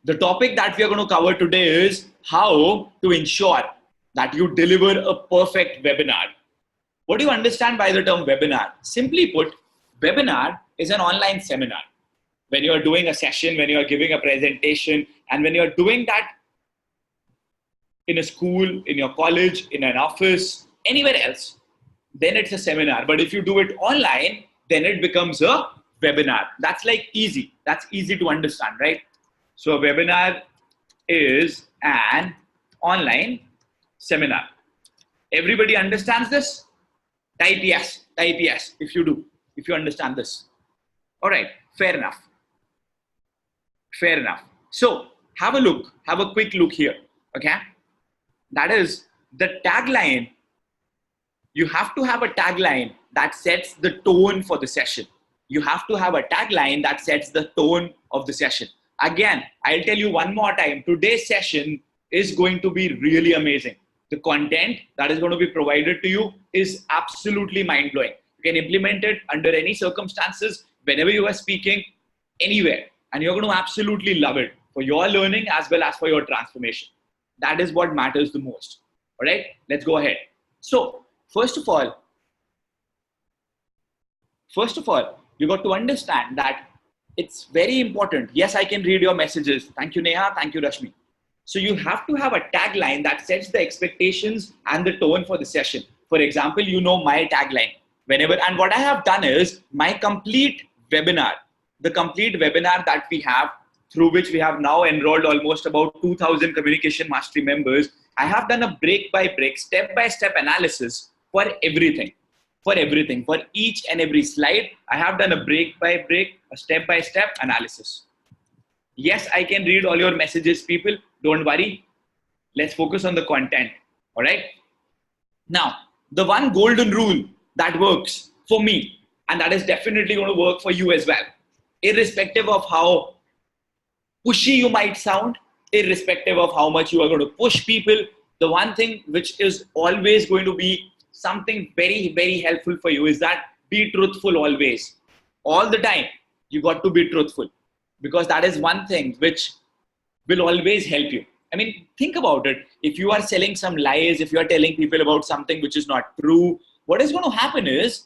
The topic that we are going to cover today is how to ensure that you deliver a perfect webinar. What do you understand by the term webinar? Simply put, webinar is an online seminar. When you are doing a session, when you are giving a presentation, and when you are doing that in a school, in your college, in an office, anywhere else, then it's a seminar. But if you do it online, then it becomes a webinar. That's like easy. That's easy to understand, right? So a webinar is an online seminar. Everybody understands this? Type yes if you do, if you understand this. All right, fair enough. Fair enough. So have a look, have a quick look here, okay? That is the tagline. You have to have a tagline that sets the tone for the session. You have to have a tagline that sets the tone of the session. Again, I'll tell you one more time, today's session is going to be really amazing. The content that is going to be provided to you is absolutely mind-blowing. You can implement it under any circumstances, whenever you are speaking, anywhere. And you're going to absolutely love it for your learning as well as for your transformation. That is what matters the most. All right, let's go ahead. So, first of all, you got to understand that it's very important. Yes, I can read your messages. Thank you, Neha. Thank you, Rashmi. So you have to have a tagline that sets the expectations and the tone for the session. For example, you know my tagline. And what I have done is my complete webinar, the complete webinar that we have, through which we have now enrolled almost about 2,000 Communication Mastery members, I have done a break-by-break, step-by-step analysis for everything. For each and every slide, I have done a break-by-break, a step-by-step analysis. Yes, I can read all your messages, people. Don't worry. Let's focus on the content. All right. Now, the one golden rule that works for me, and that is definitely going to work for you as well, irrespective of how pushy you might sound, irrespective of how much you are going to push people, the one thing which is always going to be something very, very helpful for you is that be truthful always. All the time, you got to be truthful, because that is one thing which will always help you. I mean, think about it. If you are selling some lies, if you are telling people about something which is not true, what is going to happen is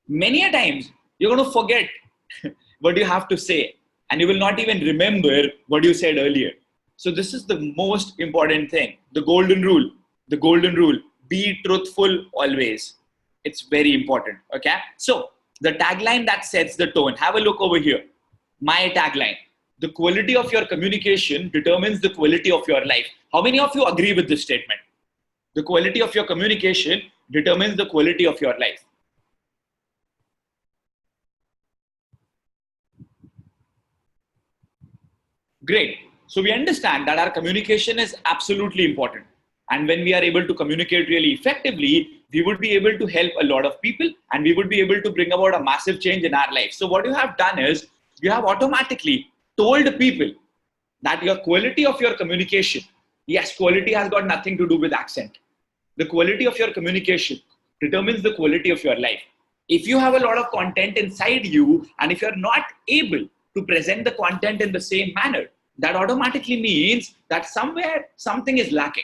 many a times you're going to forget what you have to say, and you will not even remember what you said earlier. So this is the most important thing. The golden rule, be truthful always. It's very important. Okay. So the tagline that sets the tone, have a look over here. My tagline, the quality of your communication determines the quality of your life. How many of you agree with this statement? The quality of your communication determines the quality of your life. Great. So we understand that our communication is absolutely important. And when we are able to communicate really effectively, we would be able to help a lot of people, and we would be able to bring about a massive change in our life. So what you have done is you have automatically told people that your quality of your communication, yes, quality has got nothing to do with accent. The quality of your communication determines the quality of your life. If you have a lot of content inside you, and if you're not able to present the content in the same manner, that automatically means that somewhere something is lacking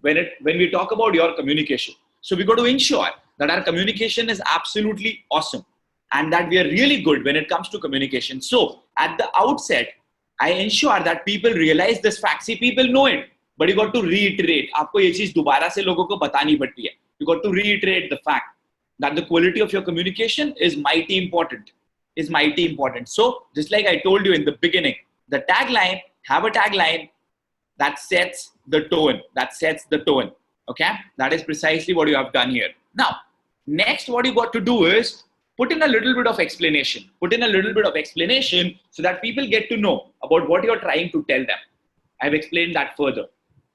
when we talk about your communication. So we got to ensure that our communication is absolutely awesome and that we are really good when it comes to communication. So at the outset, I ensure that people realize this fact. See, people know it, but you got to reiterate. आपको ये चीज दोबारा से लोगों को बतानी पड़ती है. You got to reiterate the fact that the quality of your communication is mighty important. So just like I told you in the beginning, the tagline, have a tagline that sets the tone. Okay, that is precisely what you have done here. Now, next, what you got to do is put in a little bit of explanation. So that people get to know about what you're trying to tell them. I've explained that further.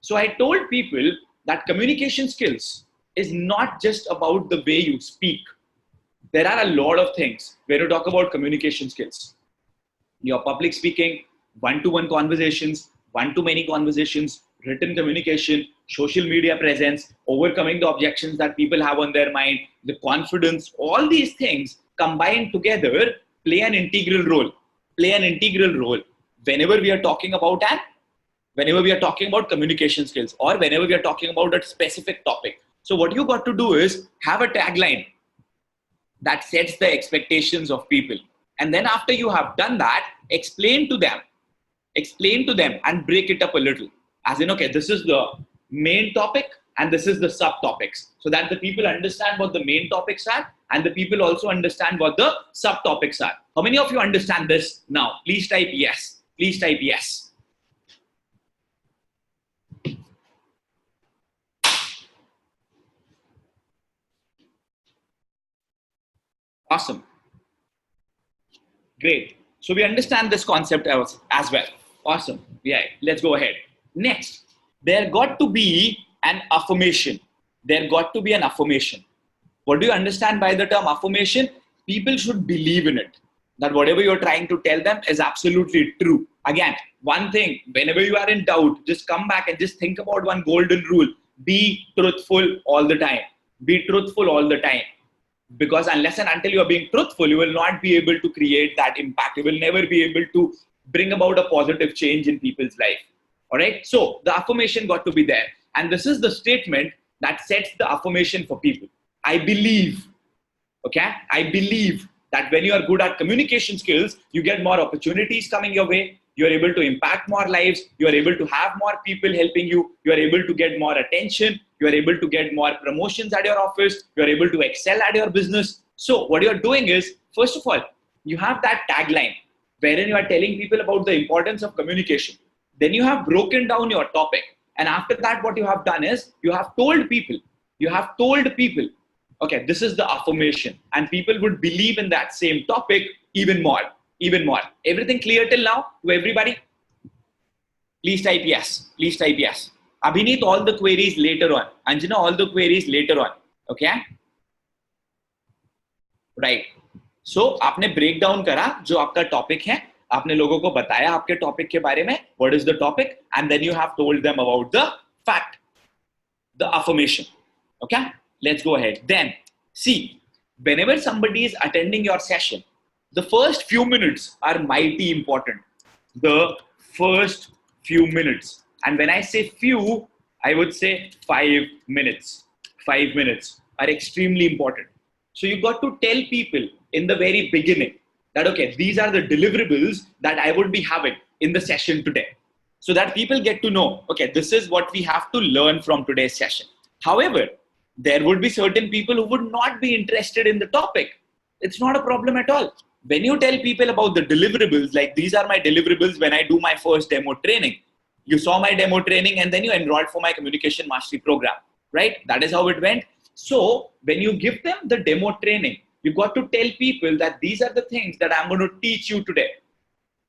So I told people that communication skills is not just about the way you speak. There are a lot of things when you talk about communication skills. Your public speaking, one-to-one conversations, one-to-many conversations, written communication, social media presence, overcoming the objections that people have on their mind, the confidence, all these things combined together play an integral role whenever we are talking about communication skills, or whenever we are talking about a specific topic. So what you got to do is have a tagline that sets the expectations of people. And then after you have done that, explain to them and break it up a little. As in, okay, this is the main topic and this is the subtopics, so that the people understand what the main topics are and the people also understand what the subtopics are. How many of you understand this now? Please type yes. Please type yes. Awesome. Great. So we understand this concept as well. Awesome. Yeah, let's go ahead. Next, there got to be an affirmation. There got to be an affirmation. What do you understand by the term affirmation? People should believe in it, that whatever you're trying to tell them is absolutely true. Again, one thing, whenever you are in doubt, just come back and just think about one golden rule. Be truthful all the time. Be truthful all the time. Because unless and until you are being truthful, you will not be able to create that impact. You will never be able to bring about a positive change in people's life. All right. So the affirmation got to be there. And this is the statement that sets the affirmation for people. I believe, okay? I believe that when you are good at communication skills, you get more opportunities coming your way. You are able to impact more lives. You are able to have more people helping you. You are able to get more attention. You are able to get more promotions at your office. You are able to excel at your business. So what you are doing is, first of all, you have that tagline wherein you are telling people about the importance of communication. Then you have broken down your topic. And after that, what you have done is you have told people, okay, this is the affirmation, and people would believe in that same topic even more. Everything clear till now to everybody? Please type yes. Please type yes. Abhineet, all the queries later on. Anjana, all the queries later on. Okay? Right. So, आपने break down करा जो आपका topic है. आपने लोगों को बताया आपके टॉपिक के बारे में, what is the topic, and then you have told them about the fact, the affirmation. Okay, let's go ahead. Then see, whenever somebody is attending your session, the first few minutes are mighty important. The first few minutes, and when I say few, I would say 5 minutes. 5 minutes are extremely important. So you got to tell people in the very beginning that, okay, these are the deliverables that I would be having in the session today. So that people get to know, okay, this is what we have to learn from today's session. However, there would be certain people who would not be interested in the topic. It's not a problem at all. When you tell people about the deliverables, like these are my deliverables when I do my first demo training, you saw my demo training and then you enrolled for my communication mastery program, right? That is how it went. So when you give them the demo training, you got to tell people that these are the things that I'm going to teach you today.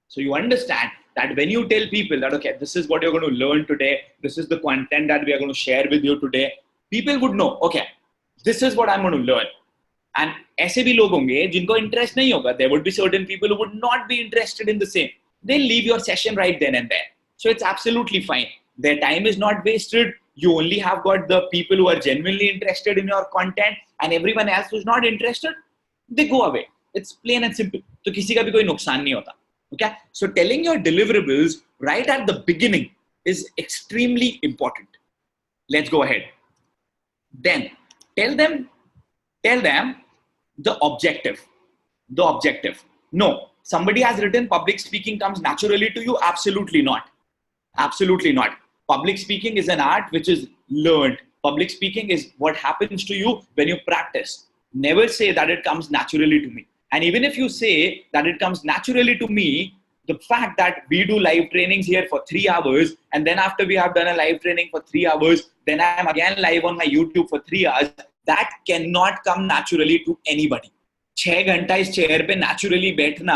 So you understand that when you tell people that, okay, this is what you're going to learn today, this is the content that we are going to share with you today, people would know, okay, this is what I'm going to learn. And ऐसे भी लोग होंगे जिनको interest नहीं होगा. There would be certain people who would not be interested in the same. They'll leave your session right then and there. So it's absolutely fine. Their time is not wasted. You only have got the people who are genuinely interested in your content, and everyone else who's not interested, they go away. It's plain and simple. So किसी का भी कोई नुकसान नहीं होता. Okay? So telling your deliverables right at the beginning is extremely important. Let's go ahead. Then tell them the objective. The objective. No, somebody has written public speaking comes naturally to you. Absolutely not. Absolutely not. Public speaking is an art which is learned. Public speaking is what happens to you when you practice. Never say that it comes naturally to me. And even if you say that it comes naturally to me, the fact that we do live trainings here for 3 hours, and then after we have done a live training for 3 hours, then I am again live on my YouTube for 3 hours, that cannot come naturally to anybody. 6 घंटा इस chair पे naturally बैठना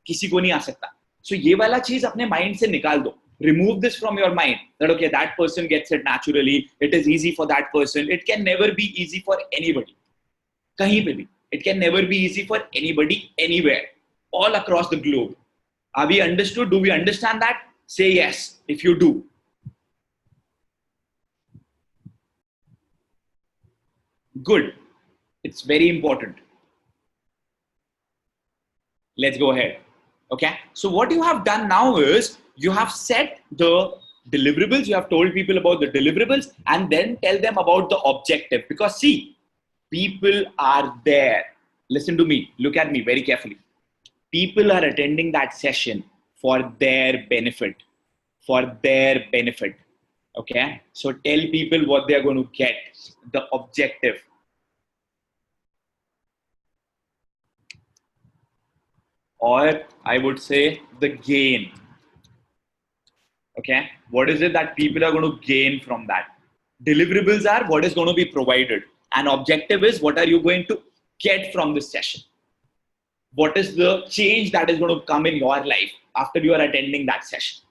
किसी को नहीं आ सकता. So ये वाला चीज अपने माइंड से निकाल दो. Remove this from your mind that, okay, that person gets it naturally. It is easy for that person. It can never be easy for anybody. कहीं पे भी. It can never be easy for anybody, anywhere, all across the globe. Are we understood? Do we understand that? Say yes if you do. Good. It's very important. Let's go ahead. Okay. So what you have done now is you have set the deliverables. You have told people about the deliverables and then tell them about the objective. Because see, people are there. Listen to me. Look at me very carefully. People are attending that session for their benefit. For their benefit. Okay. So tell people what they are going to get. The objective. Or I would say the gain. Okay, what is it that people are going to gain from that? Deliverables are what is going to be provided, and objective is what are you going to get from this session? What is the change that is going to come in your life after you are attending that session?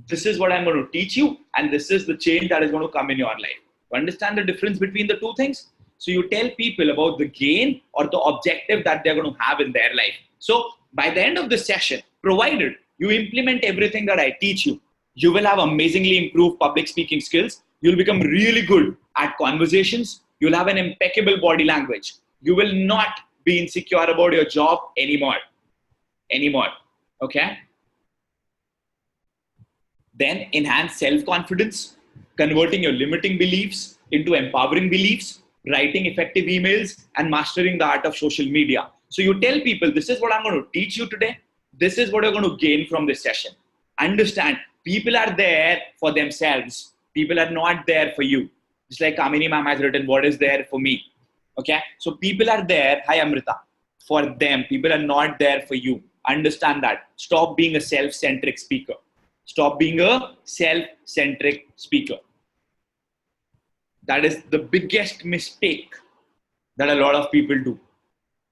This is what I'm going to teach you, and this is the change that is going to come in your life. You understand the difference between the two things? So you tell people about the gain or the objective that they're going to have in their life. So by the end of the session, provided you implement everything that I teach you, you will have amazingly improved public speaking skills. You'll become really good at conversations. You'll have an impeccable body language. You will not be insecure about your job anymore. Okay? Then enhance self-confidence, converting your limiting beliefs into empowering beliefs, writing effective emails, and mastering the art of social media. So you tell people, this is what I'm going to teach you today. This is what you're going to gain from this session. Understand, people are there for themselves. People are not there for you. Just like Kamini ma'am has written, what is there for me? Okay, so people are there, hi Amrita, for them. People are not there for you. Understand that. Stop being a self-centric speaker. Stop being a self-centric speaker. That is the biggest mistake that a lot of people do.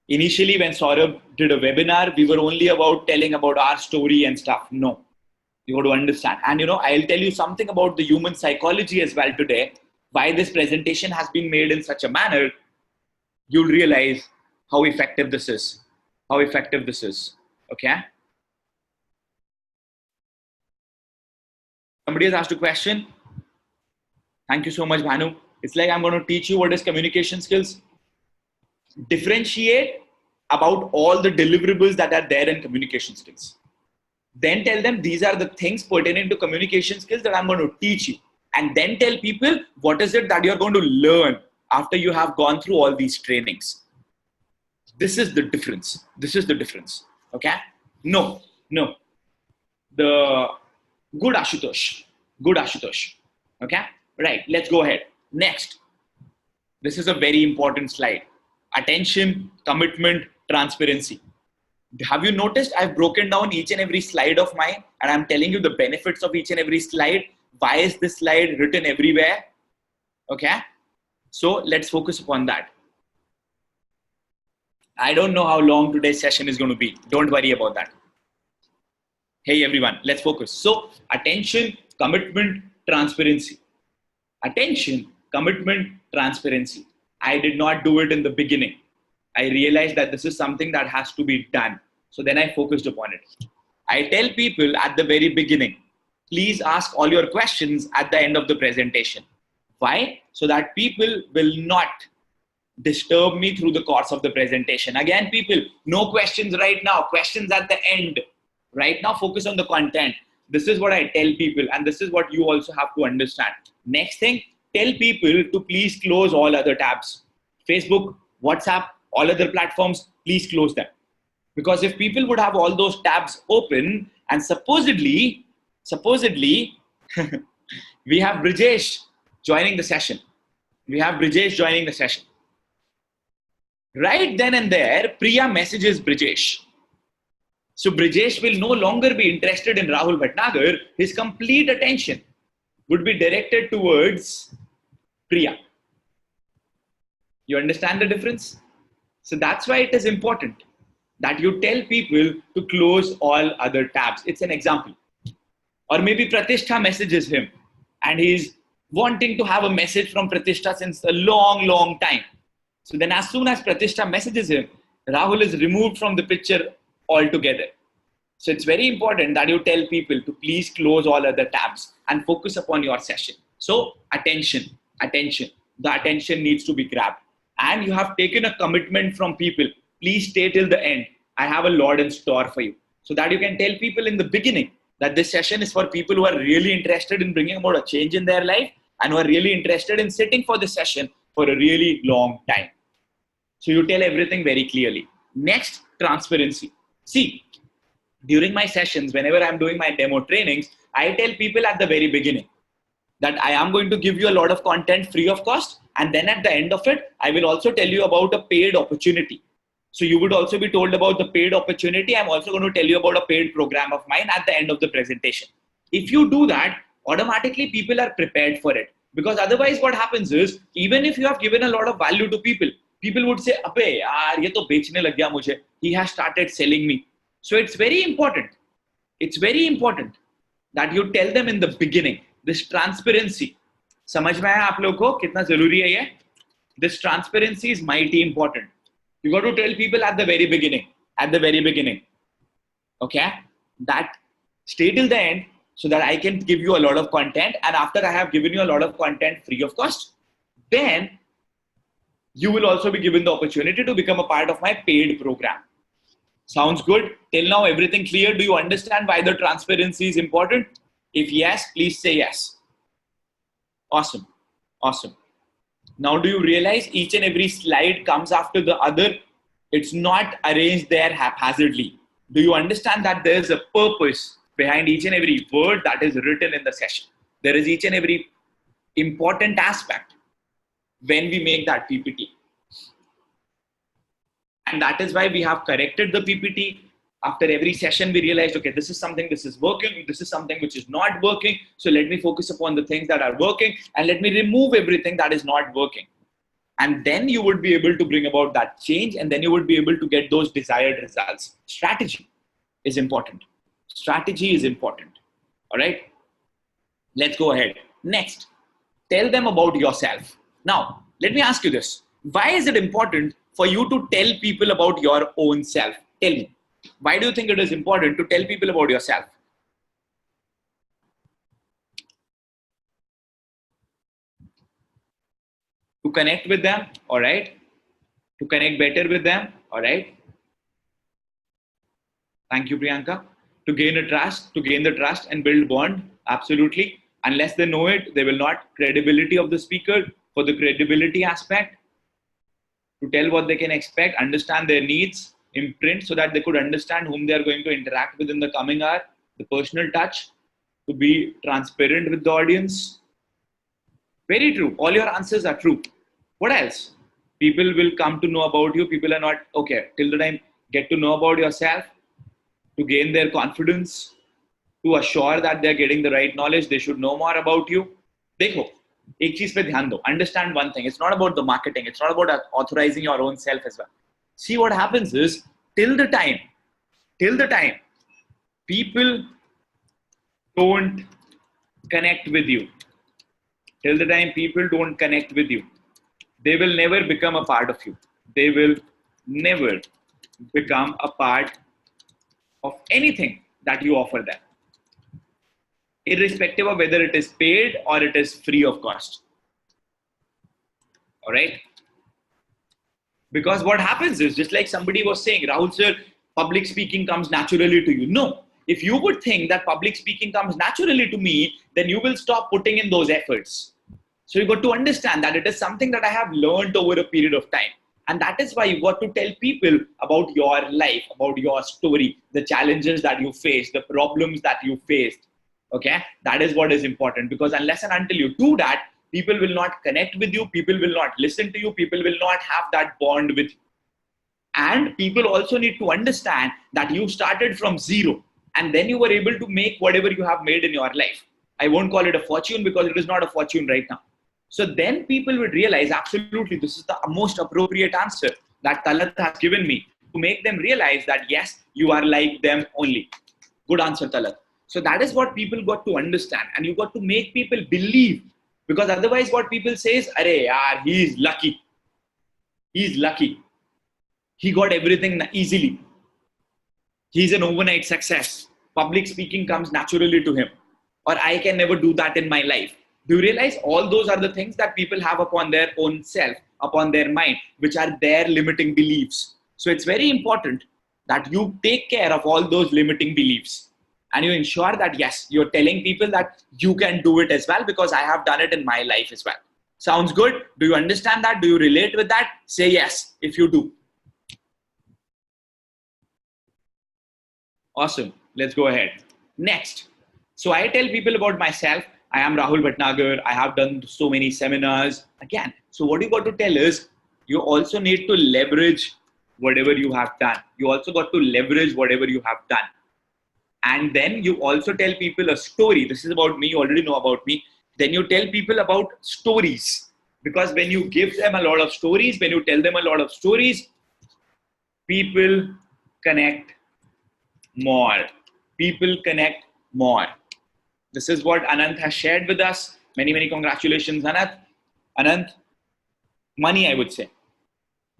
Initially, when Saurabh did a webinar, we were only about telling about our story and stuff. No, you got to understand. And I'll tell you something about the human psychology as well today. Why this presentation has been made in such a manner, you'll realize how effective this is. How effective this is. Okay. Somebody has asked a question. Thank you so much, Bhanu. It's like I'm going to teach you what is communication skills. Differentiate about all the deliverables that are there in communication skills. Then tell them these are the things pertaining to communication skills that I'm going to teach you. And then tell people what is it that you're going to learn after you have gone through all these trainings. This is the difference. This is the difference. Okay? No. The good Ashutosh. Good Ashutosh. Okay? Right. Let's go ahead. Next. This is a very important slide. Attention, commitment, transparency. Have you noticed I've broken down each and every slide of mine and I'm telling you the benefits of each and every slide. Why is this slide written everywhere? Okay. So let's focus upon that. I don't know how long today's session is going to be. Don't worry about that. Hey everyone, let's focus. So attention, commitment, transparency. Attention, commitment, transparency. I did not do it in the beginning. I realized that this is something that has to be done. So then I focused upon it. I tell people at the very beginning, please ask all your questions at the end of the presentation. Why? So that people will not disturb me through the course of the presentation. Again, people, no questions right now. Questions at the end. Right now, focus on the content. This is what I tell people, and this is what you also have to understand. Next thing, tell people to please close all other tabs. Facebook, WhatsApp, all other platforms, please close them. Because if people would have all those tabs open, and supposedly, we have Brijesh joining the session. Right then and there, Priya messages Brijesh. So Brijesh will no longer be interested in Rahul Bhatnagar. His complete attention would be directed towards Priya. You understand the difference? So that's why it is important that you tell people to close all other tabs. It's an example. Or maybe Pratishtha messages him and he's wanting to have a message from Pratishtha since a long time. So then as soon as Pratishtha messages him, Rahul is removed from the picture altogether. So it's very important that you tell people to please close all other tabs and focus upon your session. So attention. The attention needs to be grabbed. And you have taken a commitment from people. Please stay till the end. I have a lot in store for you. so that you can tell people in the beginning that this session is for people who are really interested in bringing about a change in their life and who are really interested in sitting for this session for a really long time. So you tell everything very clearly. Next, transparency. See, during my sessions, whenever I'm doing my demo trainings, I tell people at the very beginning that I am going to give you a lot of content free of cost. And then at the end of it, I will also tell you about a paid opportunity. So you would also be told about the paid opportunity. I'm also going to tell you about a paid program of mine at the end of the presentation. If you do that, automatically people are prepared for it. Because otherwise what happens is, even if you have given a lot of value to people, people would say, "Abbe, yaar, ye to bechne lag gaya mujhe. He has started selling me." So it's very important. It's very important that you tell them in the beginning. This transparency. समझ में आया आप लोगों को कितना जरूरी है ये? This transparency is mighty important. You got to tell people at the very beginning. At the very beginning. Okay? That stay till the end so that I can give you a lot of content. And after I have given you a lot of content free of cost, then you will also be given the opportunity to become a part of my paid program. Sounds good? Till now, everything clear? Do you understand why the transparency is important? If yes, please say yes. Awesome. Awesome. Now, do you realize each and every slide comes after the other? It's not arranged there haphazardly. Do you understand that there's a purpose behind each and every word that is written in the session? There is each and every important aspect when we make that PPT. And that is why we have corrected the PPT. After every session, we realized, okay, this is something, this is working, this is something which is not working. So let me focus upon the things that are working and let me remove everything that is not working. And then you would be able to bring about that change, and then you would be able to get those desired results. Strategy is important. Strategy is important. All right. Let's go ahead. Next, tell them about yourself. Now, let me ask you this. Why is it important for you to tell people about your own self? Tell me. Why do you think it is important to tell people about yourself? To connect with them, all right? To connect better with them, all right? Thank you, Priyanka. To gain the trust and build bond, absolutely. Unless they know it, they will not. Credibility of the speaker, for the credibility aspect, to tell what they can expect, understand their needs, imprint so that they could understand whom they are going to interact with in the coming hour, the personal touch, to be transparent with the audience. Very true. All your answers are true. What else? People will come to know about you. People are not, okay, till the time, get to know about yourself, to gain their confidence, to assure that they're getting the right knowledge. They should know more about you. Dekho, ek cheez pe dhyan do. Understand one thing. It's not about the marketing. It's not about authorizing your own self as well. See, what happens is, till the time, people don't connect with you. Till the time people don't connect with you, they will never become a part of you. They will never become a part of anything that you offer them, irrespective of whether it is paid or it is free of cost. All right? Because what happens is, just like somebody was saying, Rahul sir, public speaking comes naturally to you. No. If you would think that public speaking comes naturally to me, then you will stop putting in those efforts. So you got to understand that it is something that I have learned over a period of time. And that is why you got to tell people about your life, about your story, the challenges that you faced, the problems that you faced. Okay? That is what is important, because unless and until you do that, people will not connect with you. People will not listen to you. People will not have that bond with you. And people also need to understand that you started from zero and then you were able to make whatever you have made in your life. I won't call it a fortune because it is not a fortune right now. So then people would realize, absolutely, this is the most appropriate answer that Talat has given me, to make them realize that, yes, you are like them only. Good answer, Talat. So that is what people got to understand, and you got to make people believe, because otherwise what people say is, "Arey yaar, he is lucky. He's lucky. He got everything easily. He's an overnight success. Public speaking comes naturally to him. Or I can never do that in my life." Do you realize all those are the things that people have upon their own self, upon their mind, which are their limiting beliefs? So it's very important that you take care of all those limiting beliefs and you ensure that, yes, you're telling people that you can do it as well because I have done it in my life as well. Sounds good? Do you understand that? Do you relate with that? Say yes if you do. Awesome. Let's go ahead. Next. So I tell people about myself. I am Rahul Bhatnagar. I have done so many seminars. Again, so what you got to tell is you also need to leverage whatever you have done. You also got to leverage whatever you have done. And then you also tell people a story. This is about me. You already know about me. Then you tell people about stories. Because when you give them a lot of stories, when you tell them a lot of stories, people connect more. People connect more. This is what Anant has shared with us. Many, many congratulations, Anant. Anant, Money, I would say.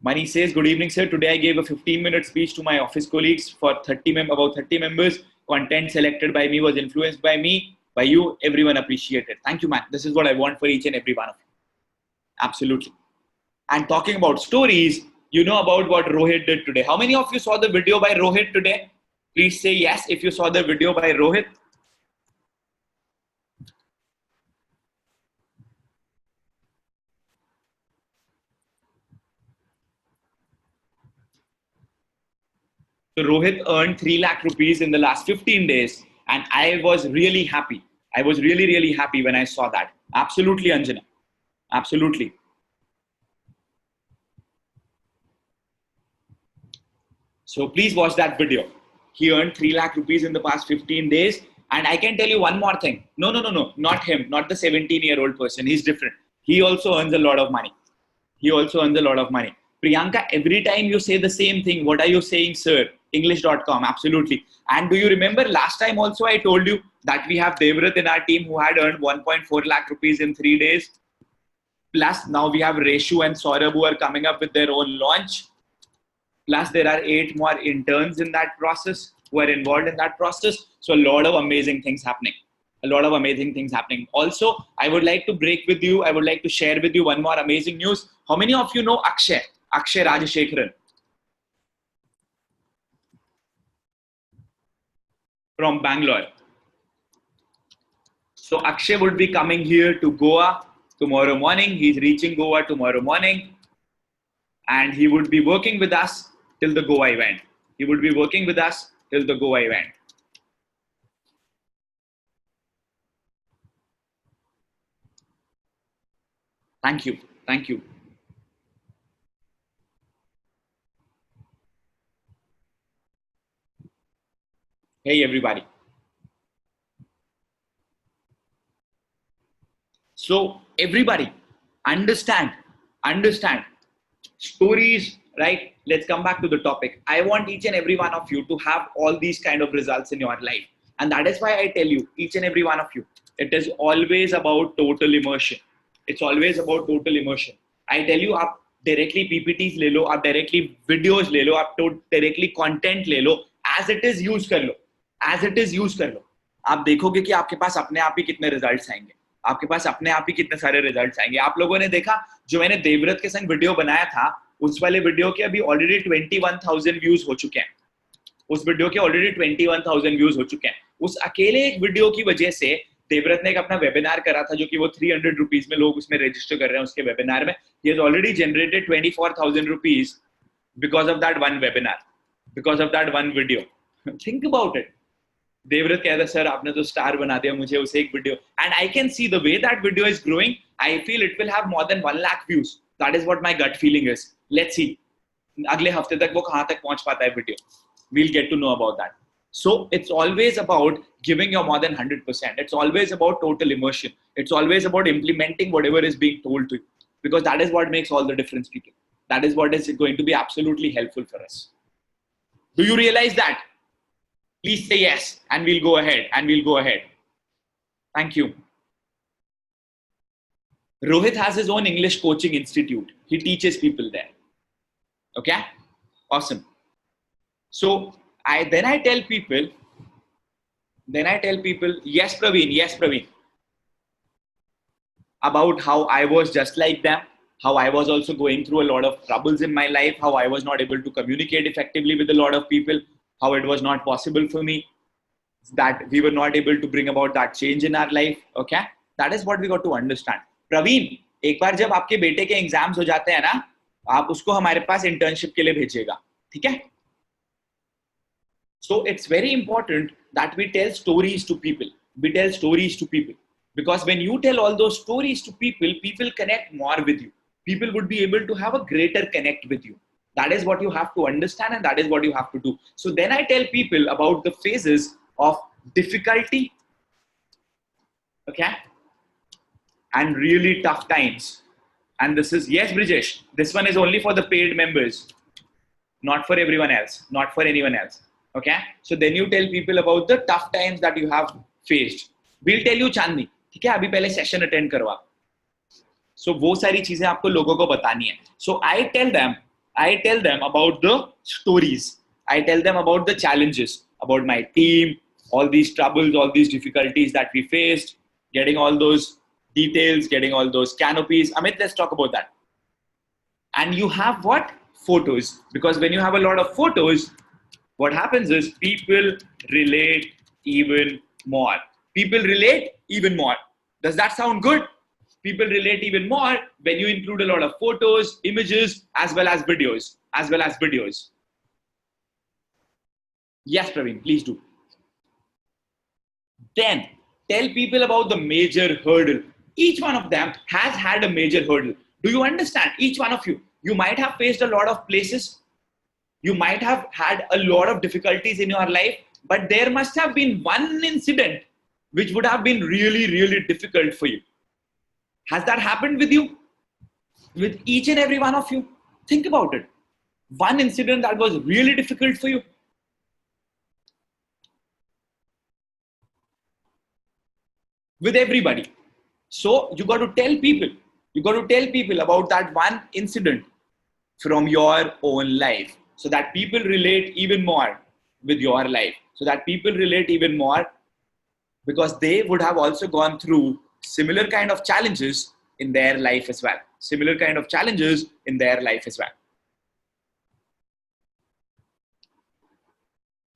Money says, good evening, sir. Today I gave a 15-minute speech to my office colleagues for about 30 members. Content selected by me was influenced by me, by you. Everyone appreciated. Thank you, man. This is what I want for each and every one of you. Absolutely. And talking about stories, you know about what Rohit did today. How many of you saw the video by Rohit today? Please say yes if you saw the video by Rohit. So Rohit earned 3 lakh rupees in the last 15 days. And I was really happy. I was really, really happy when I saw that. Absolutely, Anjana. Absolutely. So please watch that video. He earned 3 lakh rupees in the past 15 days. And I can tell you one more thing. No, not him, not the 17-year-old person. He's different. He also earns a lot of money. He also earns a lot of money. Priyanka, every time you say the same thing, what are you saying, sir? English.com, absolutely. And do you remember last time also I told you that we have Devrat in our team who had earned 1.4 lakh rupees in 3 days. Plus now we have Reshu and Saurabh who are coming up with their own launch. Plus there are 8 more interns in that process who are involved in that process. So a lot of amazing things happening. A lot of amazing things happening. Also, I would like to break with you. I would like to share with you one more amazing news. How many of you know Akshay? Akshay Rajashekharan from Bangalore. So Akshay would be coming here to Goa tomorrow morning. He's reaching Goa tomorrow morning. And he would be working with us till the Goa event. He would be working with us till the Goa event. Thank you. Thank you. Hey, everybody. So everybody, understand stories, right? Let's come back to the topic. I want each and every one of you to have all these kind of results in your life. And that is why I tell you, each and every one of you, it is always about total immersion. It's always about total immersion. I tell you, आप directly PPTs ले लो, आप directly videos ले लो, आप directly content ले लो, as it is use कर लो, as it is use कर लो. आप देखोगे कि आपके पास अपने आप ही कितने रिजल्ट्स आएंगे, आपके पास अपने आप ही कितने सारे रिजल्ट्स आएंगे. आप लोगों ने देखा जो मैंने देवव्रत के संग वीडियो बनाया था, उस वाले वीडियो के अभी ऑलरेडी 21,000 व्यूज हो चुके हैं. उस वीडियो के ऑलरेडी 21,000 व्यूज हो चुके हैं. उस अकेले एक वीडियो की वजह से देवव्रत ने एक अपना वेबिनार करा था जो कि वो 300 रुपीज में लोग उसमें रजिस्टर कर रहे हैं उसके वेबिनार में. He has already generated 24,000 rupees because of that one webinar, because of that one video. Think about it. Devvrat कहता सर आपने तो स्टार बना दिया मुझे उसे एक video. And I can see the way that video is growing. I feel it will have more than 1 lakh views. That is what my gut feeling is. Let's see अगले हफ्ते तक वो कहां तक पहुंच पाता है video. We'll get to know about that. So it's always about giving your more than 100%. It's always about total immersion. It's always about implementing whatever is being told to you, because that is what makes all the difference, people. That is what is going to be absolutely helpful for us. Do you realize that? Please say yes, and we'll go ahead, and we'll go ahead. Thank you. Rohit has his own English coaching institute. He teaches people there. Okay? Awesome. So then I tell people, yes, Praveen, about how I was just like them. how I was also going through a lot of troubles in my life, how I was not able to communicate effectively with a lot of people, how it was not possible for me, that we were not able to bring about that change in our life. Okay, that is what we got to understand. Praveen, एक बार जब आपके बेटे के exams हो जाते हैं ना, आप उसको हमारे पास इंटर्नशिप के लिए भेजिएगा, ठीक है? So it's very important that we tell stories to people. We tell stories to people, because when you tell all those stories to people, people connect more with you. People would be able to have a greater connect with you. That is what you have to understand, and that is what you have to do. So then I tell people about the phases of difficulty, okay, and really tough times. And this is, yes, Brijesh, this one is only for the paid members, not for everyone else, not for anyone else. Okay, so then you tell people about the tough times that you have faced. We'll tell you Chandni, ठीक है? अभी पहले session attend करवा. So वो सारी चीजें आपको लोगों को बतानी है. So I tell them about the stories. I tell them about the challenges, about my team, all these troubles, all these difficulties that we faced, getting all those details, getting all those canopies. Amit, let's talk about that. And you have what? Photos. Because when you have a lot of photos, what happens is people relate even more. People relate even more. Does that sound good? People relate even more when you include a lot of photos, images, as well as videos. Yes, Praveen, please do. Then tell people about the major hurdle. Each one of them has had a major hurdle. Do you understand? Each one of you. You might have faced a lot of places. You might have had a lot of difficulties in your life, but there must have been one incident which would have been really, really difficult for you. Has that happened with you? With each and every one of you? Think about it. One incident that was really difficult for you. With everybody. So you got to tell people about that one incident from your own life, so that people relate even more with your life, so that people relate even more, because they would have also gone through similar kind of challenges in their life as well.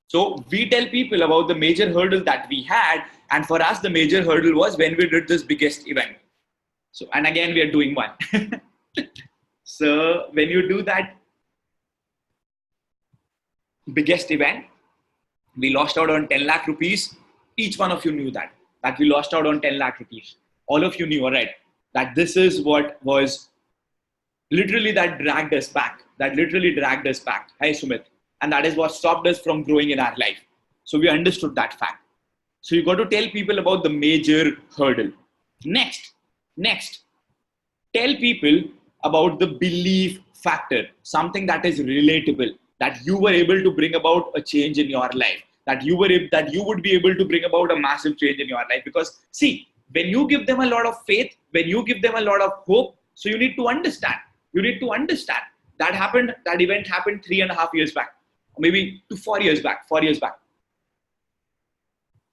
So we tell people about the major hurdle that we had, and for us the major hurdle was when we did this biggest event. So, and again we are doing one. So when you do that biggest event, we lost out on 10 lakh rupees. Each one of you knew that we lost out on 10 lakh rupees. All of you knew, all right, that this is what was literally that dragged us back. Hi, Sumit. And that is what stopped us from growing in our life. So we understood that fact. So you got to tell people about the major hurdle. Next, tell people about the belief factor, something that is relatable, that you were able to bring about a change in your life, that you would be able to bring about a massive change in your life. Because see, when you give them a lot of faith, when you give them a lot of hope, so you need to understand that event happened 3.5 years back, or maybe 4 years back.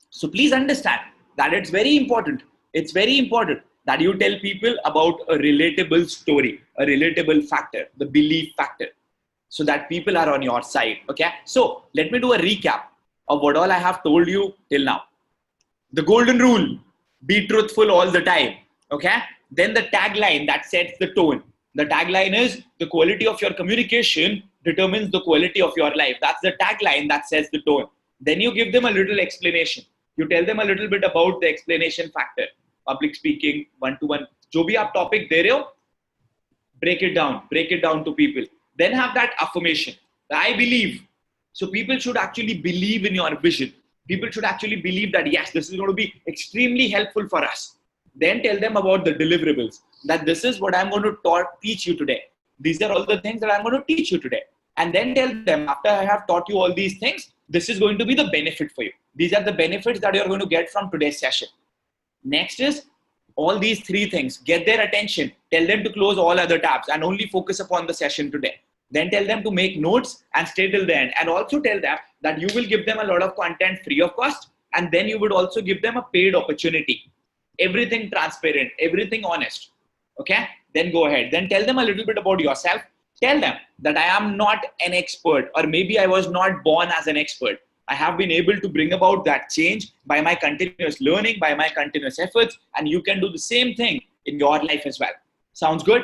So please understand that it's very important that you tell people about a relatable story, a relatable factor, the belief factor, so that people are on your side. Okay, so let me do a recap of what all I have told you till now. The golden rule: be truthful all the time. Okay, then the tagline that sets the tone. The tagline is: the quality of your communication determines the quality of your life. That's the tagline that sets the tone. Then you give them a little explanation. You tell them a little bit about the explanation factor. Public speaking, one-to-one. जो भी आप topic दे रहे हो, break it down to people. Then have that affirmation. I believe. So people should actually believe in your vision. People should actually believe that yes, this is going to be extremely helpful for us. Then tell them about the deliverables. That this is what I'm going to teach you today. These are all the things that I'm going to teach you today. And then tell them, after I have taught you all these things, this is going to be the benefit for you. These are the benefits that you're going to get from today's session. Next is all these three things. Get their attention. Tell them to close all other tabs and only focus upon the session today. Then tell them to make notes and stay till the end. And also tell them that you will give them a lot of content free of cost. And then you would also give them a paid opportunity. Everything transparent, everything honest. Okay. then go ahead. Then tell them a little bit about yourself. Tell them that I am not an expert, or maybe I was not born as an expert. I have been able to bring about that change by my continuous learning, by my continuous efforts, and you can do the same thing in your life as well. Sounds good?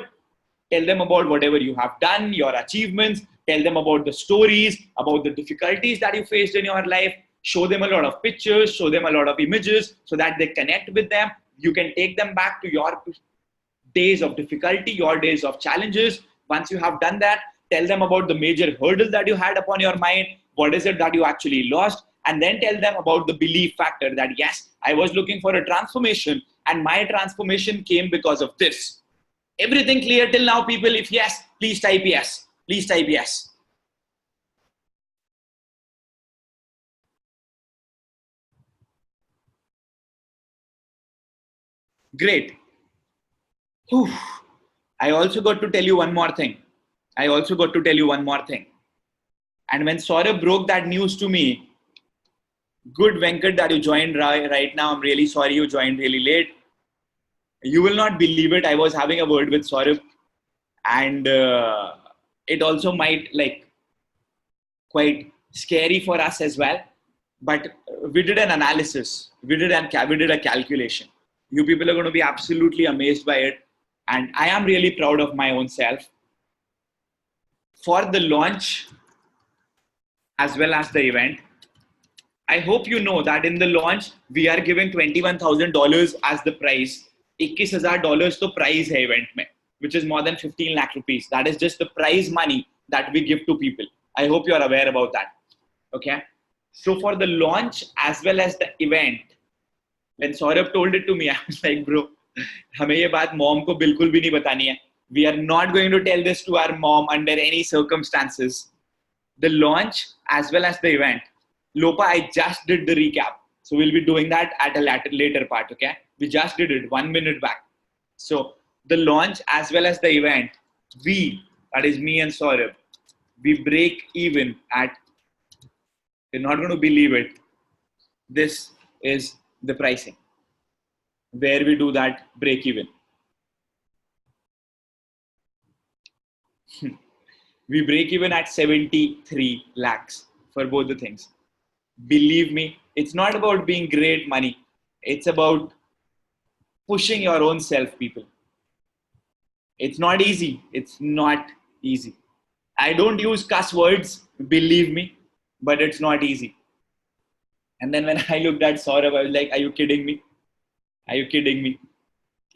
Tell them about whatever you have done, your achievements. Tell them about the stories, about the difficulties that you faced in your life. Show them a lot of pictures, show them a lot of images so that they connect with them. You can take them back to your days of difficulty, your days of challenges. Once you have done that, tell them about the major hurdle that you had upon your mind. What is it that you actually lost? And then tell them about the belief factor that, yes, I was looking for a transformation and my transformation came because of this. Everything clear till now, people? If yes, please type yes. Please type yes. Great. Whew. I also got to tell you one more thing. And when Saurabh broke that news to me, good Venkat that you joined right now. I'm really sorry you joined really late. You will not believe it. I was having a word with Saurabh, and it also might quite scary for us as well. But we did an analysis. We did a calculation. You people are going to be absolutely amazed by it. And I am really proud of my own self. For the launch, as well as the event, I hope you know that in the launch, we are giving $21,000 as the prize. $21,000 to prize hai event mein, which is more than 15 lakh rupees. That is just the prize money that we give to people. I hope you are aware about that. Okay. So for the launch as well as the event, when Saurabh told it to me, I was like, bro, हमें ये बात mom को बिल्कुल भी नहीं बतानी है. We are not going to tell this to our mom under any circumstances. The launch as well as the event. Lopa, I just did the recap. So we'll be doing that at a later part, okay? We just did it 1 minute back. So the launch as well as the event, that is me and Saurabh, we break even at, you're not going to believe it. This is the pricing where we do that break even. We break even at 73 lakhs for both the things. Believe me, it's not about being great money. It's about pushing your own self, people. It's not easy. It's not easy. I don't use cuss words, believe me, but it's not easy. And then when I looked at Saurabh, I was like, are you kidding me? Are you kidding me?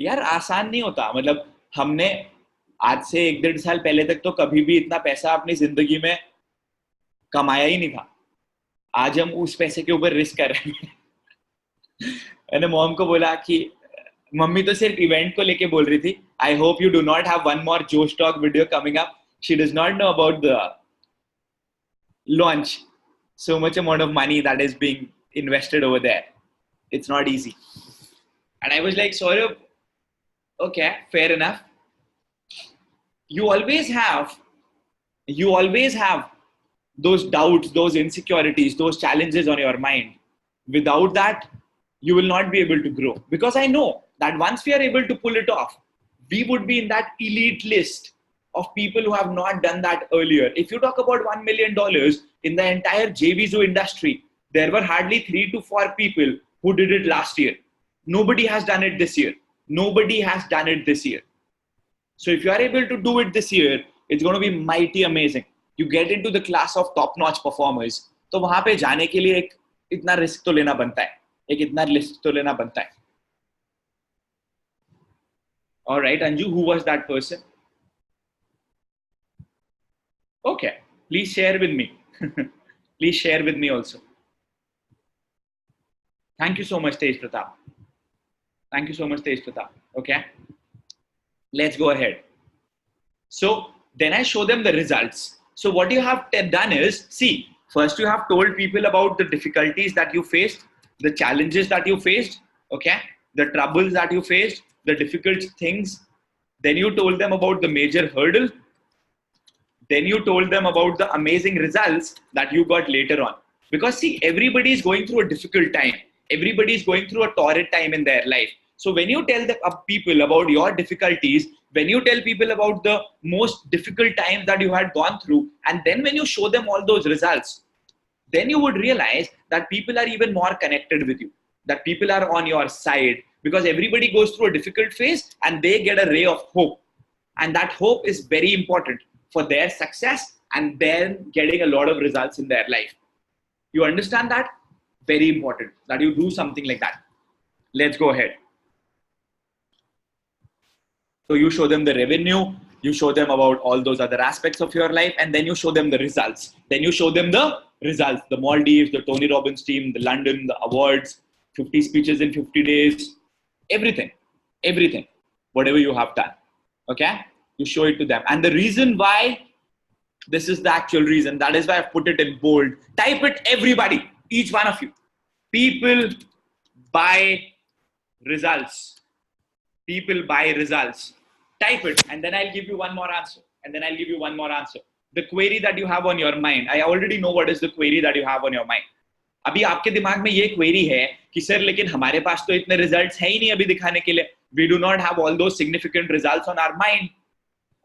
यार आसान नहीं होता. मतलब हमने आज से 1-1.5 साल पहले तक तो कभी भी इतना पैसा अपनी जिंदगी में कमाया ही नहीं था. आज हम उस पैसे के ऊपर रिस्क कर रहे हैं. मैंने मॉम को बोला कि मम्मी तो सिर्फ इवेंट को लेके बोल रही थी. I hope you do not have one more Josh Talk video coming up. She does not know about the launch. So much amount of money that is being invested over there. It's not easy. And I was like, Saurabh, okay, fair enough. You always have those doubts, those insecurities, those challenges on your mind. Without that, you will not be able to grow. Because I know that once we are able to pull it off, we would be in that elite list of people who have not done that earlier. If you talk about $1 million in the entire JVZoo industry, there were hardly 3 to 4 people who did it last year. Nobody has done it this year. Nobody has done it this year. So if you are able to do it this year, it's going to be mighty amazing. You get into the class of top-notch performers. तो वहाँ पे जाने के लिए एक इतना risk तो लेना बनता है. एक इतना रिस्क तो लेना बनता है. All right, Anju, who was that person? Okay, please share with me. Please share with me also. Thank you so much, Tej Pratap. Thank you so much, Tej Pratap. Okay, let's go ahead. So then I show them the results. So what you have done is, see, first you have told people about the difficulties that you faced, the challenges that you faced, okay, the troubles that you faced, the difficult things. Then you told them about the major hurdle. Then you told them about the amazing results that you got later on. Because see, everybody is going through a difficult time. Everybody is going through a torrid time in their life. So when you tell people about your difficulties, when you tell people about the most difficult times that you had gone through, and then when you show them all those results, then you would realize that people are even more connected with you, that people are on your side, because everybody goes through a difficult phase and they get a ray of hope. And that hope is very important for their success and then getting a lot of results in their life. You understand that? Very important that you do something like that. Let's go ahead. So you show them the revenue, you show them about all those other aspects of your life, and then you show them the results. Then you show them the results, the Maldives, the Tony Robbins team, the London, the awards, 50 speeches in 50 days, everything, whatever you have done. Okay? You show it to them. And the reason why, this is the actual reason, that is why I've put it in bold. Type it, everybody, each one of you. People buy results. People buy results. Type it, and then I'll give you one more answer. And then I'll give you one more answer. The query that you have on your mind. I already know what is the query that you have on your mind. अभी आपके दिमाग में ये query है कि sir लेकिन हमारे पास तो इतने results है ही नहीं अभी दिखाने के लिए. We do not have all those significant results on our mind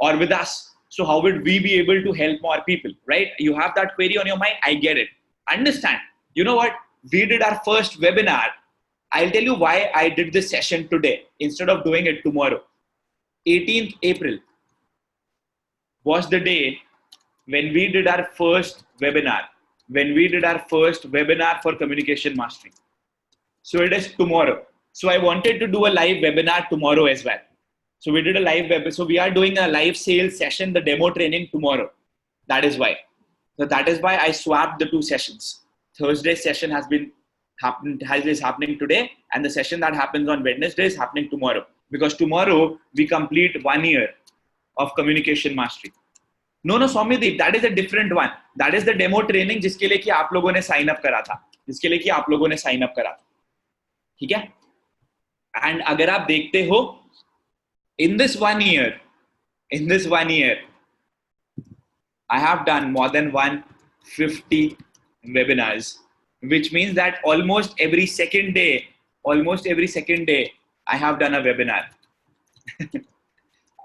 or with us. So how would we be able to help more people, right? You have that query on your mind. I get it. Understand. You know what? We did our first webinar. I'll tell you why I did this session today instead of doing it tomorrow. 18th April was the day when we did our first webinar. When we did our first webinar for communication mastery. So it is tomorrow. So I wanted to do a live webinar tomorrow as well. So we did a live webinar. So we are doing a live sales session, the demo training tomorrow. That is why. So that is why I swapped the two sessions. Thursday's session is happening today, and the session that happens on Wednesday is happening tomorrow. Because tomorrow we complete 1 year of communication mastery. No, Soumyadeep, that is a different one. That is the demo training जिसके लिए कि आप लोगों ने sign up करा था. जिसके लिए कि आप लोगों ने sign up करा था. ठीक है? And अगर आप देखते हो, in this 1 year, I have done more than 150 webinars, which means that almost every second day, I have done a webinar.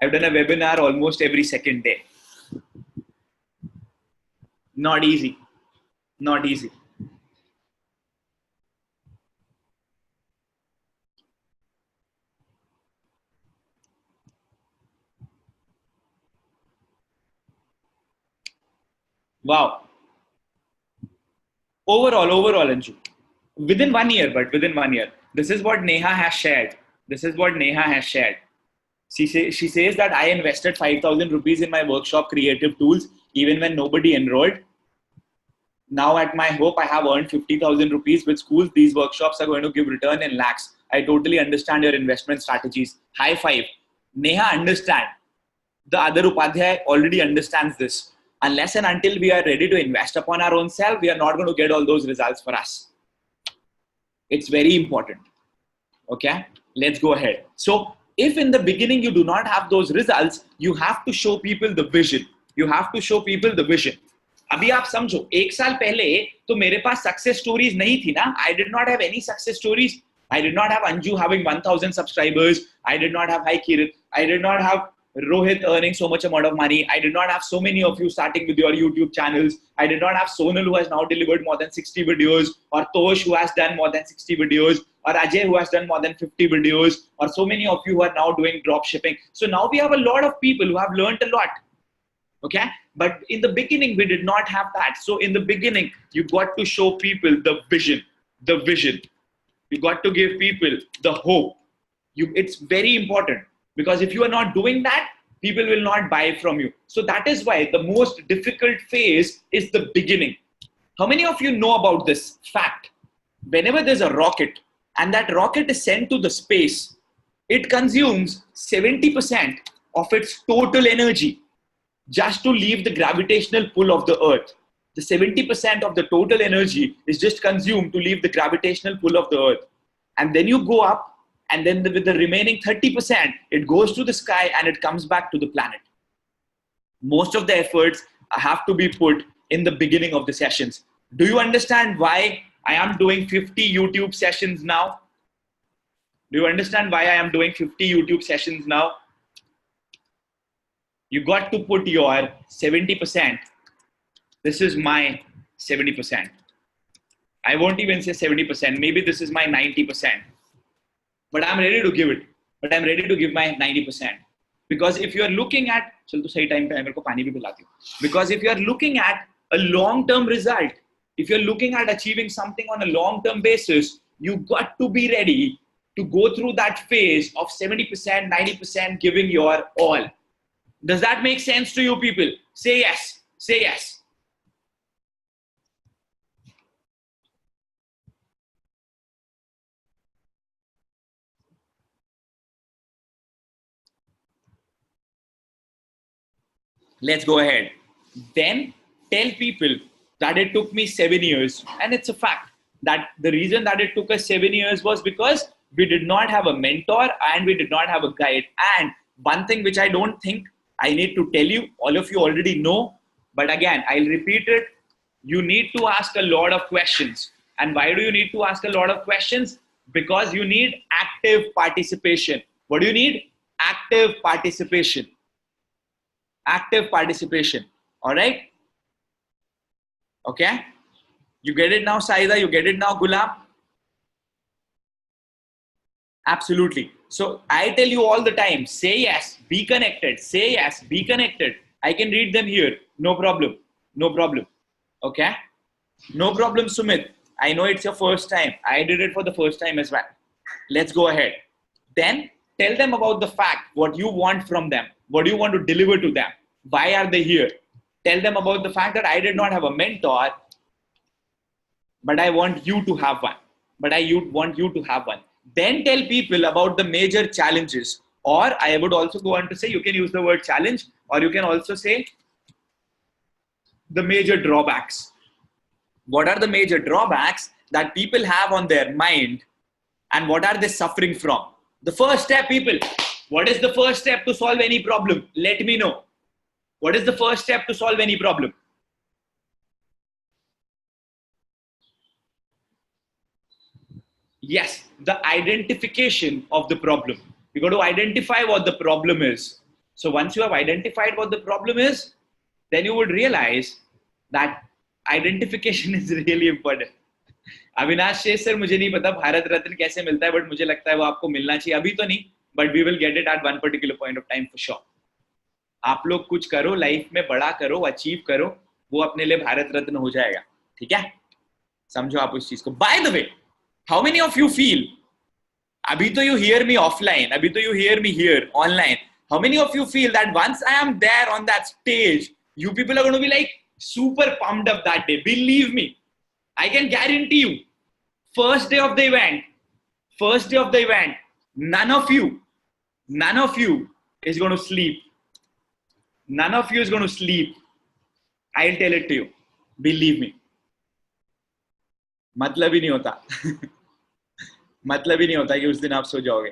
I've done a webinar almost every second day. Not easy. Not easy. Wow. Overall, Anju. Within 1 year, but within 1 year. This is what Neha has shared. She says that I invested 5,000 rupees in my workshop Creative Tools, even when nobody enrolled. Now at my hope, I have earned 50,000 rupees with schools. These workshops are going to give return in lakhs. I totally understand your investment strategies. High five. Neha, understand. The other Upadhyay already understands this. Unless and until we are ready to invest upon our own self, we are not going to get all those results for us. It's very important. Okay, let's go ahead. So if in the beginning you do not have those results, you have to show people the vision. अभी आप समझो, 1 साल पहले तो मेरे पास success stories नहीं थी ना. I did not have any success stories. I did not have Anju having 1,000 subscribers. I did not have Hi Kirit. I did not have Rohit earning so much amount of money. I did not have so many of you starting with your YouTube channels. I did not have Sonal, who has now delivered more than 60 videos, or Tosh, who has done more than 60 videos, or Ajay, who has done more than 50 videos, or so many of you who are now doing drop shipping. So now we have a lot of people who have learned a lot. Okay, but in the beginning we did not have that. So in the beginning you got to show people the vision. You got to give people the hope. It's very important, because if you are not doing that, people will not buy from you. So that is why the most difficult phase is the beginning. How many of you know about this fact? Whenever there's a rocket and that rocket is sent to the space, it consumes 70% of its total energy just to leave the gravitational pull of the earth. The 70% of the total energy is just consumed to leave the gravitational pull of the earth. And then you go up, and then with the remaining 30%, it goes to the sky and it comes back to the planet. Most of the efforts have to be put in the beginning of the sessions. Do you understand why I am doing 50 YouTube sessions now? Do you understand why I am doing 50 YouTube sessions now? You got to put your 70%. This is my 70%. I won't even say 70%. Maybe this is my 90%. But I'm ready to give it. But I'm ready to give my 90%. Because if you're looking at, because if you're looking at a long-term result, if you're looking at achieving something on a long-term basis, you got to be ready to go through that phase of 70%, 90% giving your all. Does that make sense to you people? Say yes. Say yes. Let's go ahead. Then tell people that it took me 7 years. And it's a fact that the reason that it took us 7 years was because we did not have a mentor and we did not have a guide. And one thing which I don't think I need to tell you, all of you already know, but again, I'll repeat it. You need to ask a lot of questions. And why do you need to ask a lot of questions? Because you need active participation. What do you need? Active participation. Active participation. All right? Okay? You get it now, Saida? You get it now, Gulam? Absolutely. So I tell you all the time, say yes, be connected. Say yes, be connected. I can read them here. No problem. No problem. Okay? No problem, Sumit. I know it's your first time. I did it for the first time as well. Let's go ahead. Then tell them about the fact, what you want from them. What do you want to deliver to them? Why are they here? Tell them about the fact that I did not have a mentor, but I want you to have one. But I want you to have one. Then tell people about the major challenges. Or I would also go on to say, you can use the word challenge, or you can also say the major drawbacks. What are the major drawbacks that people have on their mind, and what are they suffering from? The first step, people. What is the first step to solve any problem? Let me know. What is the first step to solve any problem? Yes, the identification of the problem. You got to identify what the problem is. So once you have identified what the problem is, then you would realize that identification is really important. Avinash शेष sir मुझे नहीं पता भारत रत्न कैसे मिलता है, but मुझे लगता है वो आपको मिलना चाहिए. अभी तो नहीं, but we will get it at one particular point of time for sure. आप लोग कुछ करो, लाइफ में बड़ा करो, अचीव करो, वो अपने लिए भारत रत्न हो जाएगा. ठीक है, समझो आप उस चीज को. By the way, how many of you feel, abhi to you hear me offline, abhi to you hear me here online, how many of you feel that once I am there on that stage, you people are going to be like super pumped up that day? Believe me, I can guarantee you, first day of the event, none of you is going to sleep. None of you is going to sleep. I'll tell it to you. Believe me. मतलब ही नहीं होता. मतलब ही नहीं होता कि उस दिन आप सो जाओगे.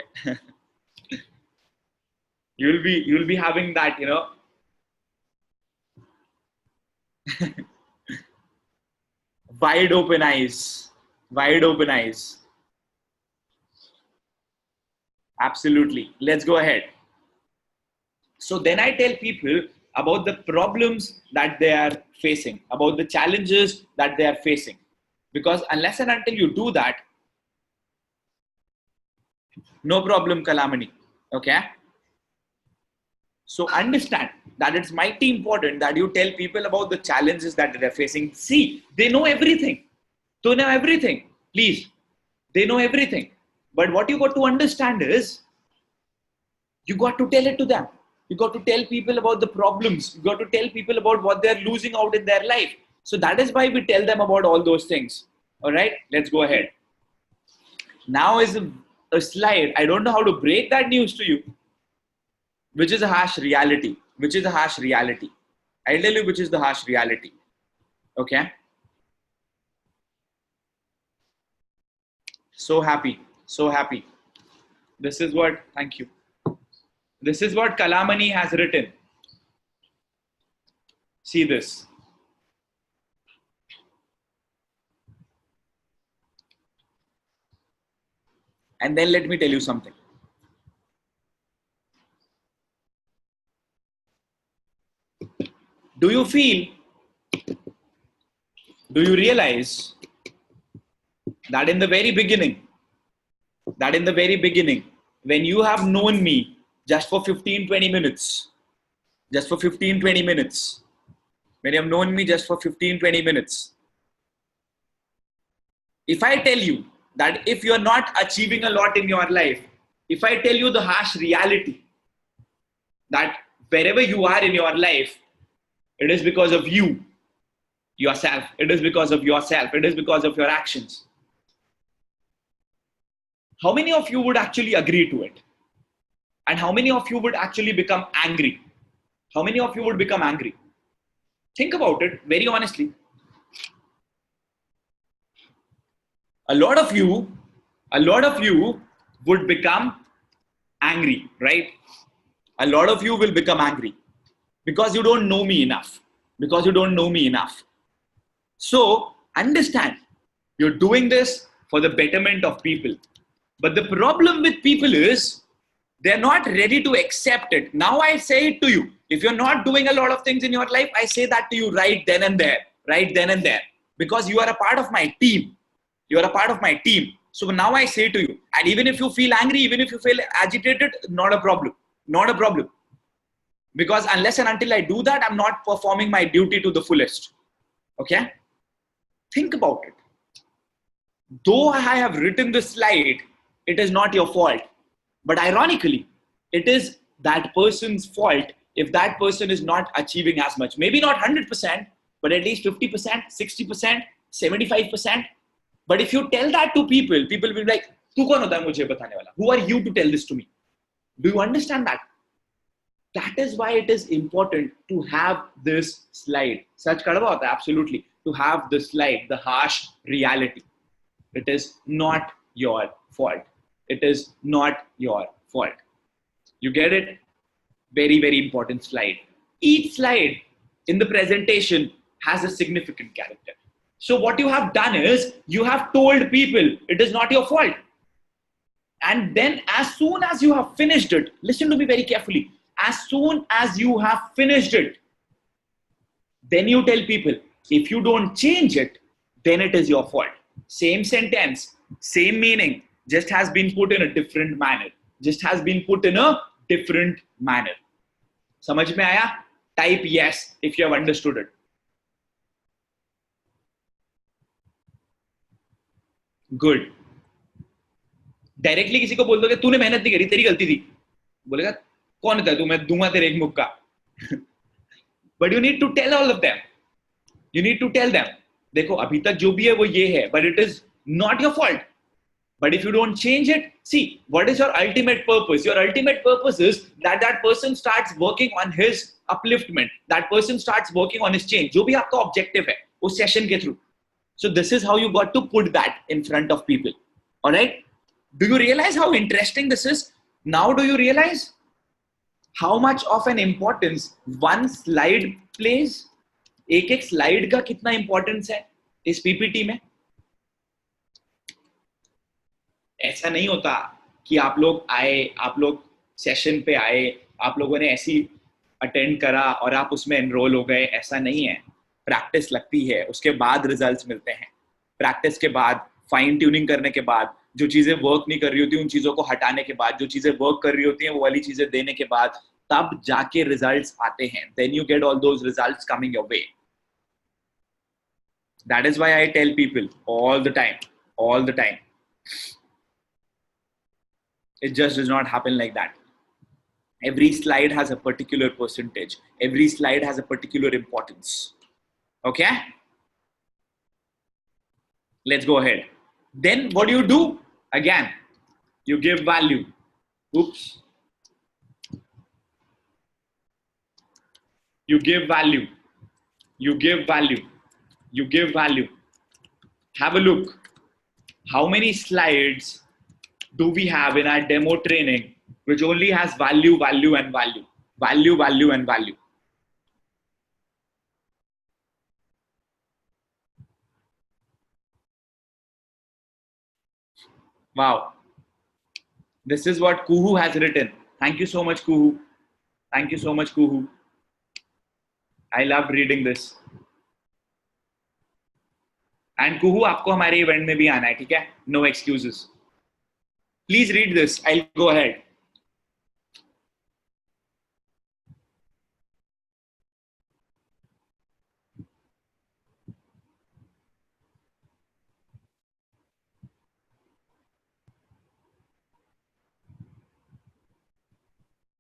You'll be having that, you know. Wide open eyes. Wide open eyes. Absolutely. Let's go ahead. So then I tell people about the problems that they are facing, about the challenges that they are facing. Because unless and until you do that, no problem, Kalamani. Okay? So understand that it's mighty important that you tell people about the challenges that they're facing. See, they know everything. They know everything. Please. They know everything. But what you got to understand is, you got to tell it to them. You got to tell people about the problems. You got to tell people about what they're losing out in their life. So that is why we tell them about all those things. All right, let's go ahead. Now is a slide. I don't know how to break that news to you, which is a harsh reality. Which is a harsh reality. I'll tell you which is the harsh reality. Okay. So happy. So happy. This is what, thank you. This is what Kalamani has written. See this. And then let me tell you something. Do you feel, do you realize that in the very beginning, when you have known me just for 15, 20 minutes, just for 15, 20 minutes, when you have known me just for 15, 20 minutes, if I tell you that if you're not achieving a lot in your life, if I tell you the harsh reality that wherever you are in your life, it is because of you, yourself. It is because of yourself. It is because of your actions. How many of you would actually agree to it? And how many of you would actually become angry? How many of you would become angry? Think about it very honestly. A lot of you would become angry, right? A lot of you will become angry because you don't know me enough. Because you don't know me enough. So understand, you're doing this for the betterment of people. But the problem with people is they're not ready to accept it. Now I say it to you. If you're not doing a lot of things in your life, I say that to you right then and there. Right then and there. Because you are a part of my team. You are a part of my team. So now I say to you, and even if you feel angry, even if you feel agitated, not a problem. Not a problem. Because unless and until I do that, I'm not performing my duty to the fullest. Okay? Think about it. Though I have written this slide, it is not your fault. But ironically, it is that person's fault if that person is not achieving as much. Maybe not 100%, but at least 50%, 60%, 75%. But if you tell that to people, people will be like, "Tu kaun hota hai mujhe batane wala? Who are you to tell this to me?" Do you understand that? That is why it is important to have this slide. Sach kadwa hota hai, absolutely. To have the slide, the harsh reality. It is not your fault. It is not your fault. You get it? Very, very important slide. Each slide in the presentation has a significant character. So what you have done is you have told people it is not your fault. And then as soon as you have finished it, listen to me very carefully. As soon as you have finished it, then you tell people, if you don't change it, then it is your fault. Same sentence, same meaning, just has been put in a different manner. Just has been put in a different manner. समझ में आया? Type yes if you have understood it. Good. Directly किसी को बोल दो कि तूने मेहनत नहीं करी, तेरी गलती थी. बोलेगा कौन था तू, मैं दूंगा तेरे एक मुक्का. But you need to tell all of them. You need to tell them. देखो अभी तक जो भी है वो ये है, but it is not your fault. But if you don't change it, see, what is your ultimate purpose? Your ultimate purpose is that that person starts working on his upliftment. That person starts working on his change. जो भी आपका objective है, उस session के through. So this is how you got to put that in front of people. All right? Do you realize how interesting this is? Now do you realize how much of an importance one slide plays? एक एक slide का कितना importance है इस PPT में? ऐसा नहीं होता कि आप लोग आए, आप लोग सेशन पे आए, आप लोगों ने ऐसी अटेंड करा और आप उसमें एनरोल हो गए. ऐसा नहीं है. प्रैक्टिस लगती है, उसके बाद रिजल्ट्स मिलते हैं. प्रैक्टिस के बाद, फाइन ट्यूनिंग करने के बाद, जो चीजें वर्क नहीं कर रही होती उन चीजों को हटाने के बाद, जो चीजें वर्क कर रही होती हैं वो वाली चीजें देने के बाद, तब जाके रिजल्ट्स आते हैं. Then you get all those results coming your way. That is why I tell people all the time. It just does not happen like that. Every slide has a particular percentage. Every slide has a particular importance. Okay? Let's go ahead. Then what do? Again, you give value. Oops. You give value. You give value. You give value. Have a look. How many slides do we have in our demo training which only has value, value, and value? Value, value, and value. Wow. This is what Kuhu has written. Thank you so much, Kuhu. Thank you so much, Kuhu. I loved reading this. And Kuhu, आपको हमारे event में भी आना है, ठीक है? No excuses. Please read this. I'll go ahead.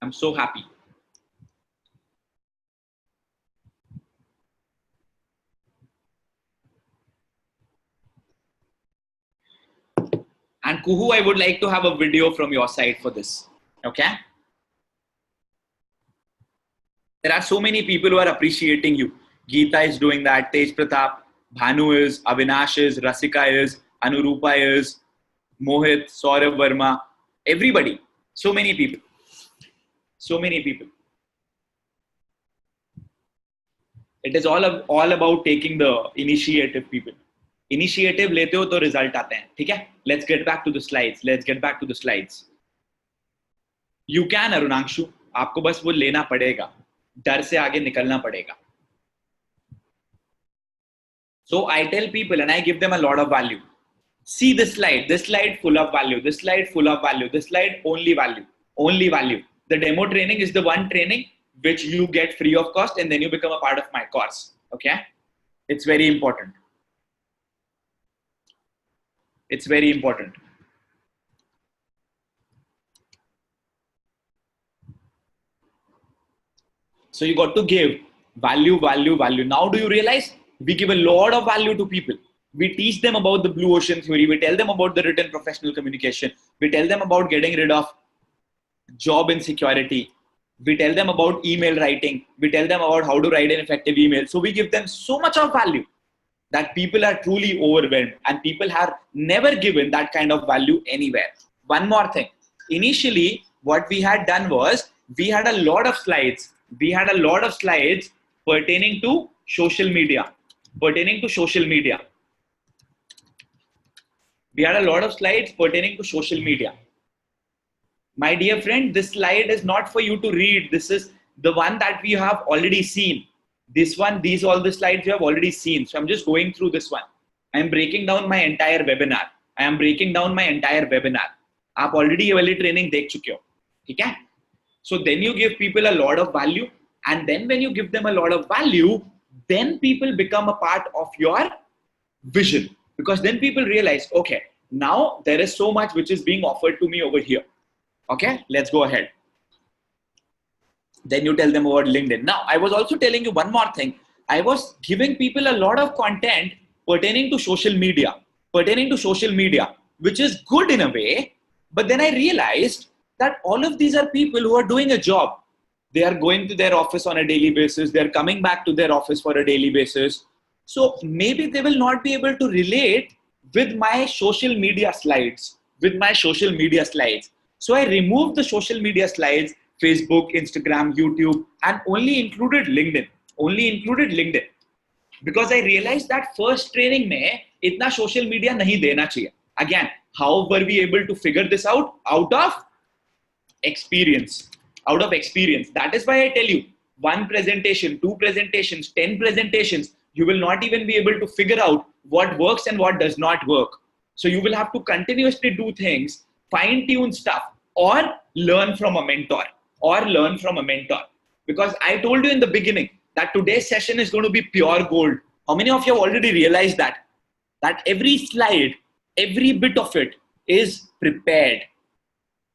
I'm so happy. And Kuhu, I would like to have a video from your side for this. Okay? There are so many people who are appreciating you. Geeta is doing that. Tej Pratap, Bhanu is, Avinash is, Rasika is, Anurupa is, Mohit, Saurav Verma, everybody. So many people. So many people. It is all about taking the initiative, people. Initiative लेते हो तो result आते हैं, ठीक है? Let's get back to the slides. Let's get back to the slides. You can, Arunangshu. आपको बस वो लेना पड़ेगा. डर से आगे निकलना पड़ेगा. So I tell people and I give them a lot of value. See this slide full of value, this slide full of value, this slide only value, only value. The demo training is the one training which you get free of cost and then you become a part of my course. Okay? It's very important. It's very important. So you got to give value, value, value. Now do you realize we give a lot of value to people? We teach them about the blue ocean theory. We tell them about the written professional communication. We tell them about getting rid of job insecurity. We tell them about email writing. We tell them about how to write an effective email. So we give them so much of value that people are truly overwhelmed and people have never given that kind of value anywhere. One more thing. Initially, what we had done was we had a lot of slides. We had a lot of slides pertaining to social media. Pertaining to social media. We had a lot of slides pertaining to social media. My dear friend, this slide is not for you to read. This is the one that we have already seen. This one, all the slides you have already seen. So I'm just going through this one. I'm breaking down my entire webinar. I am breaking down my entire webinar. आप already ये वाली training देख चुके हो, ठीक है? So then you give people a lot of value, and then when you give them a lot of value, then people become a part of your vision, because then people realize, okay, now there is so much which is being offered to me over here. Okay, let's go ahead. Then you tell them about LinkedIn. Now, I was also telling you one more thing. I was giving people a lot of content pertaining to social media, which is good in a way. But then I realized that all of these are people who are doing a job. They are going to their office on a daily basis. They're coming back to their office for a daily basis. So maybe they will not be able to relate with my social media slides, So I removed the social media slides, Facebook, Instagram, YouTube, and only included LinkedIn. Because I realized that first training में इतना social media नहीं देना चाहिए. Again, how were we able to figure this out? Out of experience. That is why I tell you, 1 presentation, 2 presentations, 10 presentations, you will not even be able to figure out what works and what does not work. So you will have to continuously do things, fine-tune stuff, or learn from a mentor. Because I told you in the beginning that today's session is going to be pure gold. How many of you have already realized that? That every slide, every bit of it is prepared.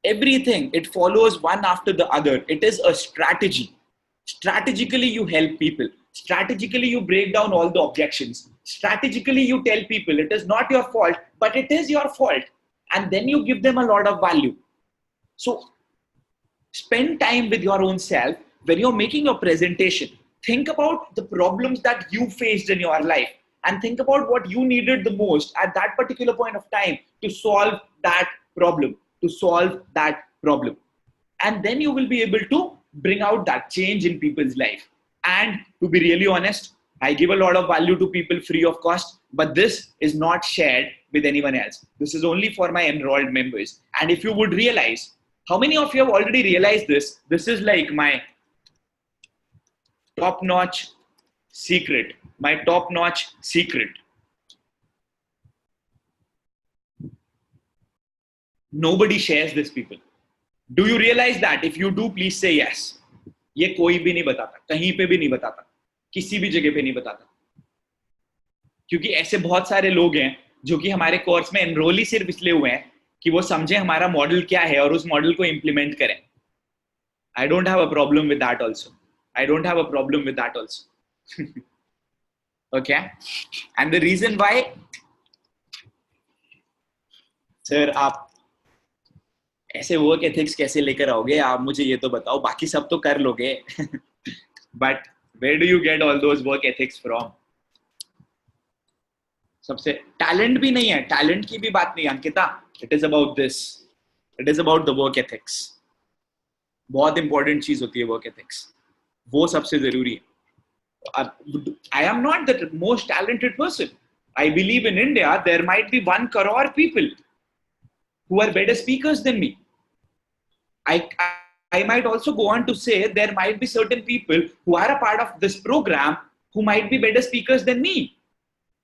Everything, it follows one after the other. It is a strategy. Strategically, you help people. Strategically, you break down all the objections. Strategically, you tell people it is not your fault, but it is your fault. And then you give them a lot of value. So spend time with your own self. When you're making your presentation, think about the problems that you faced in your life and think about what you needed the most at that particular point of time to solve that problem. And then you will be able to bring out that change in people's life. And to be really honest, I give a lot of value to people free of cost, but this is not shared with anyone else. This is only for my enrolled members. And if you would realize, how many of you have already realized this? This is like my top-notch secret. My top-notch secret. Nobody shares this, people. Do you realize that? If you do, please say yes. ये कोई भी नहीं बताता, कहीं पे भी नहीं बताता, किसी भी जगह पे नहीं बताता, क्योंकि ऐसे बहुत सारे लोग हैं जो कि हमारे कोर्स में एनरोल ही सिर्फ इसलिए हुए हैं कि वो समझे हमारा मॉडल क्या है और उस मॉडल को इंप्लीमेंट करें. I don't have a problem with that also. I don't have a problem with that also. Okay? And the reason why, sir, आप ऐसे वर्क एथिक्स कैसे लेकर आओगे? आप मुझे ये तो बताओ, बाकी सब तो कर लोगे. But where do you get all those work ethics from? सबसे टैलेंट भी नहीं है, टैलेंट की भी बात नहीं Ankita. It is about this, it is about the work ethics. बहुत इंपॉर्टेंट चीज होती है वर्क एथिक्स, वो सबसे जरूरी है. I am not the most talented person. I believe in India there might be 1 crore people who are better speakers than me. I might also go on to say there might be certain people who are a part of this program who might be better speakers than me.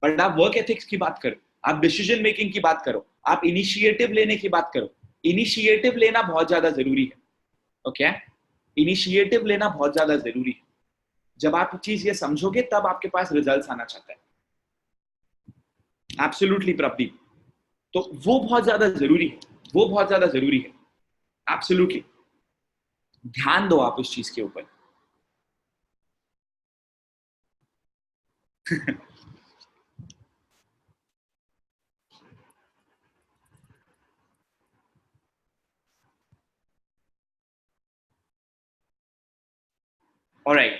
But आप work ethics की बात करो, आप decision making की बात करो, आप initiative लेने की बात करो. Initiative लेना बहुत ज्यादा जरूरी है. Okay? Initiative लेना बहुत ज्यादा जरूरी है. जब आप चीज ये समझोगे तब आपके पास results आना चाहता है. Absolutely, प्रदीप. तो वो बहुत ज्यादा जरूरी है, वो बहुत ज्यादा जरूरी है. एब्सोल्युटली ध्यान दो आप उस चीज के ऊपर. All right.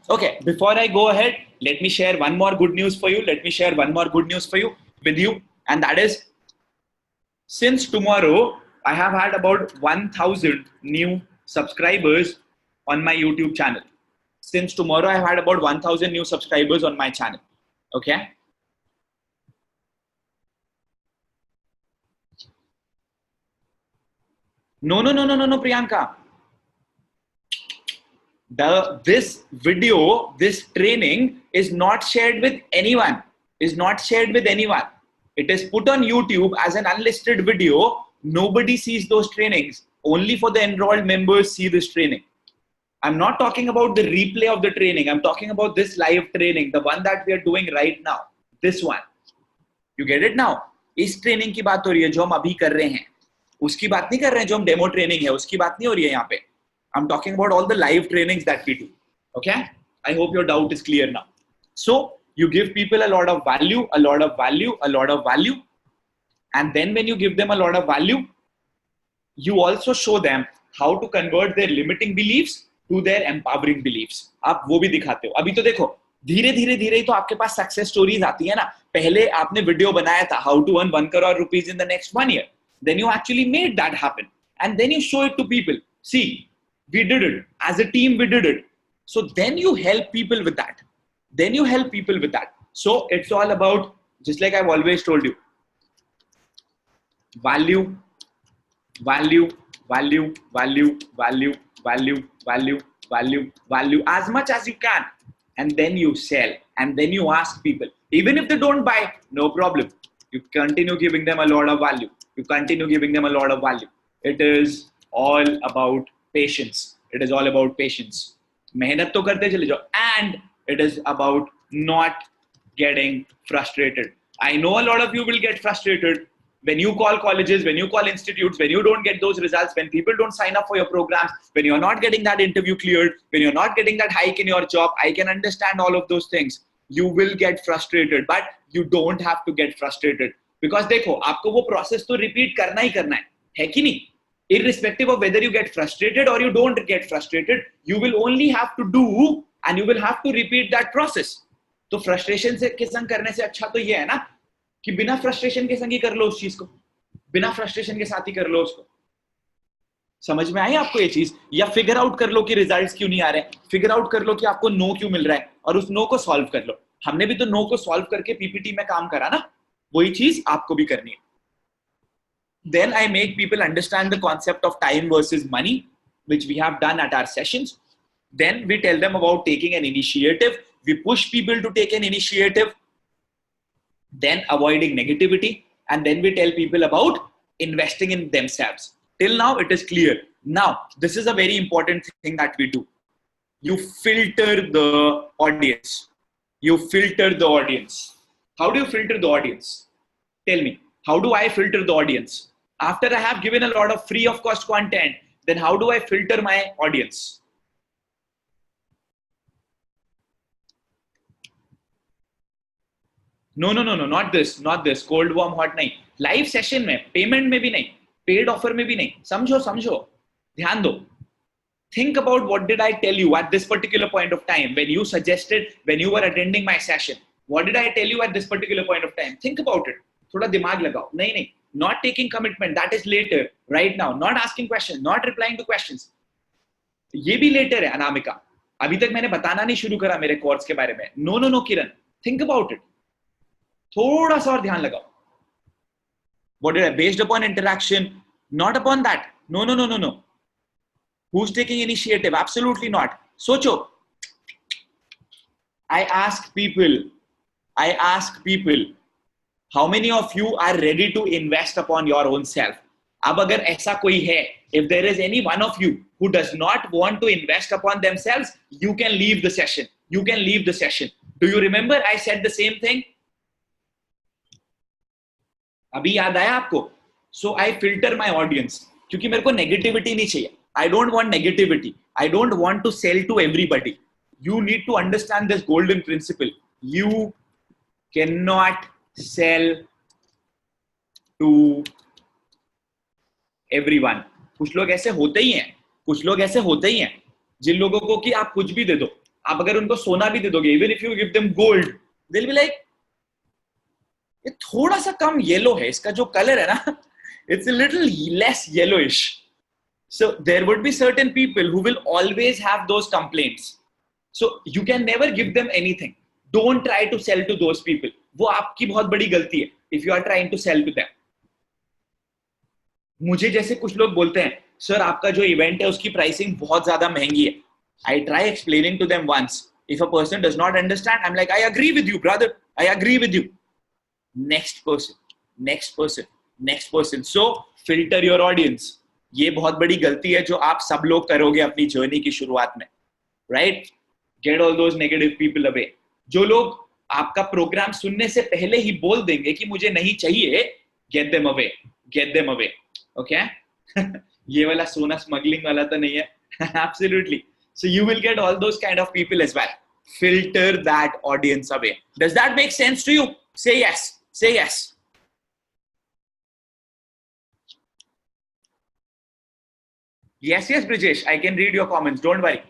Okay, before I go ahead, let me share one more good news for you. Let me share one more good news for you with you, and that is, since tomorrow, I have had about 1,000 new subscribers on my YouTube channel. Since tomorrow, I have had about 1,000 new subscribers on my channel. Okay? No, Priyanka. This video, this training is not shared with anyone. Is not shared with anyone. It is put on YouTube as an unlisted video. Nobody sees those trainings. Only for the enrolled members see this training. I'm not talking about the replay of the training. I'm talking about this live training, the one that we are doing right now. This one. You get it now? इस training की बात हो रही है जो हम अभी कर रहे हैं. उसकी बात नहीं कर रहे हैं जो हम डेमो ट्रेनिंग है, उसकी बात नहीं हो रही है यहाँ पे. I'm talking about all the live trainings that we do. Okay? I hope your doubt is clear now. So, you give people a lot of value, a lot of value, a lot of value. And then when you give them a lot of value, you also show them how to convert their limiting beliefs to their empowering beliefs. आप वो भी दिखाते हो. अभी तो देखो, धीरे धीरे तो आपके पास सक्सेस स्टोरीज आती है ना. पहले आपने वीडियो बनाया था, how to earn 1 crore rupees in the next 1 year. Then you actually made that happen. And then you show it to people. See, we did it. As a team, we did it. So then you help people with that. Then you help people with that. So it's all about, just like I've always told you, value, value, value, value, value, value, value, value, value, as much as you can. And then you sell. And then you ask people. Even if they don't buy, no problem. You continue giving them a lot of value. You continue giving them a lot of value. It is all about patience. It is all about patience. मेहनत तो करते चले जाओ. And it is about not getting frustrated. I know a lot of you will get frustrated when you call colleges, when you call institutes, when you don't get those results, when people don't sign up for your programs, when you're not getting that interview cleared, when you're not getting that hike in your job. I can understand all of those things. You will get frustrated, but you don't have to get frustrated. Because देखो, आपको वो process तो repeat करना ही करना है कि नहीं? Irrespective of whether you get frustrated or you don't get frustrated, you will only have to do and you will have to repeat that process. तो frustration से के संग करने से अच्छा तो ये है ना कि बिना frustration के संग ही कर लो उस चीज को, बिना frustration के साथ ही कर लो उसको. समझ में आई आपको ये चीज? या फिगर आउट कर लो कि रिजल्ट्स क्यों नहीं आ रहे, फिगर आउट कर लो कि आपको नो क्यों मिल रहा है और उस नो को सॉल्व कर लो। हमने भी तो नो को सॉल्व करके पीपीटी में काम करा ना, वही चीज आपको भी करनी है। Then I make people understand the concept of time versus money, which we have done at our sessions. Then we tell them about taking an initiative. We push people to take an initiative. Then avoiding negativity. And then we tell people about investing in themselves. Till now, it is clear. Now, this is a very important thing that we do. You filter the audience. You filter the audience. How do you filter the audience? Tell me, how do I filter the audience? After I have given a lot of free of cost content, then how do I filter my audience? No, not this. Cold, warm, hot नहीं. Live session में, payment में भी नहीं, paid offer में भी नहीं. समझो, ध्यान दो. Think about what did I tell you at this particular point of time when you suggested, when you were attending my session. What did I tell you at this particular point of time? Think about it. थोड़ा दिमाग लगाओ. नहीं. Not taking commitment, that is later. Right now, not asking questions, not replying to questions. ये भी later है अनामिका. अभी तक मैंने बताना नहीं शुरू करा मेरे कोर्स के बारे में. No, Kiran. Think about it. थोड़ा सा और ध्यान लगाओ. What did I? Based upon interaction, not upon that. No. Who's taking initiative? Absolutely not. सोचो. I ask people, how many of you are ready to invest upon your own self? अब अगर ऐसा कोई है, if there is any one of you who does not want to invest upon themselves, you can leave the session. Do you remember I said the same thing? अभी याद आया आपको? So I filter my audience क्योंकि मेरे को negativity नहीं चाहिए. I don't want negativity. I don't want to sell to everybody. You need to understand this golden principle. You cannot sell to everyone. कुछ लोग ऐसे होते ही हैं जिन लोगों को कि आप कुछ भी दे दो, आप अगर उनको सोना भी दे दोगे, even if you give them gold, they'll be like, ये थोड़ा सा कम येलो है, इसका जो कलर है ना, it's a little less yellowish. So there would be certain people who will always have those complaints. So you can never give them anything. Don't try to sell to those people. वो आपकी बहुत बड़ी गलती है if you are trying to sell to them. मुझे जैसे कुछ लोग बोलते हैं, सर आपका जो इवेंट है उसकी प्राइसिंग बहुत ज्यादा महंगी है. I try explaining to them once. If a person does not understand, I'm like, I agree with you, brother. I agree with you. Next person. So filter your audience. ये बहुत बड़ी गलती है जो आप सब लोग करोगे अपनी जर्नी की शुरुआत में. Right? Get all those negative people away. जो लोग आपका प्रोग्राम सुनने से पहले ही बोल देंगे कि मुझे नहीं चाहिए, get them away. Okay? ये वाला सोना स्मगलिंग वाला तो नहीं है. Absolutely. So you will get all those kind of people as well. Filter that audience away. Does that make sense to you? Say yes. Yes, Brijesh, I can read your comments. Don't worry.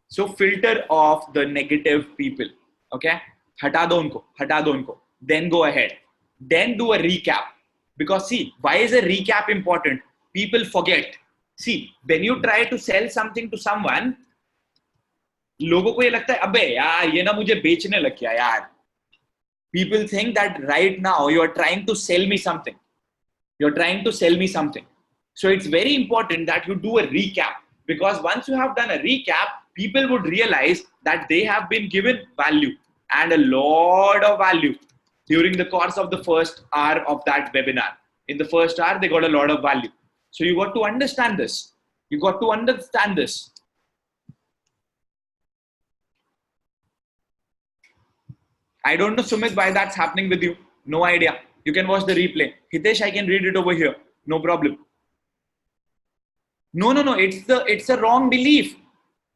So filter off the negative people. Okay? हटा दो उनको. Then go ahead. Then do a recap. Because see, why is a recap important? People forget. See, when you try to sell something to someone, लोगों को ये लगता है, अबे यार ये ना मुझे बेचने लग गया यार. People think that right now you are trying to sell me something. So it's very important that you do a recap, because once you have done a recap, people would realize that they have been given value, and a lot of value during the course of the first hour of that webinar. In the first hour, they got a lot of value. So you got to understand this. I don't know, Sumit, why that's happening with you. No idea. You can watch the replay. Hitesh, I can read it over here. No problem. No. It's a wrong belief.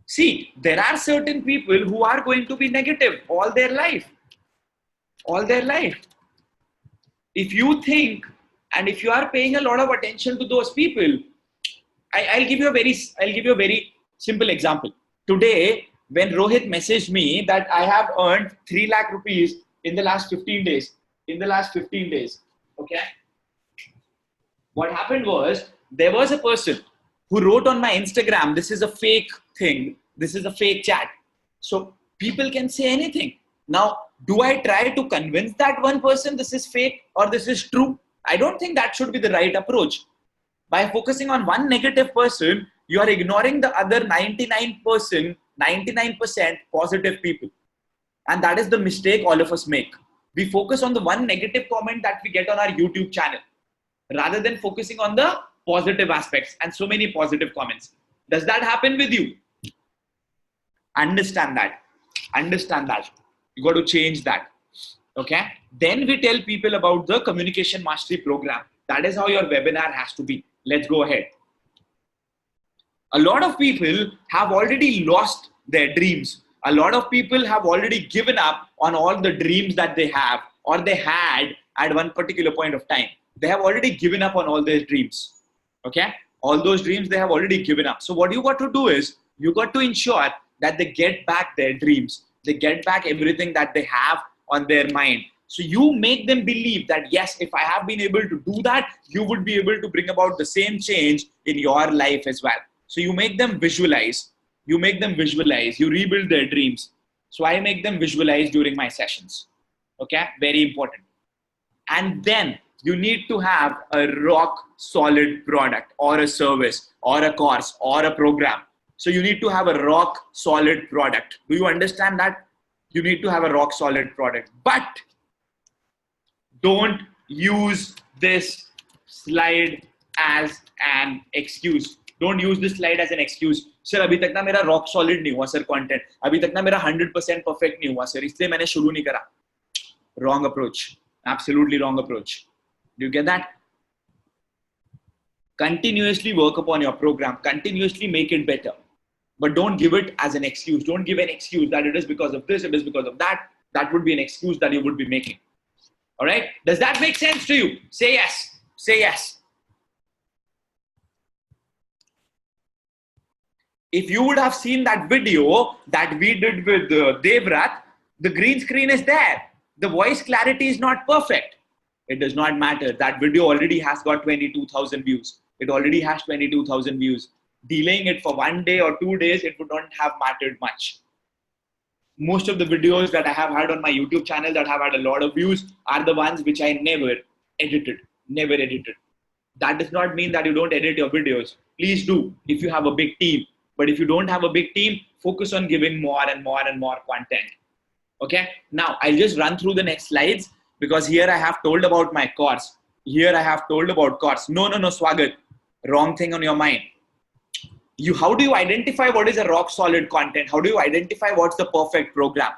See, there are certain people who are going to be negative all their life. If you think, and if you are paying a lot of attention to those people, I'll give you a very simple example. Today, when Rohit messaged me that I have earned 3 lakh rupees in the last 15 days, okay? What happened was, there was a person who wrote on my Instagram, this is a fake thing, this is a fake chat. So people can say anything. Now, do I try to convince that one person this is fake or this is true? I don't think that should be the right approach. By focusing on one negative person, you are ignoring the other 99% positive people. And that is the mistake all of us make. We focus on the one negative comment that we get on our YouTube channel rather than focusing on the positive aspects and so many positive comments. Does that happen with you? Understand that. Understand that. You got to change that. Okay. Then we tell people about the communication mastery program. That is how your webinar has to be. Let's go ahead. A lot of people have already lost their dreams. A lot of people have already given up on all the dreams that they have or they had at one particular point of time. They have already given up on all their dreams. Okay. All those dreams they have already given up. So what you got to do is you got to ensure that they get back their dreams. They get back everything that they have on their mind. So you make them believe that, yes, if I have been able to do that, you would be able to bring about the same change in your life as well. So you make them visualize. You make them visualize. You rebuild their dreams. So I make them visualize during my sessions. Okay, very important. And then you need to have a rock solid product or a service or a course or a program. So you need to have a rock solid product. Do you understand that? You need to have a rock solid product. But don't use this slide as an excuse. Don't use this slide as an excuse. Sir, अभी तक ना मेरा rock solid नहीं हुआ sir content. अभी तक ना मेरा 100% perfect नहीं हुआ sir. इसलिए मैंने शुरू नहीं करा. Wrong approach. Absolutely wrong approach. Do you get that? Continuously work upon your program. Continuously make it better. But don't give it as an excuse. Don't give an excuse that it is because of this, it is because of that. That would be an excuse that you would be making. All right? Does that make sense to you? Say yes. Say yes. If you would have seen that video that we did with Devrat, the green screen is there. The voice clarity is not perfect. It does not matter. That video already has got 22,000 views. It already has 22,000 views. Delaying it for 1 day or 2 days, it would not have mattered much. Most of the videos that I have had on my YouTube channel that have had a lot of views are the ones which I never edited. Never edited. That does not mean that you don't edit your videos. Please do if you have a big team. But if you don't have a big team, focus on giving more and more and more content. Okay. Now I'll just run through the next slides because here I have told about my course. Here I have told about course. No, Swagat. Wrong thing on your mind. How do you identify what is a rock solid content? How do you identify what's the perfect program?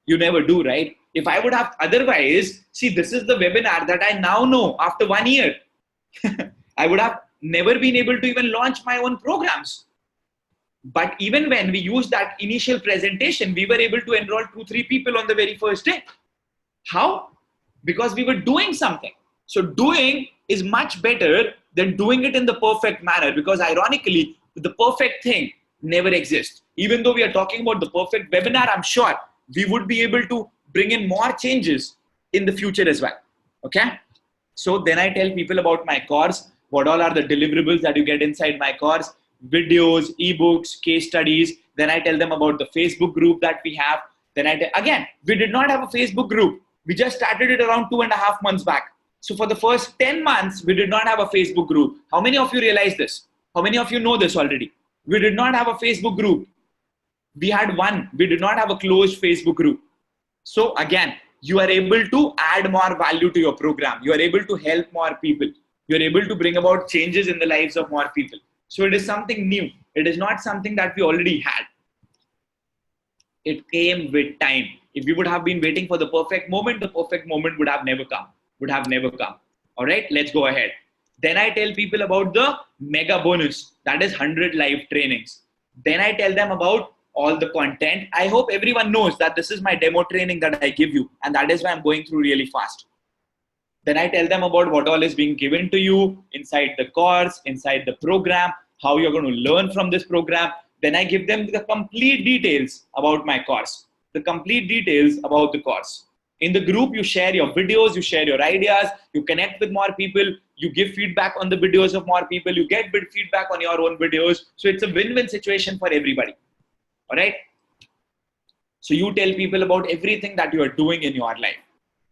You never do, right? If I would have otherwise, see, this is the webinar that I now know after 1 year. I would have never been able to even launch my own programs. But even when we used that initial presentation, we were able to enroll 2-3 people on the very first day. How? Because we were doing something. So doing is much better than doing it in the perfect manner, because ironically, the perfect thing never exists. Even though we are talking about the perfect webinar, I'm sure we would be able to bring in more changes in the future as well. Okay. So then I tell people about my course, what all are the deliverables that you get inside my course, videos, ebooks, case studies. Then I tell them about the Facebook group that we have. Then again, we did not have a Facebook group. We just started it around 2.5 months back. So for the first 10 months, we did not have a Facebook group. How many of you realize this? How many of you know this already? We did not have a Facebook group. We had one. We did not have a closed Facebook group. So again, you are able to add more value to your program. You are able to help more people. You are able to bring about changes in the lives of more people. So it is something new. It is not something that we already had. It came with time. If we would have been waiting for the perfect moment would have never come. All right, let's go ahead. Then I tell people about the mega bonus, that is 100 live trainings. Then I tell them about all the content. I hope everyone knows that this is my demo training that I give you, and that is why I'm going through really fast. Then I tell them about what all is being given to you inside the course, inside the program, how you're going to learn from this program. Then I give them the complete details about my course, the complete details about the course. In the group, you share your videos, you share your ideas, you connect with more people, you give feedback on the videos of more people, you get bit feedback on your own videos. So it's a win-win situation for everybody. All right. So you tell people about everything that you are doing in your life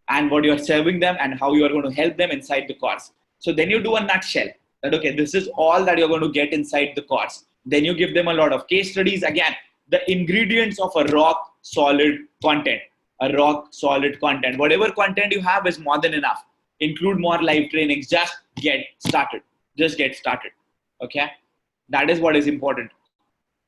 and what you are serving them and how you are going to help them inside the course. So then you do a nutshell that, okay, this is all that you're going to get inside the course. Then you give them a lot of case studies. Again, the ingredients of a rock solid content, whatever content you have is more than enough. Include more live trainings. Just get started. Okay. That is what is important.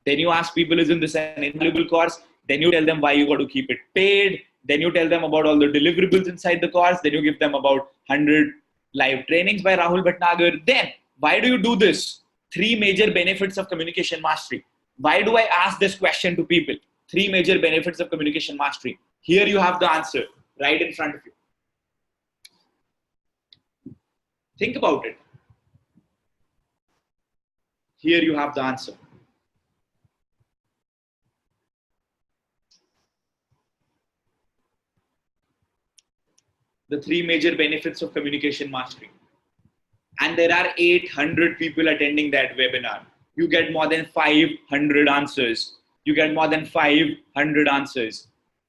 Then you ask people, isn't this an invaluable course? Then you tell them why you got to keep it paid. Then you tell them about all the deliverables inside the course. Then you give them about 100 live trainings by Rahul Bhatnagar. Then, why do you do this? 3 major benefits of communication mastery. Why do I ask this question to people? 3 major benefits of communication mastery. Here you have the answer right in front of you. Think about it. Here you have the answer. The 3 major benefits of communication mastery. And there are 800 people attending that webinar. You get more than 500 answers.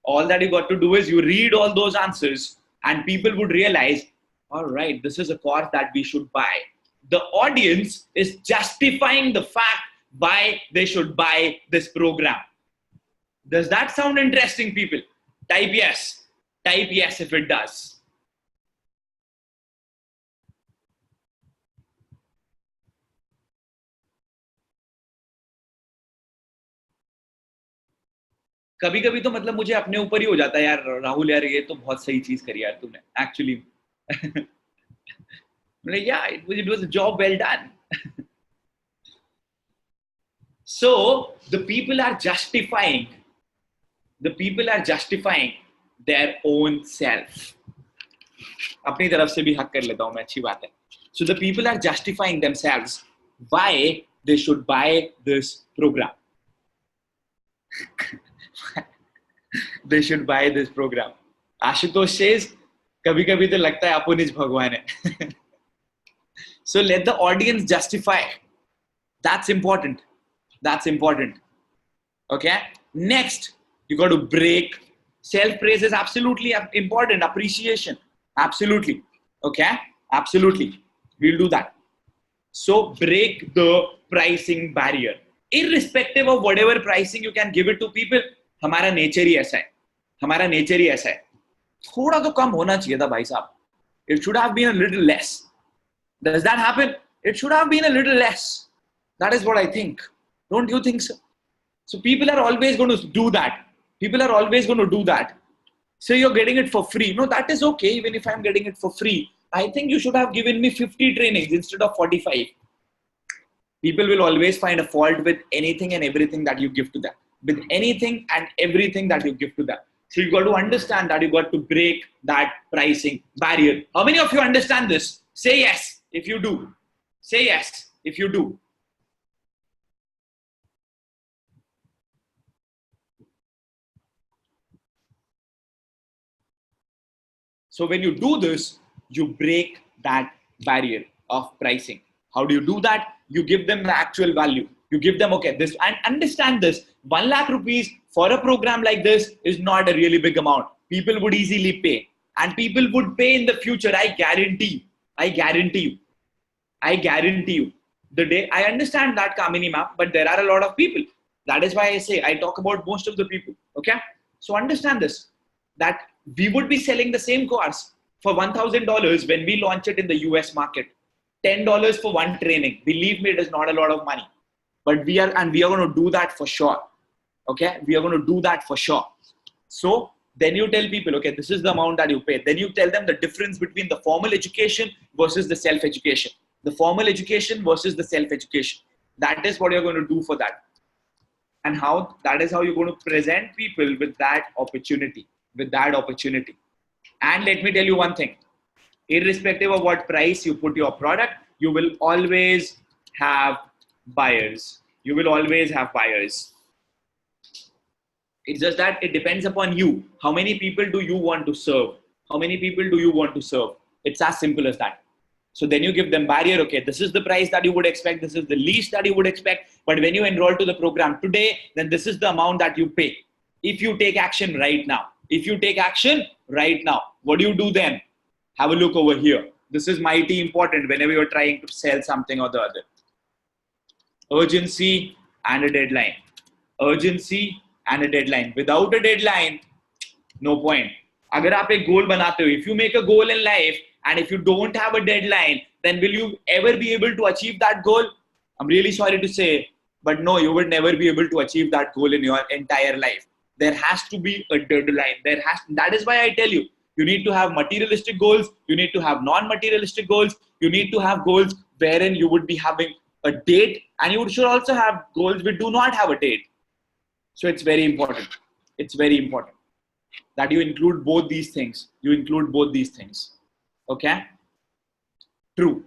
All that you got to do is you read all those answers and people would realize, all right, this is a course that we should buy. The audience is justifying the fact why they should buy this program. Does that sound interesting, people? Type yes. Type yes if it does. कभी कभी तो मतलब मुझे अपने ऊपर ही हो जाता है यार, राहुल यार ये तो बहुत सही चीज करी यार तूने actually. Yeah, it was a job well done. So the people are justifying their own self. अपनी तरफ से भी हक कर लेता हूं मैं, अच्छी बात है. So the people are justifying themselves why they should buy this program. They should buy this program. Ashutosh says, kabhi kabhi to lagta hai apun is Bhagwan hai. So let the audience justify. That's important. Okay. Next, you got to break. Self-praise is absolutely important. Appreciation. Absolutely. Okay. Absolutely. We'll do that. So break the pricing barrier. Irrespective of whatever pricing you can give it to people, हमारा nature ही ऐसा है. थोड़ा तो कम होना चाहिए था भाई साहब. It should have been a little less. Does that happen? It should have been a little less. That is what I think. Don't you think so? So people are always going to do that. So you're getting it for free. No, that is okay. Even if I'm getting it for free, I think you should have given me 50 trainings instead of 45. People will always find a fault with anything and everything that you give to them. So you got to understand that you got to break that pricing barrier. How many of you understand this? Say yes if you do. So when you do this, you break that barrier of pricing. How do you do that? You give them the actual value. You give them, okay, this, and understand this, 1 lakh rupees for a program like this is not a really big amount. People would easily pay, and people would pay in the future. I guarantee you. The day, I understand that, Kamini ma'am, but there are a lot of people. That is why I say, I talk about most of the people. Okay. So understand this, that we would be selling the same course for $1,000 when we launch it in the US market. $10 for one training. Believe me, it is not a lot of money, but we are going to do that for sure. Okay. We are going to do that for sure. So then you tell people, okay, this is the amount that you pay. Then you tell them the difference between the formal education versus the self-education. The formal education versus the self-education. That is what you're going to do for that. And that is how you're going to present people with that opportunity. And let me tell you one thing. Irrespective of what price you put your product, you will always have buyers. It's just that it depends upon you. How many people do you want to serve? It's as simple as that. So then you give them barrier. Okay, this is the price that you would expect. This is the least that you would expect. But when you enroll to the program today, then this is the amount that you pay. If you take action right now, what do you do then? Have a look over here. This is mighty important whenever you're trying to sell something or the other. Urgency and a deadline. Urgency and a deadline. Without a deadline, no point. अगर आप एक goal बनाते हो, if you make a goal in life and if you don't have a deadline, then will you ever be able to achieve that goal? I'm really sorry to say, but no, you will never be able to achieve that goal in your entire life. There has to be a deadline. That is why I tell you, you need to have materialistic goals. You need to have non-materialistic goals. You need to have goals wherein you would be having a date, and you should also have goals which do not have a date. So it's very important. It's very important that you include both these things. Okay? True.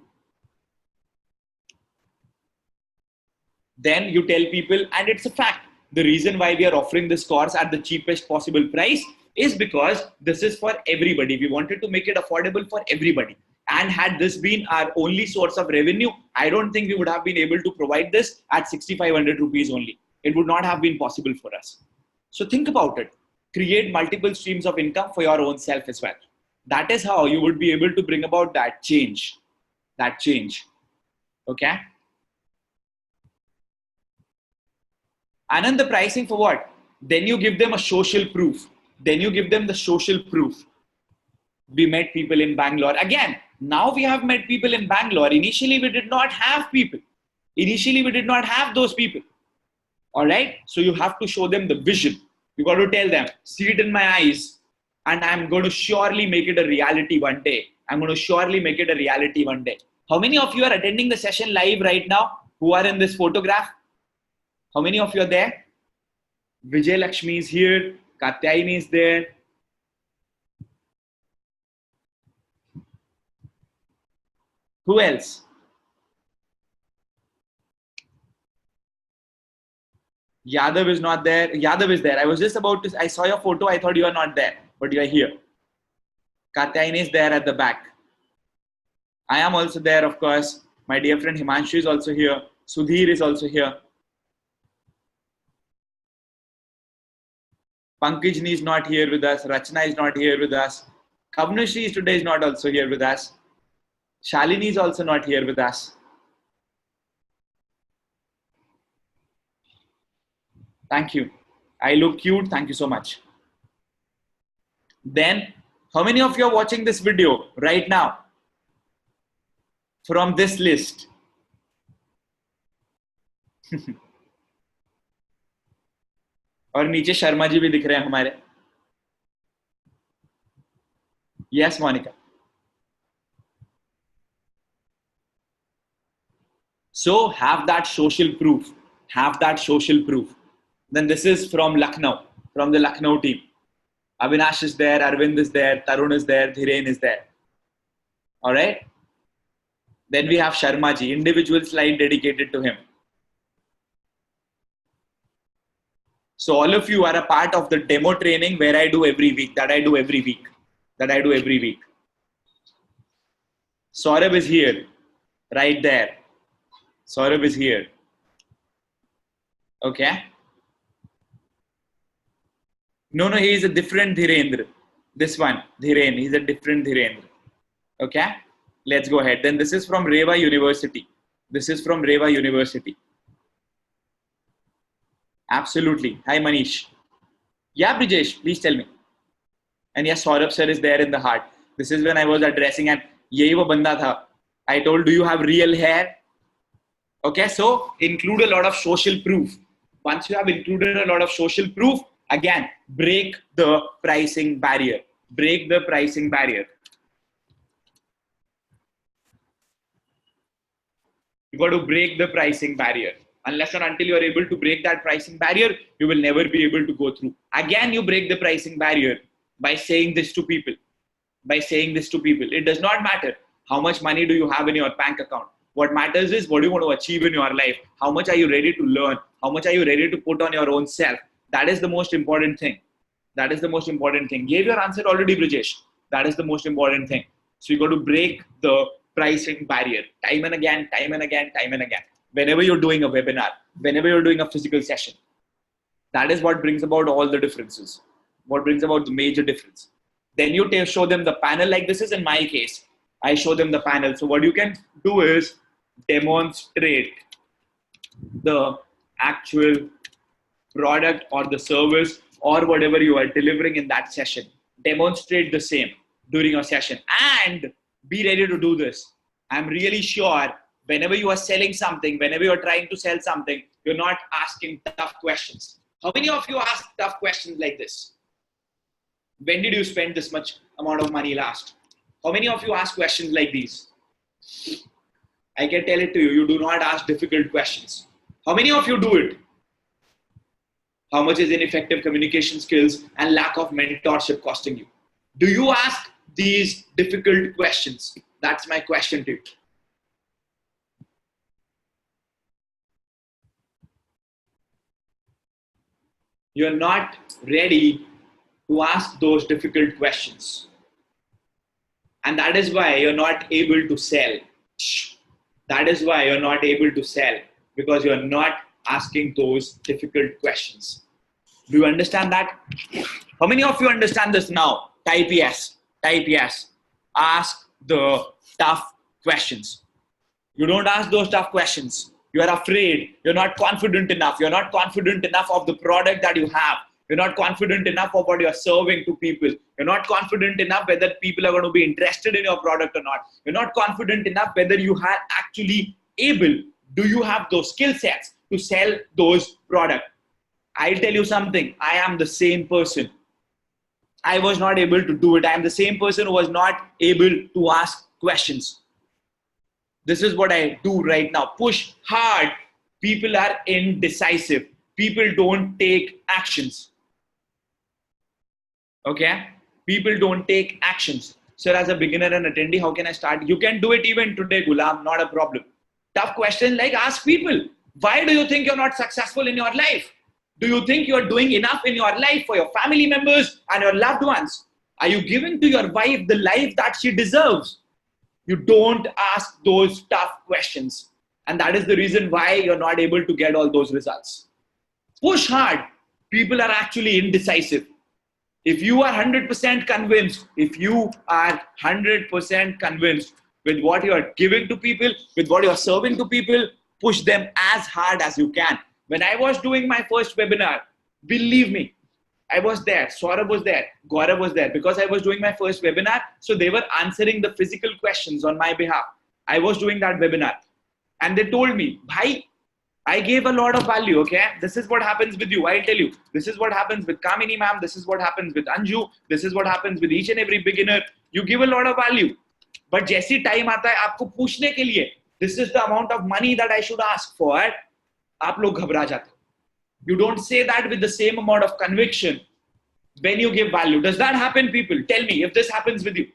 Then you tell people, and it's a fact, the reason why we are offering this course at the cheapest possible price is because this is for everybody. We wanted to make it affordable for everybody. And had this been our only source of revenue, I don't think we would have been able to provide this at 6,500 rupees only. It would not have been possible for us. So think about it. Create multiple streams of income for your own self as well. That is how you would be able to bring about that change. Okay? And then the pricing for what? Then you give them a social proof. Then you give them the social proof. We met people in Bangalore. Again, now we have met people in Bangalore. Initially, we did not have people. Initially, we did not have those people. All right? So you have to show them the vision. You got to tell them, see it in my eyes, and I'm going to surely make it a reality one day. I'm going to surely make it a reality one day. How many of you are attending the session live right now who are in this photograph? How many of you are there? Vijay Lakshmi is here. Katyayani is there. Who else? Yadav is not there. Yadav is there. I was just about to, I saw your photo. I thought you are not there, but you are here. Katyayani is there at the back. I am also there, of course. My dear friend Himanshu is also here. Sudhir is also here. Pankajni is not here with us. Rachna is not here with us. Kavnashri today is not also here with us. Shalini is also not here with us. Thank you. I look cute. Thank you so much. Then, how many of you are watching this video right now from this list? और नीचे शर्मा जी भी दिख रहे हैं हमारे. Yes, Monica. So have that social proof. Then this is from Lucknow, from the Lucknow team. Avinash is there, Arvind is there, Tarun is there, Dhiren is there. All right. Then we have Sharma ji, individual slide dedicated to him. So all of you are a part of the demo training where I do every week, that I do every week. Saurabh is here, right there. Saurabh is here. Okay. No, he is a different Dhirendra. This one, Dhiren, he's a different Dhirendra. Okay. Let's go ahead. Then this is from Reva University. Absolutely. Hi, Manish. Yeah, Brijesh, please tell me. And yes, Saurabh sir is there in the heart. This is when I was addressing, and yehi wo banda tha. I told, do you have real hair? Okay, so include a lot of social proof. Once you have included a lot of social proof, again, break the pricing barrier. You got to break the pricing barrier. Unless and until you are able to break that pricing barrier, you will never be able to go through. Again, you break the pricing barrier by saying this to people. It does not matter how much money do you have in your bank account. What matters is what do you want to achieve in your life? How much are you ready to learn? How much are you ready to put on your own self? That is the most important thing. Gave your answer already, Brijesh. That is the most important thing. So you got to break the pricing barrier. Time and again, time and again, time and again. Whenever you're doing a webinar, whenever you're doing a physical session, that is what brings about all the differences. What brings about the major difference. Then you show them the panel, like this is in my case. I show them the panel. So what you can do is demonstrate the actual product or the service or whatever you are delivering in that session. Demonstrate the same during your session and be ready to do this. I'm really sure whenever you are selling something, whenever you're trying to sell something, you're not asking tough questions. How many of you ask tough questions like this? When did you spend this much amount of money last? How many of you ask questions like these? I can tell it to you, you do not ask difficult questions. How many of you do it? How much is ineffective communication skills and lack of mentorship costing you? Do you ask these difficult questions? That's my question to you. You're not ready to ask those difficult questions. And that is why you're not able to sell. That is why you're not able to sell, because you're not asking those difficult questions. Do you understand that? How many of you understand this now? Type yes. Type yes. Ask the tough questions. You don't ask those tough questions. You are afraid. You're not confident enough. You're not confident enough of the product that you have. You're not confident enough of what you're serving to people. You're not confident enough whether people are going to be interested in your product or not. You're not confident enough whether you are actually able. Do you have those skill sets to sell those products? I'll tell you something. I am the same person. I was not able to do it. I am the same person who was not able to ask questions. This is what I do right now. Push hard. People are indecisive. People don't take actions. Okay? People don't take actions. So as a beginner and attendee, how can I start? You can do it even today, Gulam, not a problem. Tough question, like ask people, why do you think you're not successful in your life? Do you think you're doing enough in your life for your family members and your loved ones? Are you giving to your wife the life that she deserves? You don't ask those tough questions. And that is the reason why you're not able to get all those results. Push hard. People are actually indecisive. If you are 100% convinced, if you are 100% convinced with what you are giving to people, with what you are serving to people, push them as hard as you can. When I was doing my first webinar, believe me, I was there, Saurabh was there, Gaurav was there, because I was doing my first webinar. So they were answering the physical questions on my behalf. I was doing that webinar. And they told me, Bhai, I gave a lot of value, okay? This is what happens with you. I'll tell you. This is what happens with Kamini ma'am. This is what happens with Anju. This is what happens with each and every beginner. You give a lot of value. But जैसी time आता है आपको पूछने के लिए, this is the amount of money that I should ask for, आप लोग घबरा जाते. You don't say that with the same amount of conviction when you give value. Does that happen, people? Tell me if this happens with you.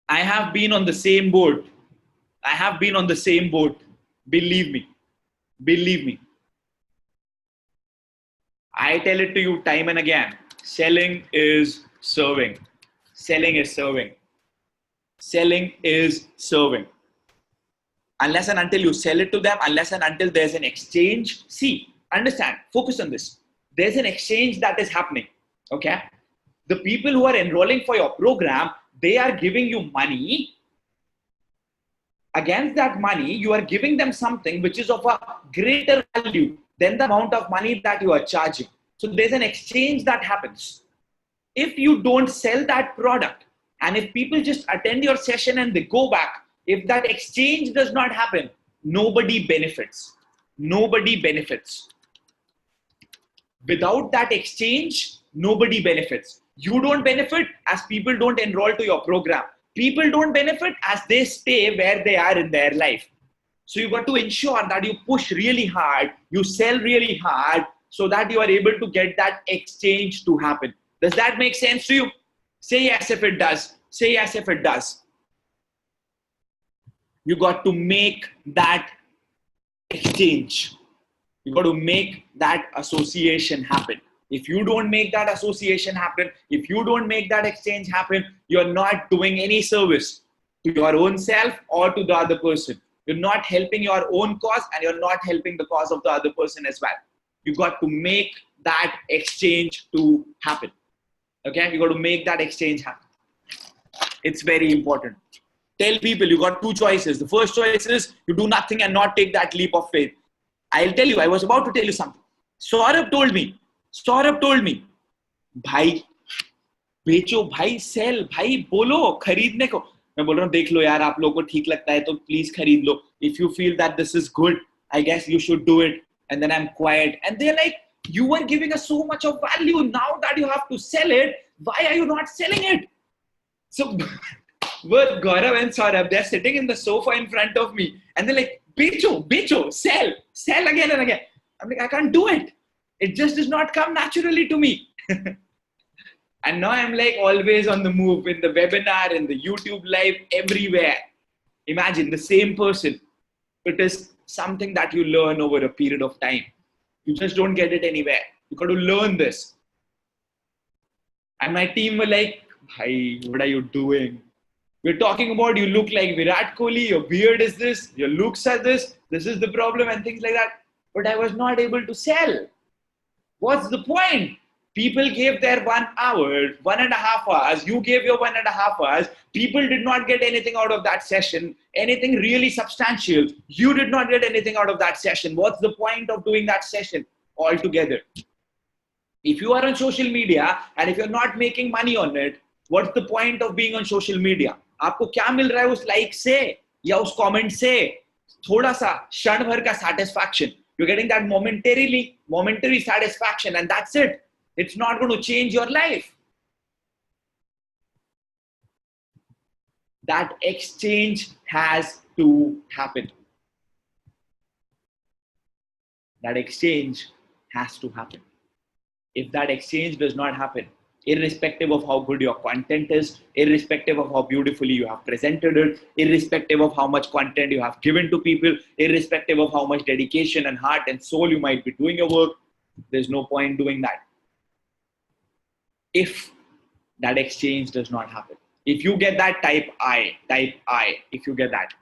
I have been on the same boat. I have been on the same boat. Believe me. Believe me. I tell it to you time and again. Selling is serving. Selling is serving. Selling is serving. Unless and until you sell it to them, unless and until there's an exchange. See, understand, focus on this. There's an exchange that is happening. Okay? The people who are enrolling for your program, they are giving you money. Against that money, you are giving them something which is of a greater value than the amount of money that you are charging. So there's an exchange that happens. If you don't sell that product, and if people just attend your session and they go back, if that exchange does not happen, nobody benefits. Nobody benefits. Without that exchange, nobody benefits. You don't benefit as people don't enroll to your program. People don't benefit as they stay where they are in their life. So you got to ensure that you push really hard, you sell really hard, so that you are able to get that exchange to happen. Does that make sense to you? Say yes if it does. Say yes if it does. You got to make that exchange. You got to make that association happen. If you don't make that association happen, if you don't make that exchange happen, you're not doing any service to your own self or to the other person. You're not helping your own cause, and you're not helping the cause of the other person as well. You got to make that exchange to happen. Okay, you got to make that exchange happen. It's very important. Tell people you got two choices. The first choice is you do nothing and not take that leap of faith. I'll tell you, I was about to tell you something. Saurabh told me, भाई बेचो भाई, cell भाई, बोलो खरीदने को. मैं बोल रहा हूँ देख लो यार, आप लोगों को ठीक लगता है तो प्लीज खरीद लो. If you feel that this is good, I guess you should do it. And then I'm quiet. And they're like, you were giving us so much of value. Now that you have to sell it, why are you not selling it? So with Gaurav and Saurabh, they're sitting in the sofa in front of me. And they're like, becho, sell again and again. I'm like, I can't do it. It just does not come naturally to me. And now I'm like always on the move, in the webinar, in the YouTube live, everywhere. Imagine the same person. It is something that you learn over a period of time. You just don't get it anywhere. You got to learn this. And my team were like, "Bhai, what are you doing? We're talking about you look like Virat Kohli, your beard is this, your looks are this is the problem," and things like that. But I was not able to sell. What's the point? People gave their 1 hour, 1.5 hours. You gave your 1.5 hours. People did not get anything out of that session, anything really substantial. You did not get anything out of that session. What's the point of doing that session altogether? If you are on social media and if you're not making money on it, what's the point of being on social media? आपको क्या मिल रहा है उस like से या उस comment से? थोड़ा सा क्षण भर का satisfaction. You're getting that momentary satisfaction, and that's it. It's not going to change your life. That exchange has to happen. That exchange has to happen. If that exchange does not happen, irrespective of how good your content is, irrespective of how beautifully you have presented it, irrespective of how much content you have given to people, irrespective of how much dedication and heart and soul you might be doing your work, there's no point doing that. If that exchange does not happen. If you get that, type I, if you get that.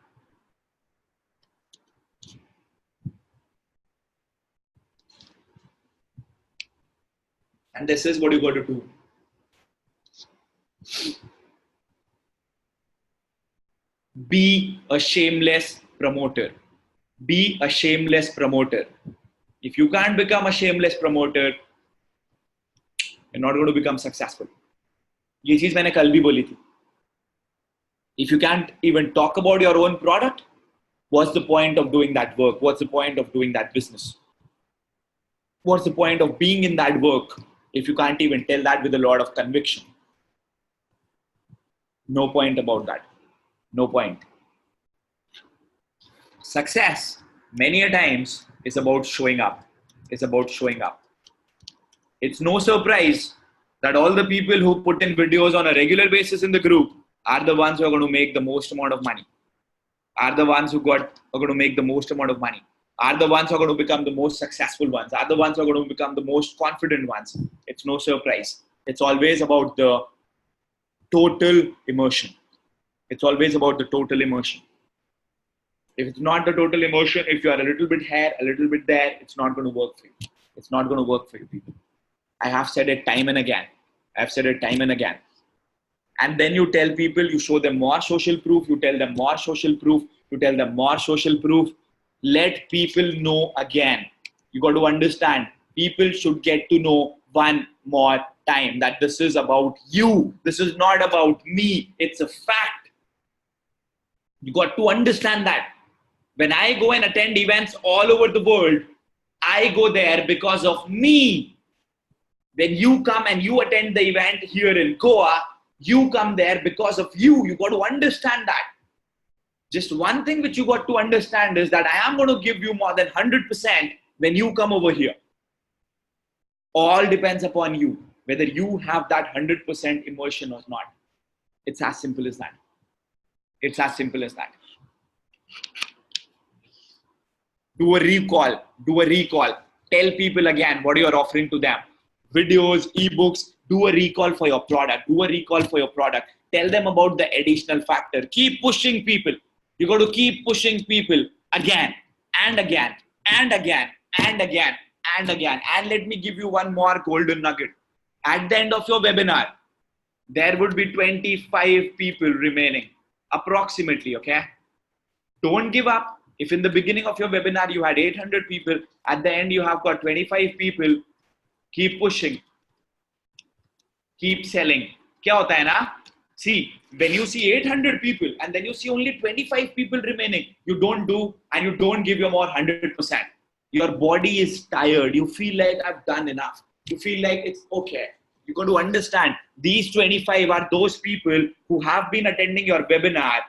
And this is what you got to do. Be a shameless promoter. Be a shameless promoter. If you can't become a shameless promoter, you're not going to become successful. ये चीज मैंने कल भी बोली थी. If you can't even talk about your own product, what's the point of doing that work? What's the point of doing that business? What's the point of being in that work if you can't even tell that with a lot of conviction? No point about that. No point. Success, many a times, is about showing up. It's about showing up. It's no surprise that all the people who put in videos on a regular basis in the group are the ones who are going to make the most amount of money. Are the ones who are going to make the most amount of money. Are the ones who are going to become the most successful ones. Are the ones who are going to become the most confident ones. It's no surprise. It's always about the total immersion. It's always about the total immersion. If it's not the total immersion, if you are a little bit here, a little bit there, it's not going to work for you. It's not going to work for you, people. I have said it time and again. I've said it time and again. And then you tell people, you show them more social proof, you tell them more social proof, you tell them more social proof. Let people know again. You got to understand, people should get to know one more time that this is about you. This is not about me. It's a fact. You got to understand that. When I go and attend events all over the world, I go there because of me. When you come and you attend the event here in Goa, you come there because of you. You got to understand that. Just one thing which you got to understand is that I am going to give you more than 100% when you come over here. All depends upon you, whether you have that 100% immersion or not. It's as simple as that. It's as simple as that. Do a recall. Tell people again what you're offering to them. videos, ebooks, do a recall for your product, do a recall for your product. Tell them about the additional factor. Keep pushing people. You got to keep pushing people again and again and again and again and again. And let me give you one more golden nugget. At the end of your webinar, there would be 25 people remaining, approximately, okay? Don't give up. If in the beginning of your webinar you had 800 people, at the end you have got 25 people, keep pushing, keep selling. Kya hota hai na? See, when you see 800 people and then you see only 25 people remaining, you don't do and you don't give your more 100%. Your body is tired. You feel like I've done enough. You feel like it's okay. You got to understand these 25 are those people who have been attending your webinar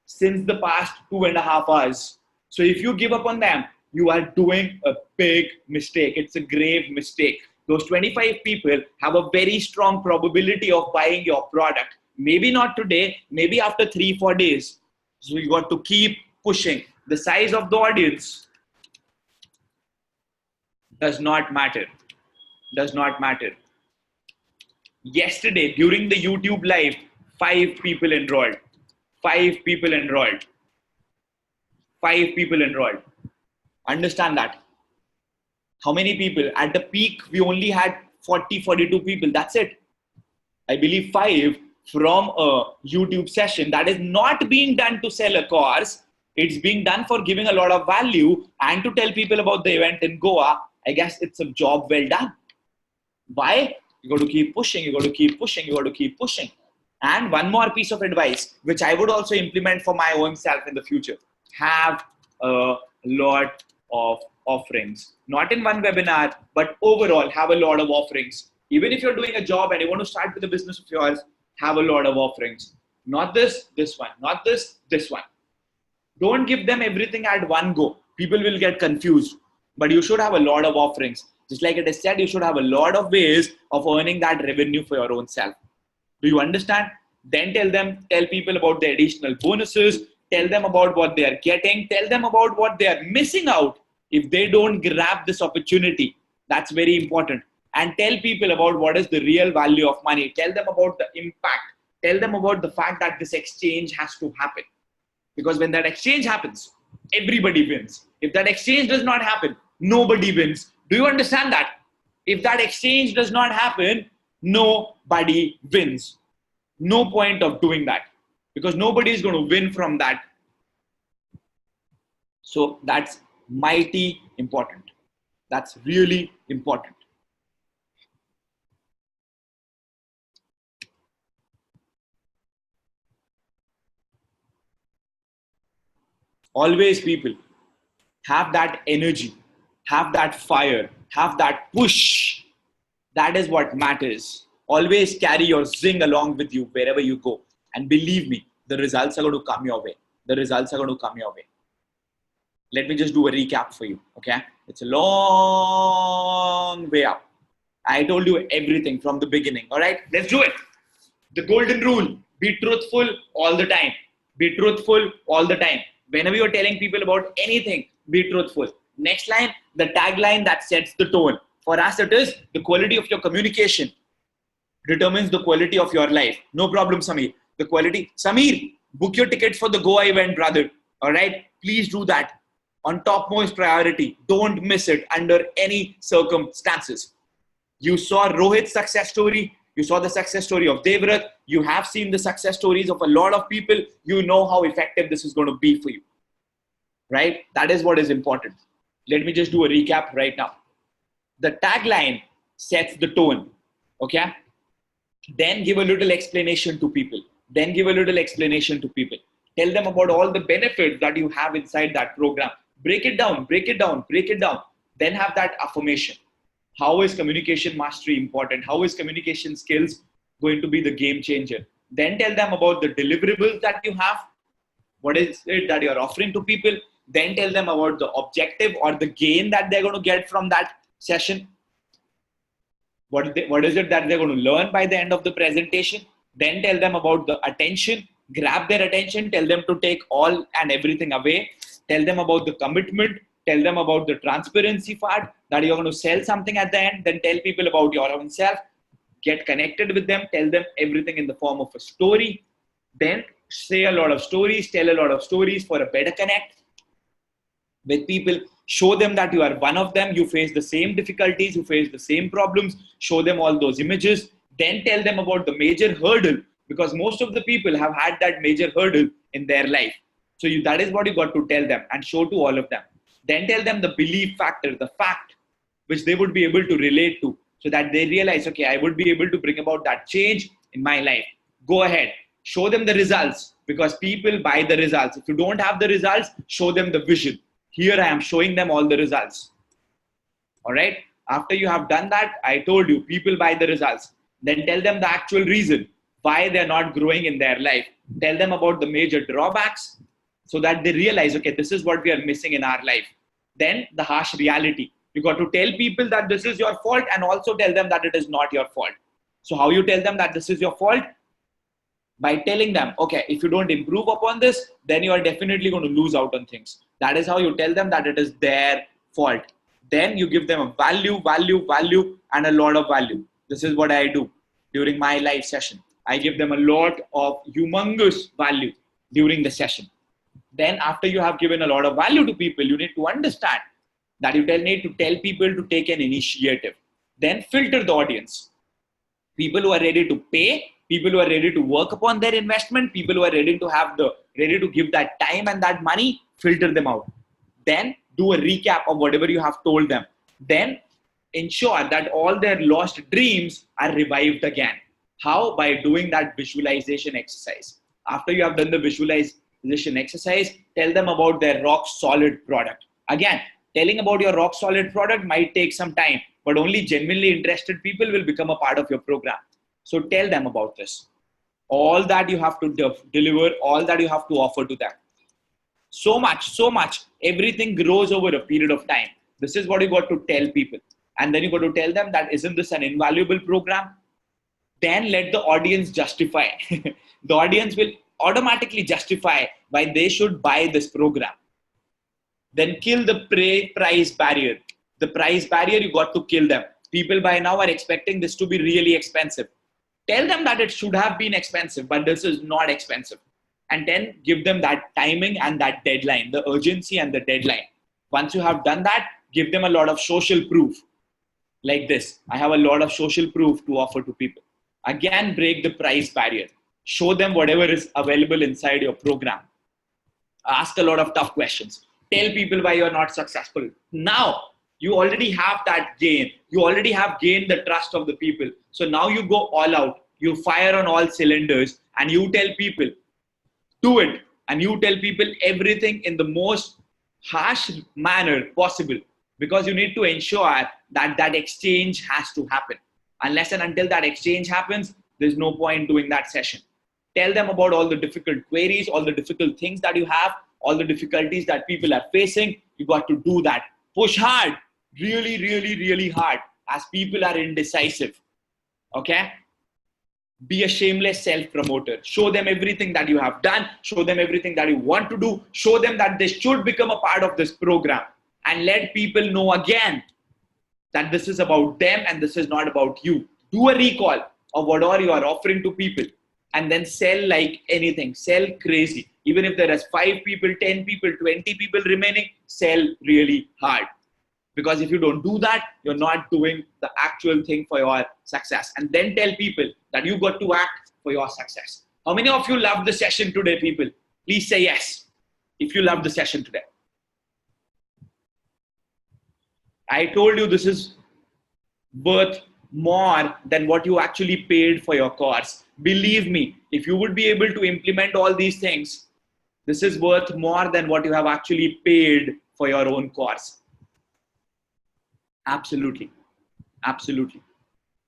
since the past 2.5 hours. So if you give up on them, you are doing a big mistake. It's a grave mistake. Those 25 people have a very strong probability of buying your product. Maybe not today, maybe after 3-4 days. So you got to keep pushing. The size of the audience does not matter. Does not matter. Yesterday, during the YouTube live, 5 people enrolled. 5 people enrolled. 5 people enrolled. Understand that. How many people? At the peak, we only had 40, 42 people. That's it. I believe 5 from a YouTube session that is not being done to sell a course. It's being done for giving a lot of value and to tell people about the event in Goa. I guess it's a job well done. Why? You got to keep pushing. You got to keep pushing. You got to keep pushing. And one more piece of advice, which I would also implement for my own self in the future. Have a lot of offerings. Not in one webinar, but overall have a lot of offerings. Even if you're doing a job and you want to start with a business of yours, have a lot of offerings. Not this one. Not this one. Don't give them everything at one go. People will get confused. But you should have a lot of offerings. Just like it is said, you should have a lot of ways of earning that revenue for your own self. Do you understand? Then tell people about the additional bonuses. Tell them about what they are getting. Tell them about what they are missing out if they don't grab this opportunity. That's very important. And tell people about what is the real value of money. Tell them about the impact. Tell them about the fact that this exchange has to happen. Because when that exchange happens, everybody wins. If that exchange does not happen, nobody wins. Do you understand that? If that exchange does not happen, nobody wins. No point of doing that because nobody is going to win from that. So that's mighty important. That's really important. Always people have that energy, have that fire, have that push. That is what matters. Always carry your zing along with you wherever you go. And believe me, the results are going to come your way. The results are going to come your way. Let me just do a recap for you, okay? It's a long way up. I told you everything from the beginning, all right? Let's do it. The golden rule, be truthful all the time. Be truthful all the time. Whenever you're telling people about anything, be truthful. Next line, the tagline that sets the tone. For us, it is the quality of your communication determines the quality of your life. No problem, Samir. The quality. Samir, book your tickets for the Goa event, brother. All right? Please do that. On topmost priority. Don't miss it under any circumstances. You saw Rohit's success story. You saw the success story of Devrat. You have seen the success stories of a lot of people. You know how effective this is going to be for you. Right? That is what is important. Let me just do a recap right now. The tagline sets the tone. Okay? Then give a little explanation to people. Then give a little explanation to people. Tell them about all the benefits that you have inside that program. Break it down, break it down, break it down. Then have that affirmation. How is communication mastery important? How is communication skills going to be the game changer? Then tell them about the deliverables that you have. What is it that you're offering to people? Then tell them about the objective or the gain that they're going to get from that session. What is it that they're going to learn by the end of the presentation? Then tell them about the attention. Grab their attention. Tell them to take all and everything away. Tell them about the commitment. Tell them about the transparency part, that you're going to sell something at the end. Then tell people about your own self. Get connected with them. Tell them everything in the form of a story. Then say a lot of stories. Tell a lot of stories for a better connect with people. Show them that you are one of them. You face the same difficulties. You face the same problems. Show them all those images. Then tell them about the major hurdle, because most of the people have had that major hurdle in their life. So that is what you got to tell them and show to all of them. Then tell them the belief factor, the fact which they would be able to relate to, so that they realize, okay, I would be able to bring about that change in my life. Go ahead, show them the results, because people buy the results. If you don't have the results, show them the vision. Here I am showing them all the results. All right. After you have done that, I told you, people buy the results. Then tell them the actual reason why they're not growing in their life. Tell them about the major drawbacks, so that they realize, okay, this is what we are missing in our life. Then the harsh reality. You got to tell people that this is your fault, and also tell them that it is not your fault. So how you tell them that this is your fault? By telling them, okay, if you don't improve upon this, then you are definitely going to lose out on things. That is how you tell them that it is their fault. Then you give them a value, and a lot of value. This is what I do during my live session. I give them a lot of humongous value during the session. Then after you have given a lot of value to people, you need to understand that you need to tell people to take an initiative. Then filter the audience. People who are ready to pay, people who are ready to work upon their investment, people who are ready to give that time and that money, filter them out. Then do a recap of whatever you have told them. Then ensure that all their lost dreams are revived again. How? By doing that visualization exercise. After you have done the visualization exercise, tell them about their rock solid product. Again, telling about your rock solid product might take some time, but only genuinely interested people will become a part of your program. So tell them about this. All that you have to deliver, all that you have to offer to them. So much. Everything grows over a period of time. This is what you got to tell people. And then you got to tell them that isn't this an invaluable program? Then let the audience justify. The audience will automatically justify why they should buy this program. Then kill the price barrier. The price barrier, you got to kill them. People by now are expecting this to be really expensive. Tell them that it should have been expensive, but this is not expensive. And then give them that timing and that deadline, the urgency and the deadline. Once you have done that, give them a lot of social proof. Like this, I have a lot of social proof to offer to people. Again, break the price barrier. Show them whatever is available inside your program. Ask a lot of tough questions. Tell people why you're not successful. Now, you already have that gain. You already have gained the trust of the people. So now you go all out. You fire on all cylinders and you tell people, do it. And you tell people everything in the most harsh manner possible, because you need to ensure that that exchange has to happen. Unless and until that exchange happens, there's no point doing that session. Tell them about all the difficult queries, all the difficult things that you have, all the difficulties that people are facing. You got to do that. Push hard, really hard, as people are indecisive. Okay? Be a shameless self-promoter. Show them everything that you have done. Show them everything that you want to do. Show them that they should become a part of this program. And let people know again that this is about them and this is not about you. Do a recall of what all you are offering to people, and then sell like anything. Sell crazy. Even if there is 5 people, 10 people, 20 people remaining, sell really hard. Because if you don't do that, you're not doing the actual thing for your success. And then tell people that you got to act for your success. How many of you loved the session today, people? Please say yes if you loved the session today. I told you this is worth more than what you actually paid for your course. Believe me, if you would be able to implement all these things, this is worth more than what you have actually paid for your own course. Absolutely.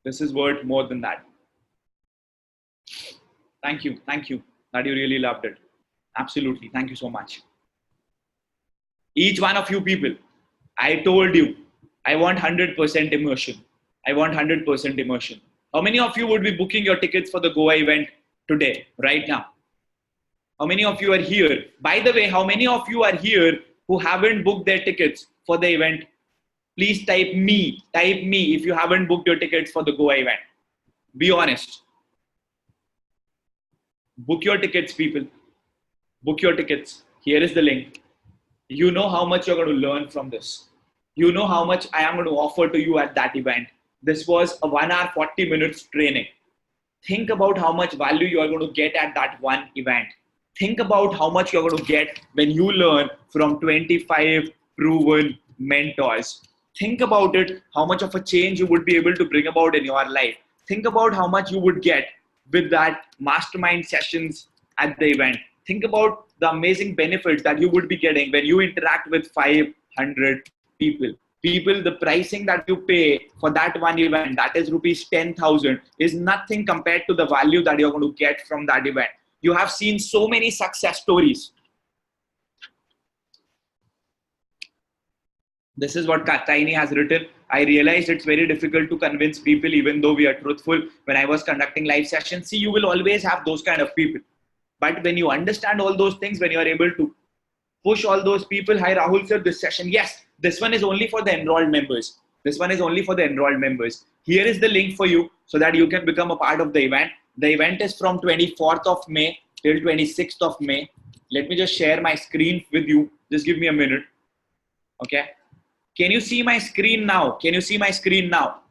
This is worth more than that. Thank you that you really loved it. Absolutely. Thank you so much. Each one of you people, I told you, I want 100% immersion. How many of you would be booking your tickets for the Goa event today, right now? How many of you are here? By the way, how many of you are here who haven't booked their tickets for the event, please type me if you haven't booked your tickets for the Goa event. Be honest. Book your tickets, people. Book your tickets. Here is the link. You know how much you're going to learn from this. You know how much I am going to offer to you at that event. This was a 1 hour, 40 minutes training. Think about how much value you are going to get at that one event. Think about how much you're going to get when you learn from 25 proven mentors. Think about it, how much of a change you would be able to bring about in your life. Think about how much you would get with that mastermind sessions at the event. Think about the amazing benefits that you would be getting when you interact with 500 people. People, the pricing that you pay for that one event, that is rupees 10,000, is nothing compared to the value that you're going to get from that event. You have seen so many success stories. This is what Tiny has written. I realized it's very difficult to convince people even though we are truthful. When I was conducting live sessions, see, you will always have those kind of people. But when you understand all those things, when you are able to push all those people, hi Rahul sir, this session, yes, this one is only for the enrolled members. This one is only for the enrolled members. Here is the link for you so that you can become a part of the event. The event is from 24th of May till 26th of May. Let me just share my screen with you. Just give me a minute. Okay. Can you see my screen now? Can you see my screen now?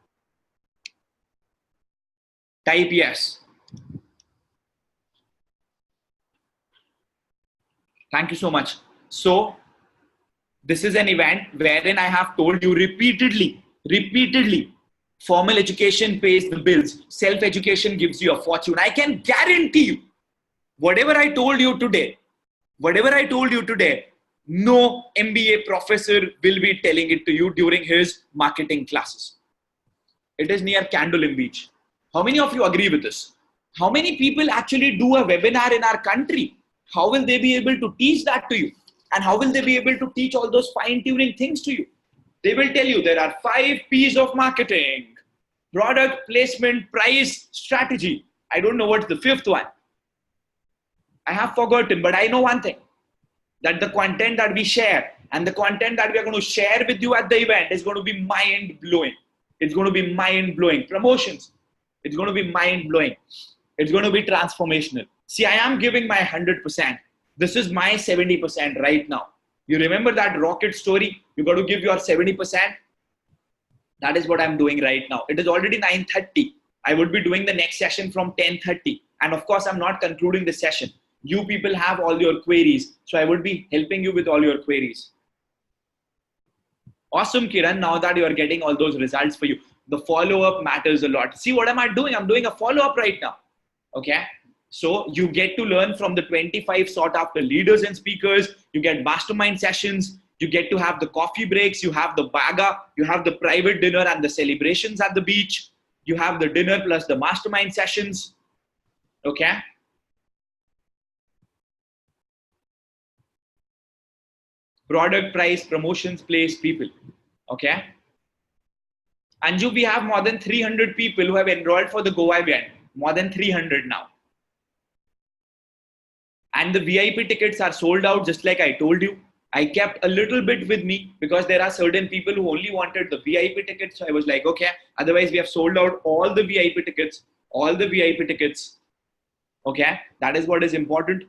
Type yes. Thank you so much. So this is an event wherein I have told you repeatedly, formal education pays the bills. Self-education gives you a fortune. I can guarantee you, whatever I told you today, no MBA professor will be telling it to you during his marketing classes. It is near Candolin Beach. How many of you agree with this? How many people actually do a webinar in our country? How will they be able to teach that to you? And how will they be able to teach all those fine-tuning things to you? They will tell you there are 5 P's of marketing: product, placement, price, strategy. I don't know what's the 5th one. I have forgotten, but I know one thing, that the content that we share and the content that we are going to share with you at the event is going to be mind-blowing. It's going to be mind-blowing. Promotions, it's going to be mind-blowing. It's going to be transformational. See, I am giving my 100%. This is my 70% right now. You remember that rocket story? You got to give your 70%. That is what I'm doing right now. It is already 9:30. I would be doing the next session from 10:30. And of course, I'm not concluding the session. You people have all your queries. So I would be helping you with all your queries. Awesome, Kiran. Now that you are getting all those results for you, the follow-up matters a lot. See, what am I doing? I'm doing a follow-up right now. Okay. So you get to learn from the 25 sought after leaders and speakers. You get mastermind sessions. You get to have the coffee breaks. You have the baga. You have the private dinner and the celebrations at the beach. You have the dinner plus the mastermind sessions. Okay. Product, price, promotions, place, people. Okay. Anju, we have more than 300 people who have enrolled for the Goa event. More than 300 now. And the VIP tickets are sold out, just like I told you. I kept a little bit with me because there are certain people who only wanted the VIP tickets. So I was like, okay, otherwise we have sold out all the VIP tickets, Okay, that is what is important.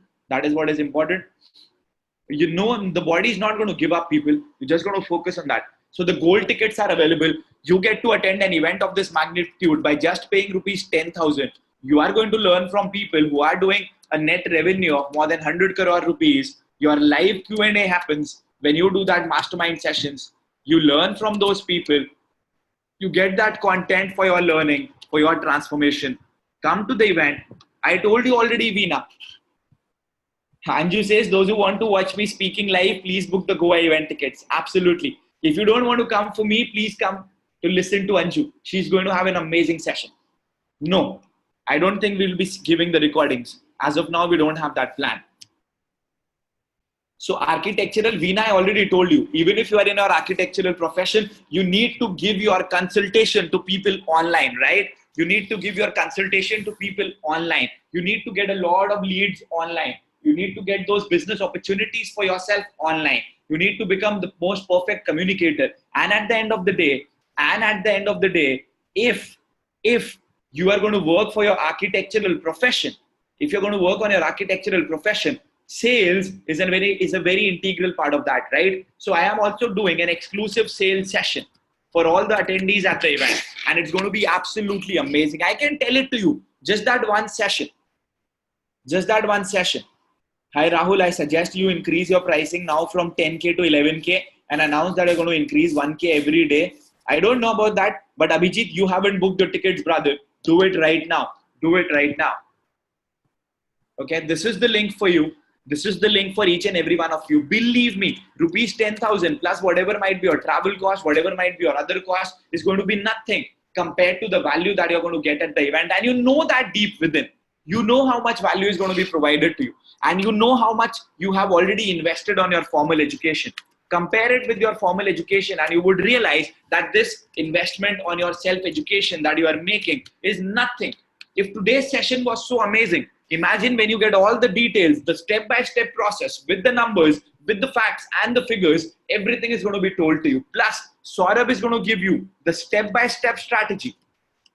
You know, the body is not going to give up, people. You're just going to focus on that. So the gold tickets are available. You get to attend an event of this magnitude by just paying rupees 10,000. You are going to learn from people who are doing a net revenue of more than 100 crore rupees. Your live Q&A happens when you do that mastermind sessions. You learn from those people. You get that content for your learning, for your transformation. Come to the event. I told you already, Veena. Anju says, those who want to watch me speaking live, please book the Goa event tickets. Absolutely. If you don't want to come for me, please come to listen to Anju. She's going to have an amazing session. No, I don't think we'll be giving the recordings. As of now, we don't have that plan. So architectural, Veena, I already told you, even if you are in our architectural profession, you need to give your consultation to people online, right? You need to give your consultation to people online. You need to get a lot of leads online. You need to get those business opportunities for yourself online. You need to become the most perfect communicator. And at the end of the day, if you are going to work for your architectural profession, if you're going to work on your architectural profession, sales is a very integral part of that, right? So I am also doing an exclusive sales session for all the attendees at the event, and it's going to be absolutely amazing. I can tell it to you, just that one session. Hi Rahul, I suggest you increase your pricing now from 10K to 11K and announce that you're going to increase 1K every day. I don't know about that, but Abhijit, you haven't booked your tickets, brother. Do it right now. Okay, this is the link for you. This is the link for each and every one of you. Believe me, rupees 10,000 plus whatever might be your travel cost, whatever might be your other cost, is going to be nothing compared to the value that you're going to get at the event. And you know that deep within. You know how much value is going to be provided to you. And you know how much you have already invested on your formal education. Compare it with your formal education and you would realize that this investment on your self-education that you are making is nothing. If today's session was so amazing, imagine when you get all the details, the step-by-step process with the numbers, with the facts and the figures, everything is going to be told to you. Plus, Saurabh is going to give you the step-by-step strategy.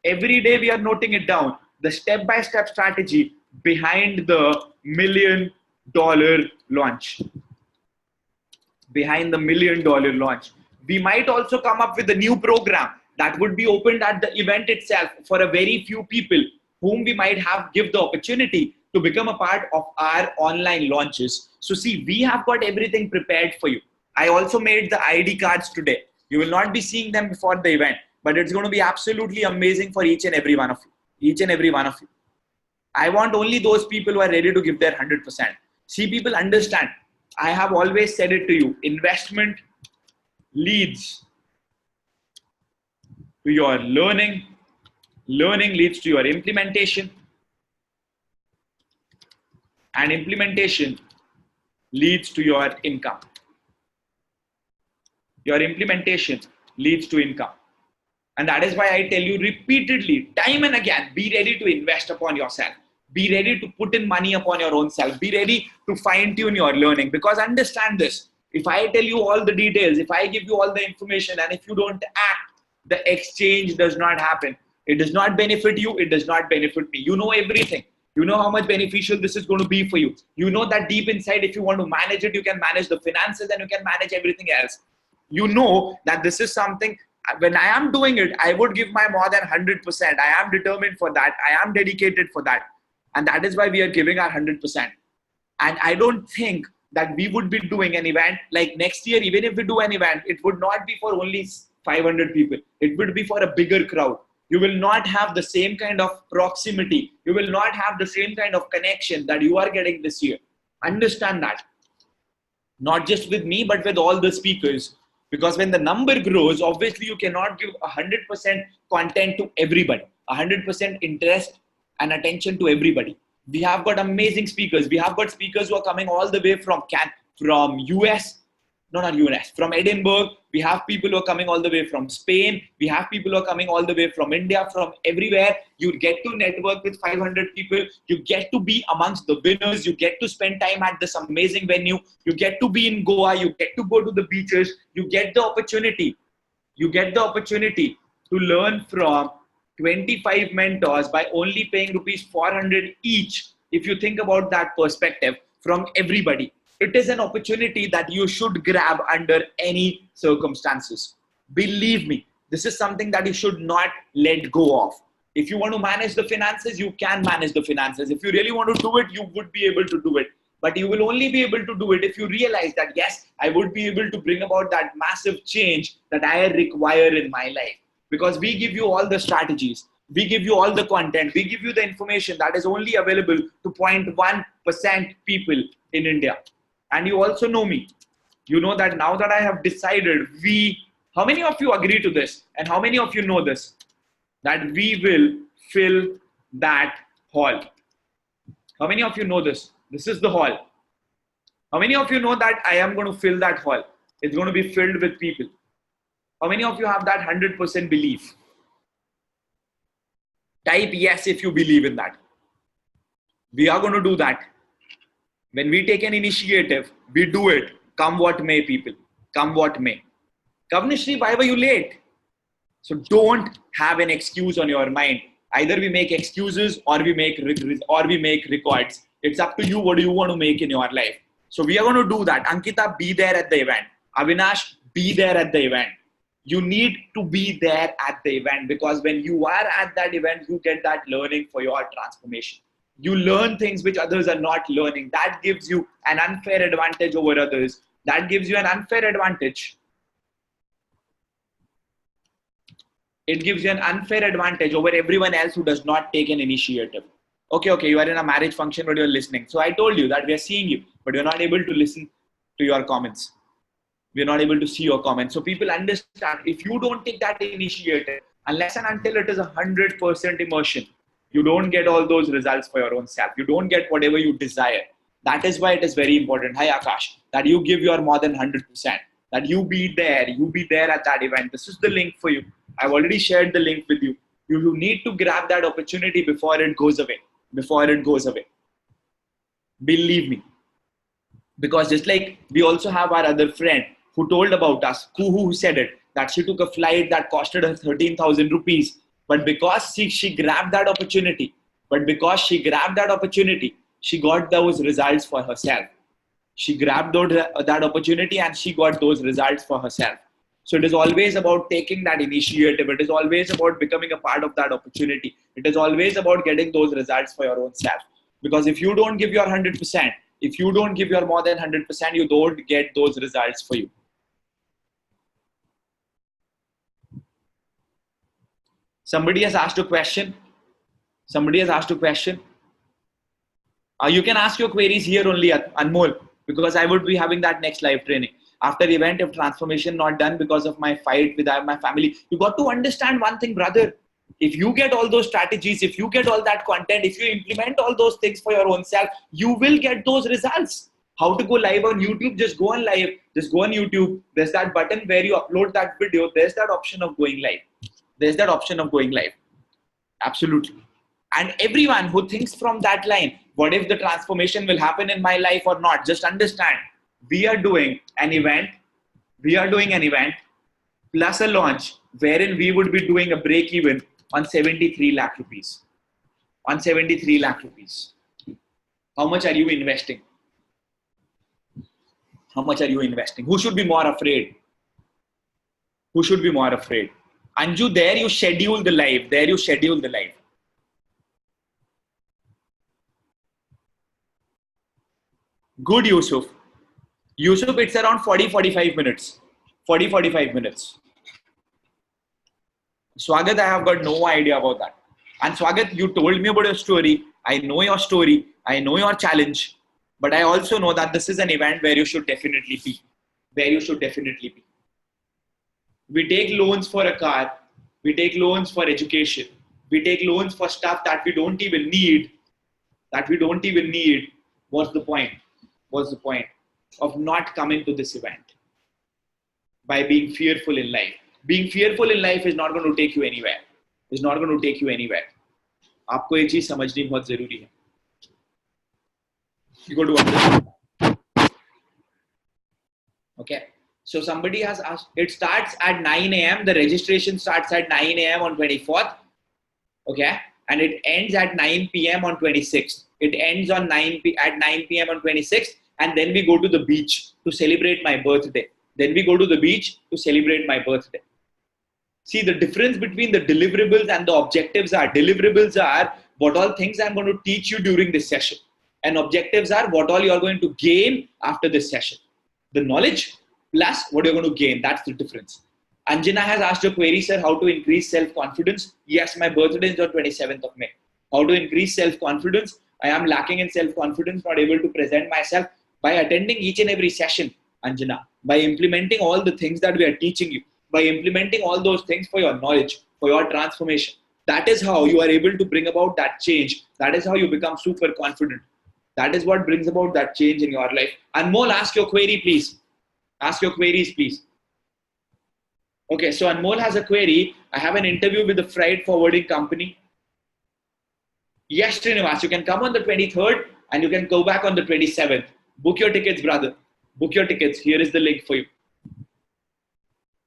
Every day we are noting it down. The step-by-step strategy behind the $1 million launch. Behind the $1 million launch. We might also come up with a new program that would be opened at the event itself for a very few people whom we might have give the opportunity to become a part of our online launches. So see, we have got everything prepared for you. I also made the ID cards today. You will not be seeing them before the event, but it's going to be absolutely amazing for each and every one of you. I want only those people who are ready to give their 100%. See, people understand. I have always said it to you. Investment leads to your learning. Learning leads to your implementation. And implementation leads to your income. Your implementation leads to income. And that is why I tell you repeatedly, time and again, be ready to invest upon yourself. Be ready to put in money upon your own self. Be ready to fine tune your learning. Because understand this, if I tell you all the details, if I give you all the information, and if you don't act, the exchange does not happen. It does not benefit you. It does not benefit me. You know everything. You know how much beneficial this is going to be for you. You know that deep inside, if you want to manage it, you can manage the finances and you can manage everything else. You know that this is something. When I am doing it, I would give my more than 100%. I am determined for that. I am dedicated for that. And that is why we are giving our 100%. And I don't think that we would be doing an event like next year. Even if we do an event, it would not be for only 500 people. It would be for a bigger crowd. You will not have the same kind of proximity. You will not have the same kind of connection that you are getting this year. Understand that. Not just with me, but with all the speakers. Because when the number grows, obviously you cannot give 100% content to everybody, 100% interest and attention to everybody. We have got amazing speakers. We have got speakers who are coming all the way from from Edinburgh. We have people who are coming all the way from Spain. We have people who are coming all the way from India, from everywhere. You get to network with 500 people. You get to be amongst the winners. You get to spend time at this amazing venue. You get to be in Goa. You get to go to the beaches. You get the opportunity. To learn from 25 mentors by only paying rupees 400 each. If you think about that perspective from everybody. It is an opportunity that you should grab under any circumstances. Believe me, this is something that you should not let go of. If you want to manage the finances, you can manage the finances. If you really want to do it, you would be able to do it. But you will only be able to do it if you realize that, yes, I would be able to bring about that massive change that I require in my life. Because we give you all the strategies. We give you all the content. We give you the information that is only available to 0.1% people in India. And you also know me. You know that now that I have decided, how many of you agree to this? And how many of you know this? That we will fill that hall. How many of you know this? This is the hall. How many of you know that I am going to fill that hall? It's going to be filled with people. How many of you have that 100% belief? Type yes if you believe in that. We are going to do that. When we take an initiative, we do it Come what may, people. Come what may. Kavnishri, why were you late? So don't have an excuse on your mind. Either we make excuses or we make records. It's up to you. What do you want to make in your life? So we are going to do that. Ankita, be there at the event. Avinash, be there at the event. You need to be there at the event, because when you are at that event, you get that learning for your transformation. You learn things which others are not learning. That gives you an unfair advantage over others. That gives you an unfair advantage. It gives you an unfair advantage over everyone else who does not take an initiative. Okay, you are in a marriage function, but you're listening. So I told you that we are seeing you, but you're not able to listen to your comments. We're not able to see your comments. So people understand, if you don't take that initiative, unless and until it is 100% immersion, you don't get all those results for your own self. You don't get whatever you desire. That is why it is very important, hi Akash, that you give your more than 100%, that you be there at that event. This is the link for you. I've already shared the link with you. You need to grab that opportunity before it goes away. Believe me. Because just like we also have our other friend who told about us, who said it, that she took a flight that costed her 13,000 rupees. But because she grabbed that opportunity, she got those results for herself. She grabbed that opportunity and she got those results for herself. So it is always about taking that initiative. It is always about becoming a part of that opportunity. It is always about getting those results for your own self. Because if you don't give your 100%, if you don't give your more than 100%, you don't get those results for you. Somebody has asked a question. You can ask your queries here only, Anmol, because I would be having that next live training. After the event of transformation not done because of my fight with my family, you got to understand one thing, brother. If you get all those strategies, if you get all that content, if you implement all those things for your own self, you will get those results. How to go live on YouTube? Just go on live. Just go on YouTube. There's that button where you upload that video. There's that option of going live. Absolutely. And everyone who thinks from that line, what if the transformation will happen in my life or not? Just understand, we are doing an event plus a launch wherein we would be doing a break even on 73 lakh rupees. How much are you investing? Who should be more afraid? Anju, there you schedule the live. Good, Yusuf, it's around 40-45 minutes. 40-45 minutes. Swagat, I have got no idea about that. And Swagat, you told me about your story. I know your story. I know your challenge. But I also know that this is an event where you should definitely be. We take loans for a car. We take loans for education. We take loans for stuff that we don't even need. What's the point of not coming to this event? By being fearful in life. Being fearful in life is not going to take you anywhere. आपको ये चीज समझनी बहुत जरूरी है. You got to understand. Okay. So somebody has asked, it starts at 9 a.m. The registration starts at 9 a.m. on 24th. Okay. And it ends at 9 p.m. on 26th. It ends on 9 p.m. on 26th. And then we go to the beach to celebrate my birthday. See, the difference between the deliverables and the objectives are, deliverables are what all things I'm going to teach you during this session. And objectives are what all you're going to gain after this session. The knowledge plus what you're going to gain. That's the difference. Anjana has asked a query, sir, how to increase self-confidence? Yes, my birthday is on 27th of May. How to increase self-confidence? I am lacking in self-confidence, not able to present myself. By attending each and every session, Anjana, by implementing all the things that we are teaching you, by implementing all those things for your knowledge, for your transformation. That is how you are able to bring about that change. That is how you become super confident. That is what brings about that change in your life. Anmol, ask your query, please. Ask your queries, please. Okay, so Anmol has a query. I have an interview with the freight forwarding company. Yes, Srinivas, you can come on the 23rd and you can go back on the 27th. Book your tickets, brother. Book your tickets. Here is the link for you.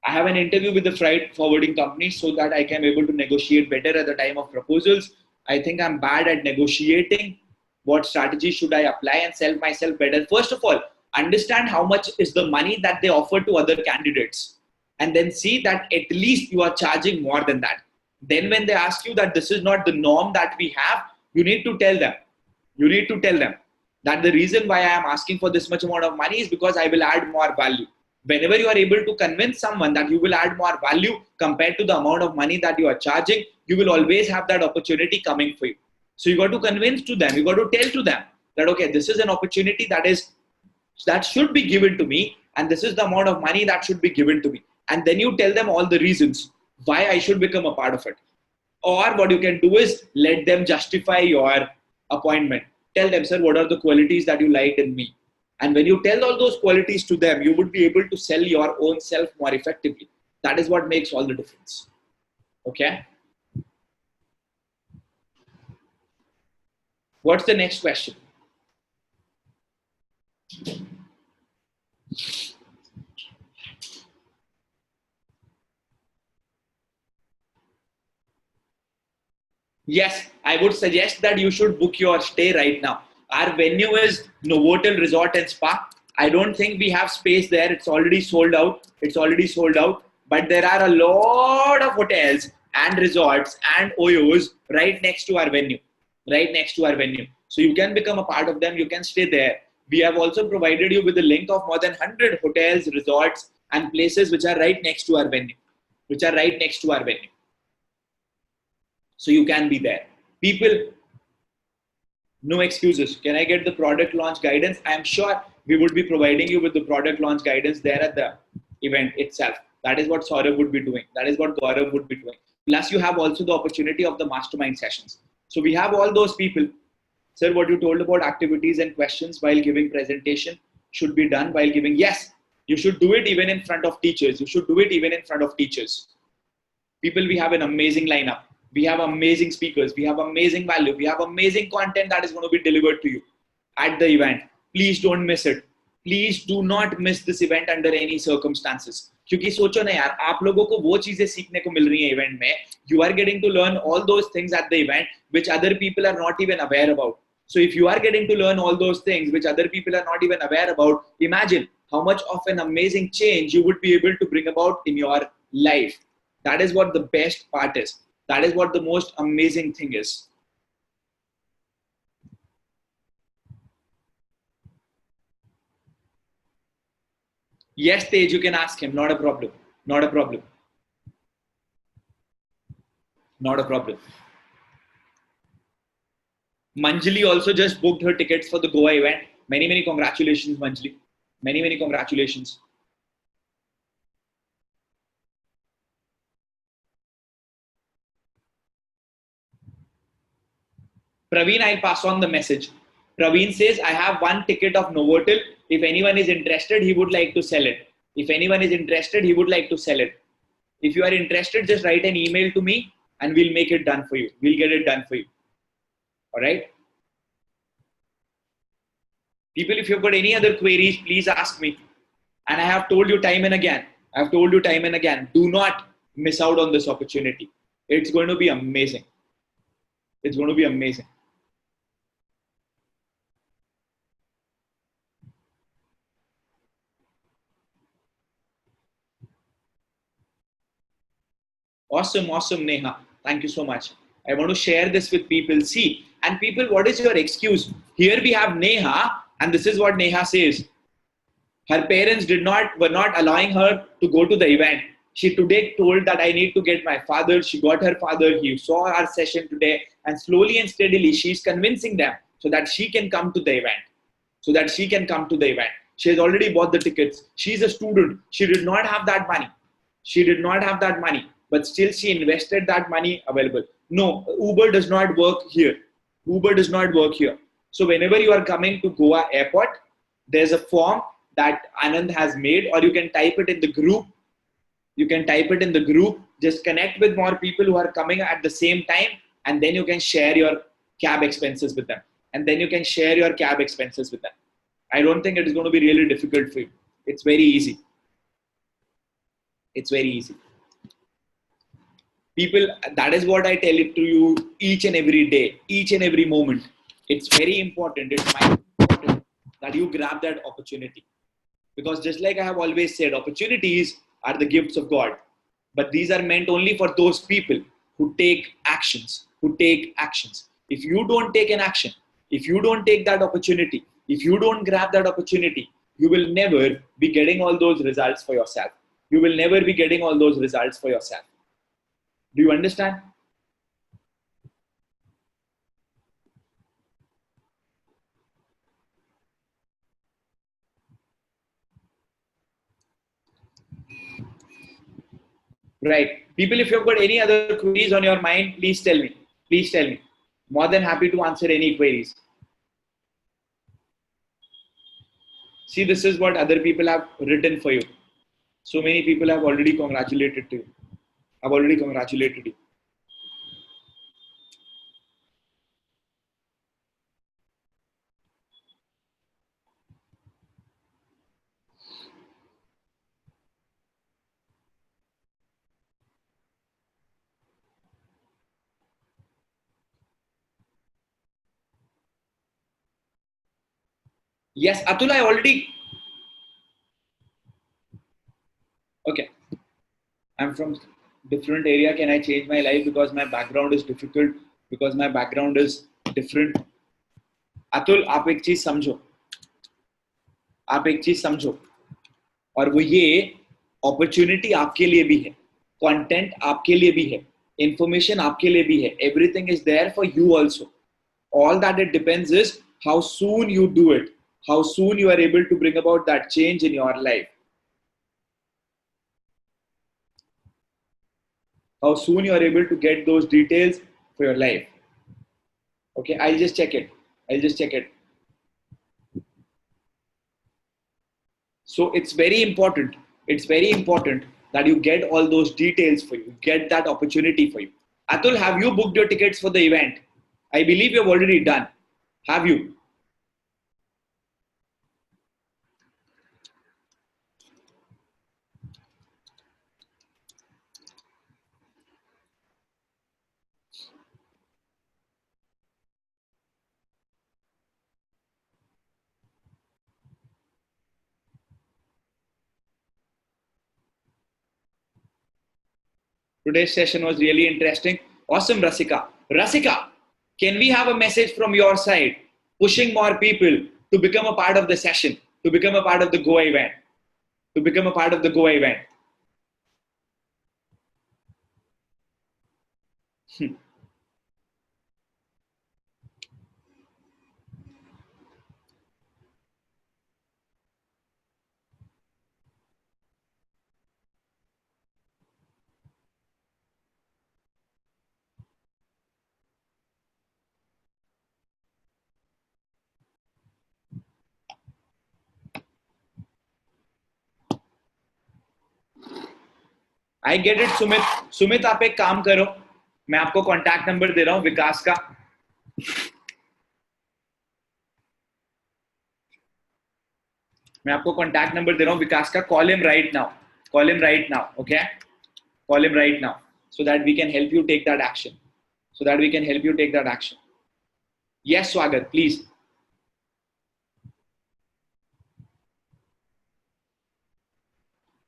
I have an interview with the freight forwarding company so that I can be able to negotiate better at the time of proposals. I think I'm bad at negotiating. What strategy should I apply and sell myself better? First of all, understand how much is the money that they offer to other candidates, and then see that at least you are charging more than that. Then when they ask you that this is not the norm that we have, you need to tell them. You need to tell them that the reason why I am asking for this much amount of money is because I will add more value. Whenever you are able to convince someone that you will add more value compared to the amount of money that you are charging, you will always have that opportunity coming for you. So you got to convince to them, you got to tell to them that, okay, this is an opportunity that should be given to me, and this is the amount of money that should be given to me. And then you tell them all the reasons why I should become a part of it. Or what you can do is let them justify your appointment. Tell them, sir, what are the qualities that you liked in me? And when you tell all those qualities to them, you would be able to sell your own self more effectively. That is what makes all the difference. Okay? What's the next question? Yes, I would suggest that you should book your stay right now. Our venue is Novotel Resort and Spa. I don't think we have space there. It's already sold out. It's already sold out. But there are a lot of hotels and resorts and OYOs right next to our venue. Right next to our venue. So you can become a part of them. You can stay there. We have also provided you with a link of more than 100 hotels, resorts, and places which are right next to our venue. Which are right next to our venue. So you can be there. People, no excuses. Can I get the product launch guidance? I'm sure we would be providing you with the product launch guidance there at the event itself. That is what Saurabh would be doing. That is what Gaurav would be doing. Plus you have also the opportunity of the mastermind sessions. So we have all those people. Sir, what you told about activities and questions while giving presentation should be done while giving. Yes, you should do it even in front of teachers. You should do it even in front of teachers. People, we have an amazing lineup. We have amazing speakers. We have amazing value. We have amazing content that is going to be delivered to you at the event. Please don't miss it. Please do not miss this event under any circumstances. क्योंकि सोचो ना यार, आप लोगों को वो चीजें सीखने को मिल रही हैं event में. You are getting to learn all those things at the event which other people are not even aware about. So if you are getting to learn all those things which other people are not even aware about, imagine how much of an amazing change you would be able to bring about in your life. That is what the best part is. That is what the most amazing thing is. Yes, Tej, you can ask him. Not a problem. Not a problem. Not a problem. Manjali also just booked her tickets for the Goa event. Many, many congratulations, Manjali. Many, many congratulations. Praveen, I'll pass on the message. Praveen says, I have one ticket of Novotel. If anyone is interested, he would like to sell it. If anyone is interested, he would like to sell it. If you are interested, just write an email to me and we'll make it done for you. We'll get it done for you. All right. People, if you've got any other queries, please ask me. And I have told you time and again, do not miss out on this opportunity. It's going to be amazing. It's going to be amazing. Awesome, awesome, Neha. Thank you so much. I want to share this with people. See, and people, what is your excuse? Here we have Neha, and this is what Neha says. Her parents were not allowing her to go to the event. She today told that I need to get my father. She got her father. He saw our session today, and slowly and steadily, she's convincing them so that she can come to the event. She has already bought the tickets. She's a student. She did not have that money. But still she invested that money available. No, Uber does not work here. So whenever you are coming to Goa airport, there's a form that Anand has made, or you can type it in the group. Just connect with more people who are coming at the same time, and then you can share your cab expenses with them. I don't think it is going to be really difficult for you. It's very easy. It's very easy. People, that is what I tell it to you each and every day, each and every moment. It's very important. It's my important that you grab that opportunity. Because just like I have always said, opportunities are the gifts of God. But these are meant only for those people who take actions, who take actions. If you don't take an action, if you don't take that opportunity, if you don't grab that opportunity, you will never be getting all those results for yourself. You will never be getting all those results for yourself. Do you understand? Right. People, if you've got any other queries on your mind, please tell me. Please tell me. More than happy to answer any queries. See, this is what other people have written for you. So many people have already congratulated you. Have already congratulated you. Yes, Atul, I already. Okay. I'm from different area. Can I change my life because my background is difficult? Because my background is different. Atul, आप एक चीज समझो. आप एक चीज समझो. और वो ये अपॉर्चुनिटी आपके लिए भी है, कंटेंट आपके लिए भी है, इंफॉर्मेशन आपके लिए भी है, everything is there for you also. All that it depends is how soon you do it, how soon you are able to bring about that change in your life, how soon you are able to get those details for your life. Okay, I'll just check it. I'll just check it. So it's very important. It's very important that you get all those details for you, get that opportunity for you. Atul, have you booked your tickets for the event? I believe you've already done. Have you? Today's session was really interesting. Awesome, Rasika. Rasika, can we have a message from your side pushing more people to become a part of the session, to become a part of the Goa event, to become a part of the Goa event? I get it Sumit. Sumit, आप एक काम करो, मैं आपको contact number दे रहा हूँ विकास का. मैं आपको कॉन्टैक्ट नंबर दे रहा हूँ विकास का. Call him right now. Call him right now. Okay, call him right now so that we can help you take that action, so that we can help you take that action. Yes, Swagat, please.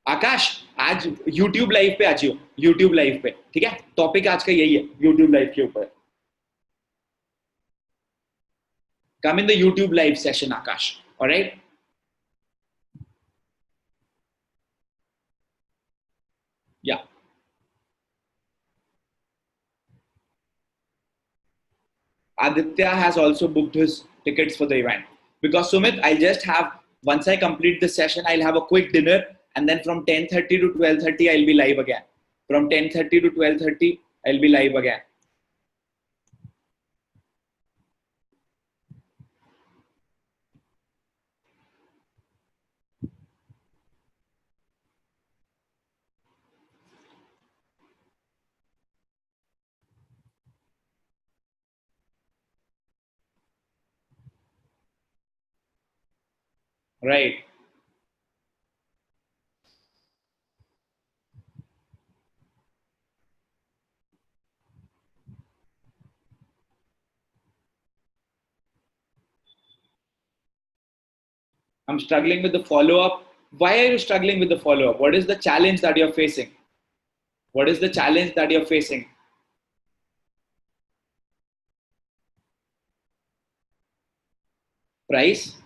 आकाश, आज YouTube live पे आ जाओ. YouTube live पे, ठीक है? Topic आज का यही है, YouTube लाइव के ऊपर. Come in the YouTube live session, Akash. All right? Yeah. Aditya has also booked his tickets for the event. Because Sumit, I'll just have, once I complete the session, I'll have a quick dinner, and then from 10:30 to 12:30, I'll be live again. From 10:30 to 12:30, I'll be live again. Right. I'm struggling with the follow-up. Why are you struggling with the follow-up? What is the challenge that you're facing? What is the challenge that you're facing? Price?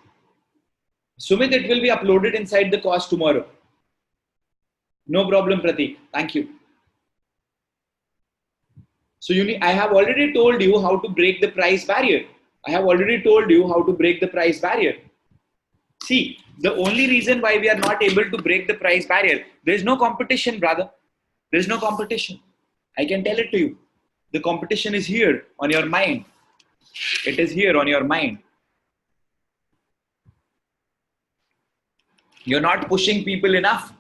Sumit, it will be uploaded inside the course tomorrow. No problem, Pratik. Thank you. So I have already told you how to break the price barrier. I have already told you how to break the price barrier. See, the only reason why we are not able to break the price barrier, there is no competition, brother. There is no competition. I can tell it to you. The competition is here on your mind. It is here on your mind. You're not pushing people enough.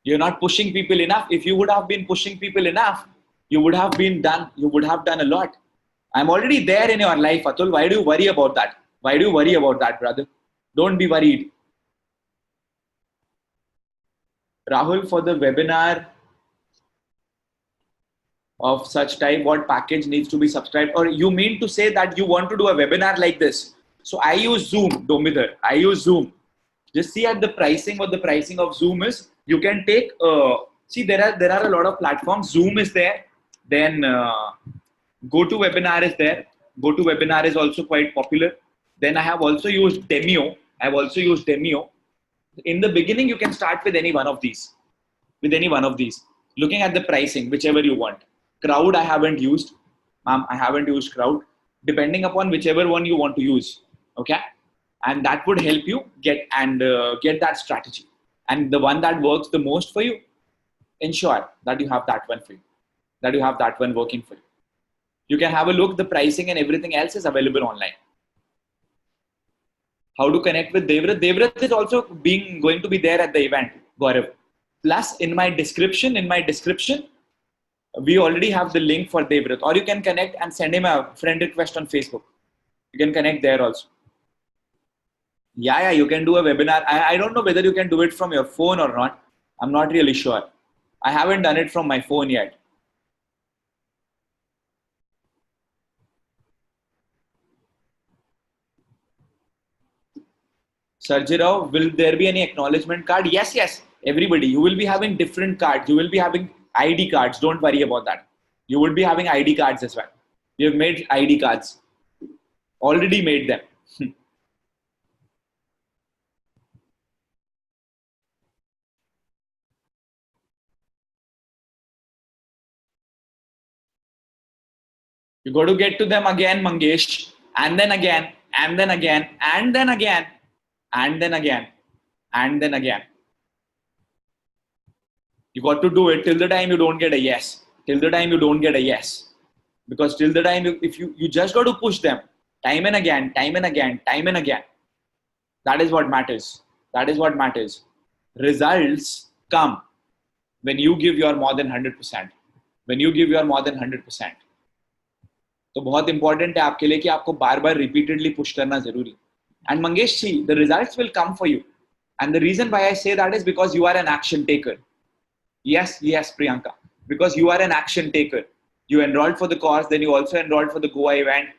You're not pushing people enough. If you would have been pushing people enough, you would have done a lot. I'm already there in your life, Atul. Why do you worry about that? Why do you worry about that, brother? Don't be worried. Rahul, for the webinar of such type, what package needs to be subscribed? Or you mean to say that you want to do a webinar like this? So I use Zoom, Domidar. I use Zoom. Just see at the pricing, what the pricing of Zoom is. You can take, see there are a lot of platforms. Zoom is there. Then GoToWebinar is there. GoToWebinar is also quite popular. Then I have also used Demio. In the beginning, you can start with any one of these. Looking at the pricing, whichever you want. Crowd, I haven't used. I haven't used Crowd. Depending upon whichever one you want to use. Okay. And that would help you get that strategy. And the one that works the most for you, ensure that you have that one for you. That you have that one working for you. You can have a look. The pricing and everything else is available online. How to connect with Devrat? Devrat is also going to be there at the event, Gaurav. Plus, in my description, we already have the link for Devrat. Or you can connect and send him a friend request on Facebook. You can connect there also. Yeah, you can do a webinar. I don't know whether you can do it from your phone or not. I'm not really sure. I haven't done it from my phone yet. Sarjirao, will there be any acknowledgement card? Yes. Everybody, you will be having different cards. You will be having ID cards. Don't worry about that. You will be having ID cards as well. We have made ID cards. Already made them. You got to get to them again, Mangesh, and then again, and then again, and then again, and then again, and then again. You got to do it till the time you don't get a yes. Till the time you don't get a yes. Because till the time, if you just got to push them time and again, time and again, time and again. That is what matters. That is what matters. Results come when you give your more than 100%. When you give your more than 100%. तो बहुत important है आपके लिए कि आपको बार बार repeatedly push करना जरूरी and Mangesh ji the results will come for you and the reason why I say that is because you are an action taker yes Priyanka because you are an action taker you enrolled for the course then you also enrolled for the Goa event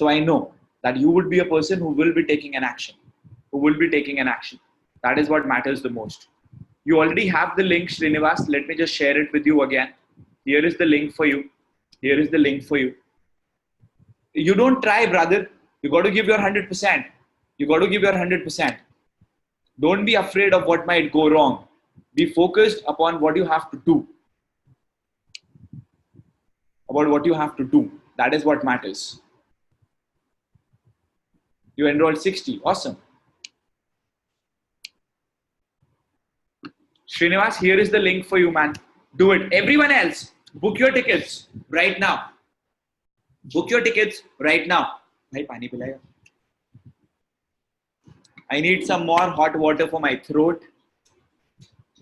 so I know that you would be a person who will be taking an action that is what matters the most you already have the link Srinivas let me just share it with you again here is the link for you you don't try brother you got to give your 100% don't be afraid of what might go wrong be focused upon what you have to do that is what matters you enrolled 60 awesome Srinivas here is the link for you man do it everyone else book your tickets right now bhai pani pilayega I need some more hot water for my throat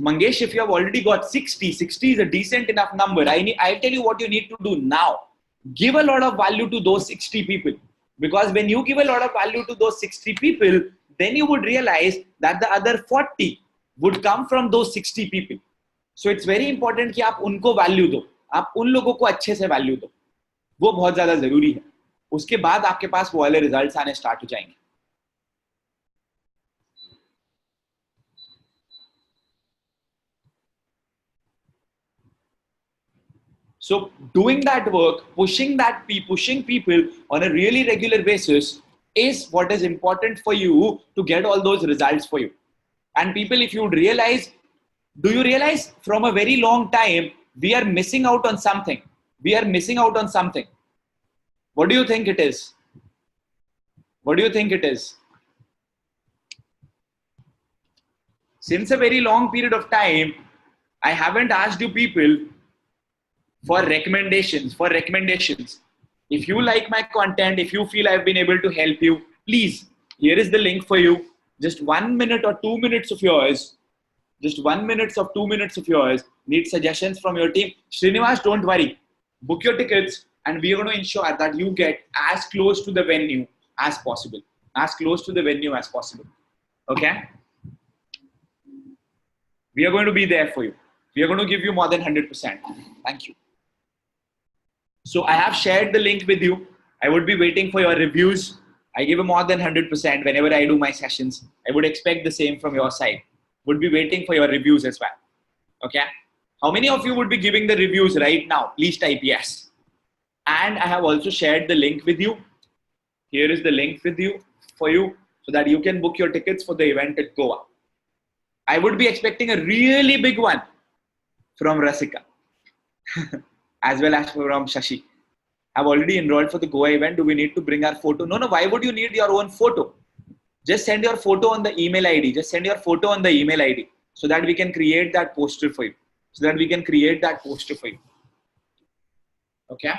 Mangesh, if you have already got 60 is a decent enough number. I'll tell you what you need to do now. Give a lot of value to those 60 people. Because when you give a lot of value to those 60 people, then you would realize that the other 40 would come from those 60 people. So it's very important कि आप उनको value दो, आप उन लोगों को अच्छे से value दो, वो बहुत ज़्यादा ज़रूरी है. उसके बाद आपके पास वो वाले results आने start हो जाएंगे. So doing that work, pushing people on a really regular basis is what is important for you to get all those results for you. And people, if you realize, do you realize from a very long time, we are missing out on something. We are missing out on something. What do you think it is? What do you think it is? Since a very long period of time, I haven't asked you people for recommendations. If you like my content, if you feel I've been able to help you, please, here is the link for you. Just 1 minute or 2 minutes of yours, need suggestions from your team. Srinivas, don't worry. Book your tickets and we are going to ensure that you get as close to the venue as possible. Okay? We are going to be there for you. We are going to give you more than 100%. Thank you. So I have shared the link with you. I would be waiting for your reviews. I give a more than 100% whenever I do my sessions. I would expect the same from your side. Would be waiting for your reviews as well. Okay. How many of you would be giving the reviews right now? Please type yes. And I have also shared the link with you. Here is the link with you for you so that you can book your tickets for the event at Goa. I would be expecting a really big one from Rasika. As well as from Shashi. I've already enrolled for the Goa event. Do we need to bring our photo? No. Why would you need your own photo? Just send your photo on the email ID. So that we can create that poster for you. Okay?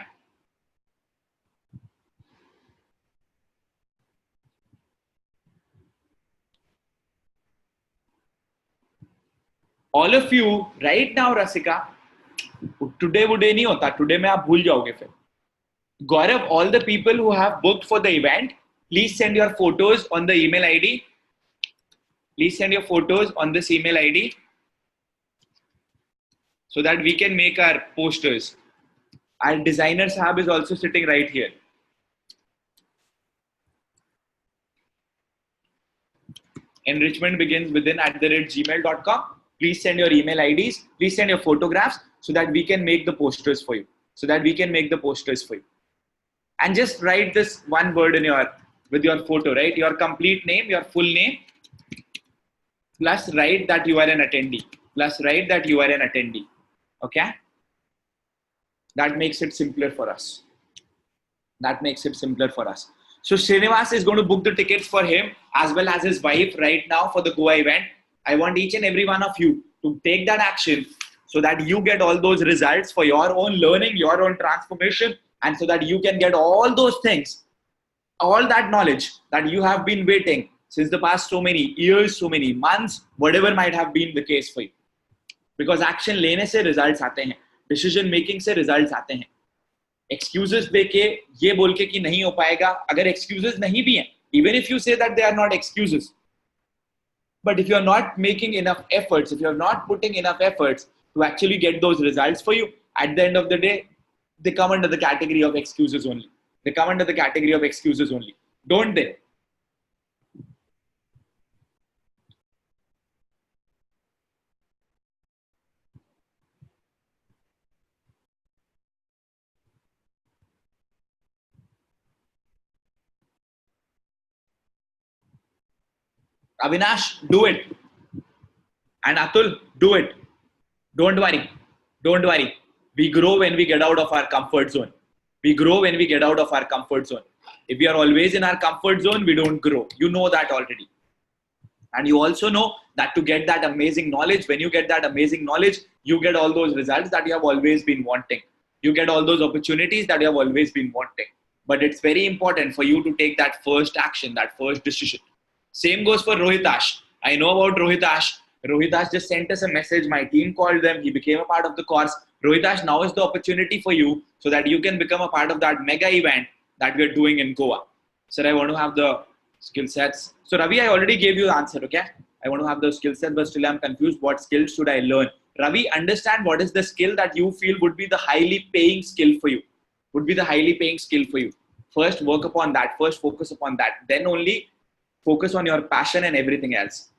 All of you, right now, Rasika, today नहीं होता. Today में आप भूल जाओगे फिर. Gaurav, all the people who have booked for the event, please send your photos on the email ID. Please send your photos on this email ID so that we can make our posters. Our designer Sahab is also sitting right here. Enrichment begins within @gmail.com. Please send your email IDs. Please send your photographs so that we can make the posters for you. And just write this one word with your photo, right? Your complete name, your full name, plus write that you are an attendee. Okay? That makes it simpler for us. So Srinivas is going to book the tickets for him as well as his wife right now for the Goa event. I want each and every one of you to take that action so that you get all those results for your own learning, your own transformation, and so that you can get all those things, all that knowledge that you have been waiting since the past so many years, so many months, whatever might have been the case for you. Because action लेने से results आते हैं, decision making से results आते हैं. Excuses देके ये बोल के कि नहीं हो पाएगा, अगर excuses नहीं भी हैं, even if you say that they are not excuses, but if you are not making enough efforts, if you are not putting enough efforts to actually get those results for you, at the end of the day, they come under the category of excuses only. Don't they? Avinash, do it. And Atul, do it. Don't worry. We grow when we get out of our comfort zone. If we are always in our comfort zone, we don't grow. You know that already. And you also know that to get that amazing knowledge, when you get that amazing knowledge, you get all those results that you have always been wanting. You get all those opportunities that you have always been wanting. But it's very important for you to take that first action, that first decision. Same goes for Rohitash. I know about Rohitash. Rohitash just sent us a message. My team called them. He became a part of the course. Rohitash, now is the opportunity for you so that you can become a part of that mega event that we're doing in Goa. Sir, I want to have the skill sets. So Ravi, I already gave you the answer, okay? I want to have those skill sets, but still I'm confused. What skills should I learn? Ravi, understand what is the skill that you feel would be the highly paying skill for you. Would be the highly paying skill for you. First, work upon that. First, focus upon that. Then only focus on your passion and everything else.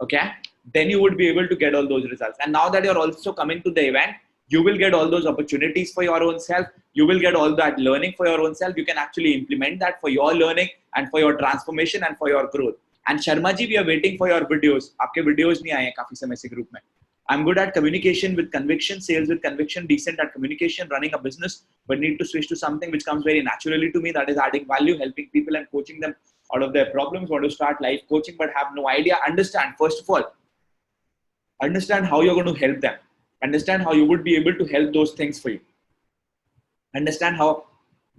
Okay? Then you would be able to get all those results. And now that you're also coming to the event, you will get all those opportunities for your own self. You will get all that learning for your own self. You can actually implement that for your learning and for your transformation and for your growth. And Sharma ji, we are waiting for your videos. आपके videos नहीं आए हैं काफी समय से group में. I'm good at communication with conviction, sales with conviction, decent at communication, running a business, but need to switch to something which comes very naturally to me, that is adding value, helping people and coaching them out of their problems. Want to start life coaching but have no idea. Understand, first of all, understand how you're going to help them. Understand how you would be able to help those things for you. Understand how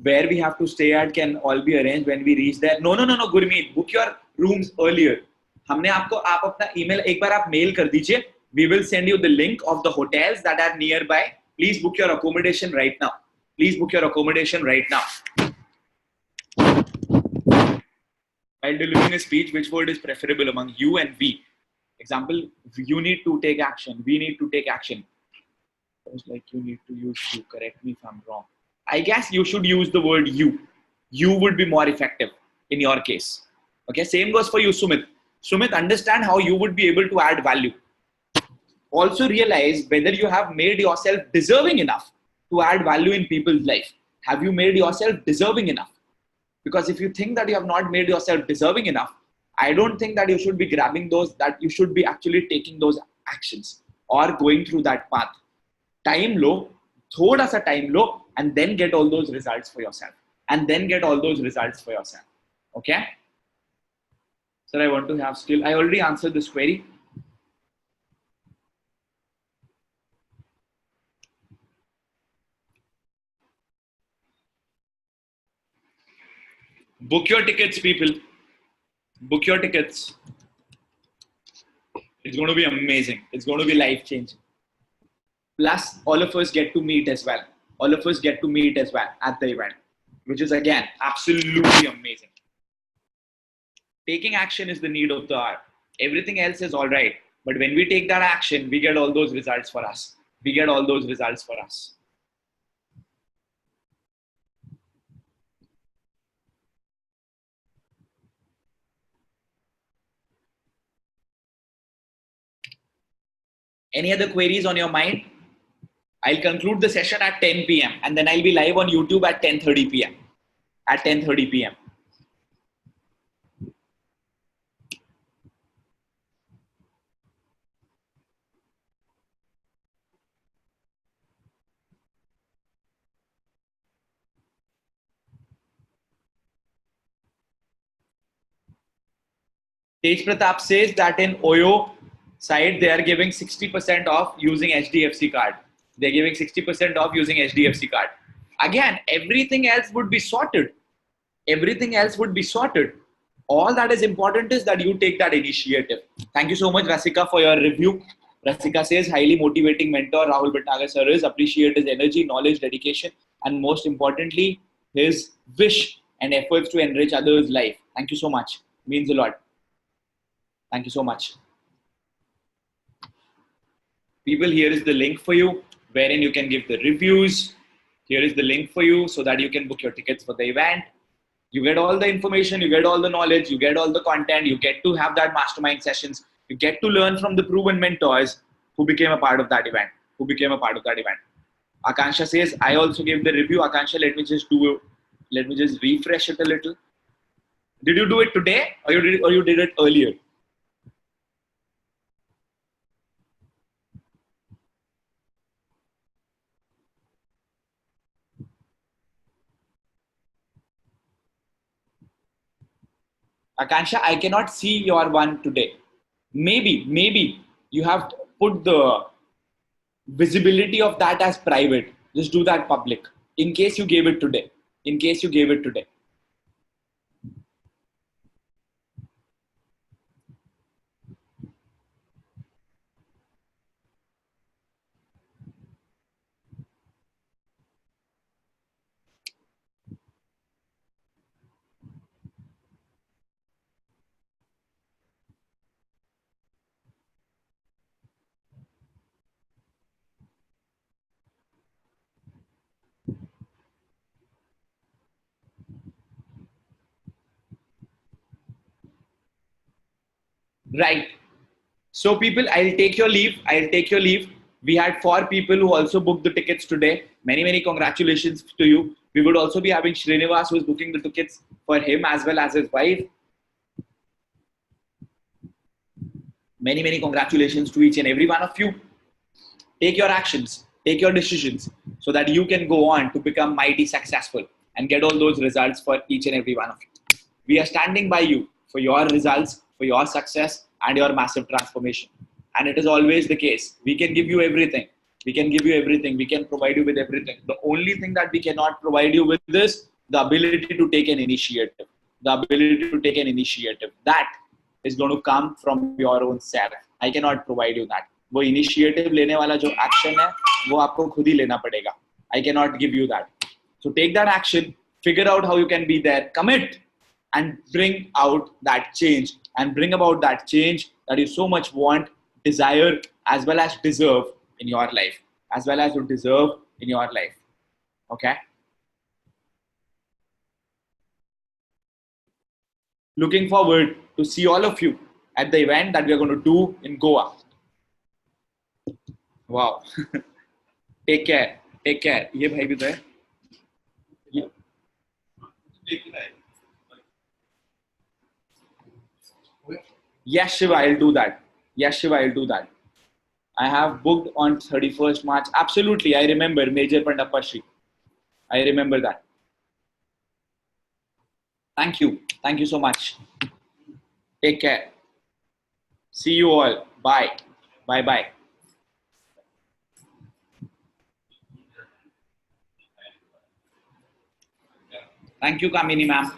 where we have to stay at can all be arranged when we reach there. No, Gurmeet, book your rooms earlier. हमने आपको आप अपना email एक बार आप mail कर दीजिए. We will send you the link of the hotels that are nearby. Please book your accommodation right now. Please book your accommodation right now. While delivering a speech, which word is preferable among you and we? Example, you need to take action. We need to take action. It's like you need to use you. Correct me if I'm wrong. I guess you should use the word you. You would be more effective in your case. Okay, same goes for you, Sumit. Sumit, understand how you would be able to add value. Also realize whether you have made yourself deserving enough to add value in people's life. Have you made yourself deserving enough? Because if you think that you have not made yourself deserving enough, I don't think that you should be grabbing those, that you should be actually taking those actions or going through that path. Time low, thoda sa time low, and then get all those results for yourself. And then get all those results for yourself. Okay? Sir, I want to have skill. I already answered this query. Book your tickets, people. Book your tickets. It's going to be amazing. It's going to be life-changing. Plus, all of us get to meet as well. All of us get to meet as well at the event, which is, again, absolutely amazing. Taking action is the need of the hour. Everything else is all right. But when we take that action, we get all those results for us. We get all those results for us. Any other queries on your mind? I'll conclude the session at 10 p.m. and then I'll be live on YouTube at 10:30 p.m. At 10:30 p.m. Tej Pratap says that in Oyo side, they are giving 60% off using HDFC card. They're giving 60% off using HDFC card. Again, everything else would be sorted. Everything else would be sorted. All that is important is that you take that initiative. Thank you so much, Rasika, for your review. Rasika says, highly motivating mentor Rahul Bhatnagar sir is, appreciate his energy, knowledge, dedication, and most importantly, his wish and efforts to enrich others' life. Thank you so much. Means a lot. Thank you so much. People, here is the link for you, wherein you can give the reviews. Here is the link for you so that you can book your tickets for the event. You get all the information, you get all the knowledge, you get all the content, you get to have that mastermind sessions, you get to learn from the proven mentors who became a part of that event, Akansha says, I also gave the review. Akansha, let me just refresh it a little. Did you do it today or you did it earlier? Akansha, I cannot see your one today. Maybe you have put the visibility of that as private. Just do that public in case you gave it today. In case you gave it today. Right. So people, I'll take your leave. I'll take your leave. We had 4 people who also booked the tickets today. Many, many congratulations to you. We would also be having Srinivas, who is booking the tickets for him as well as his wife. Many, many congratulations to each and every one of you. Take your actions, take your decisions so that you can go on to become mighty successful and get all those results for each and every one of you. We are standing by you for your results, for your success and your massive transformation. And it is always the case. We can give you everything. We can give you everything. We can provide you with everything. The only thing that we cannot provide you with is the ability to take an initiative. The ability to take an initiative. That is going to come from your own self. I cannot provide you that. वो initiative लेने वाला जो action है, वो आपको खुद ही लेना पड़ेगा. I cannot give you that. So take that action, figure out how you can be there, commit, and bring out that change, and bring about that change that you so much want, desire, as well as deserve in your life, as well as you deserve in your life. Okay? Looking forward to see all of you at the event that we are going to do in Goa. Wow. Take care. Take care. ये भाई भी तो है. Yes, Shiva, I'll do that. Yes, Shiva, I'll do that. I have booked on 31st March. Absolutely, I remember Major Pandappa Shri. I remember that. Thank you. Thank you so much. Take care. See you all. Bye. Bye-bye. Thank you, Kamini ma'am.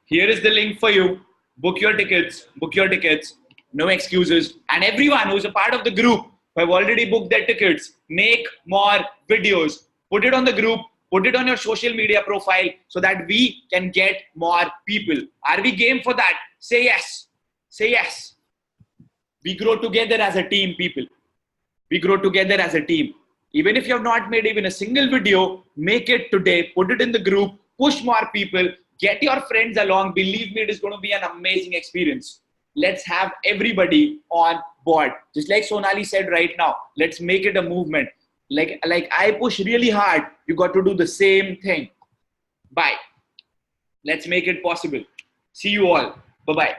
Here is the link for you. Book your tickets. Book your tickets. No excuses. And everyone who's a part of the group who have already booked their tickets, make more videos. Put it on the group. Put it on your social media profile so that we can get more people. Are we game for that? Say yes. Say yes. We grow together as a team, people. We grow together as a team. Even if you have not made even a single video, make it today. Put it in the group. Push more people. Get your friends along. Believe me, it is going to be an amazing experience. Let's have everybody on board. Just like Sonali said right now, let's make it a movement. Like I push really hard, you got to do the same thing. Bye. Let's make it possible. See you all. Bye-bye.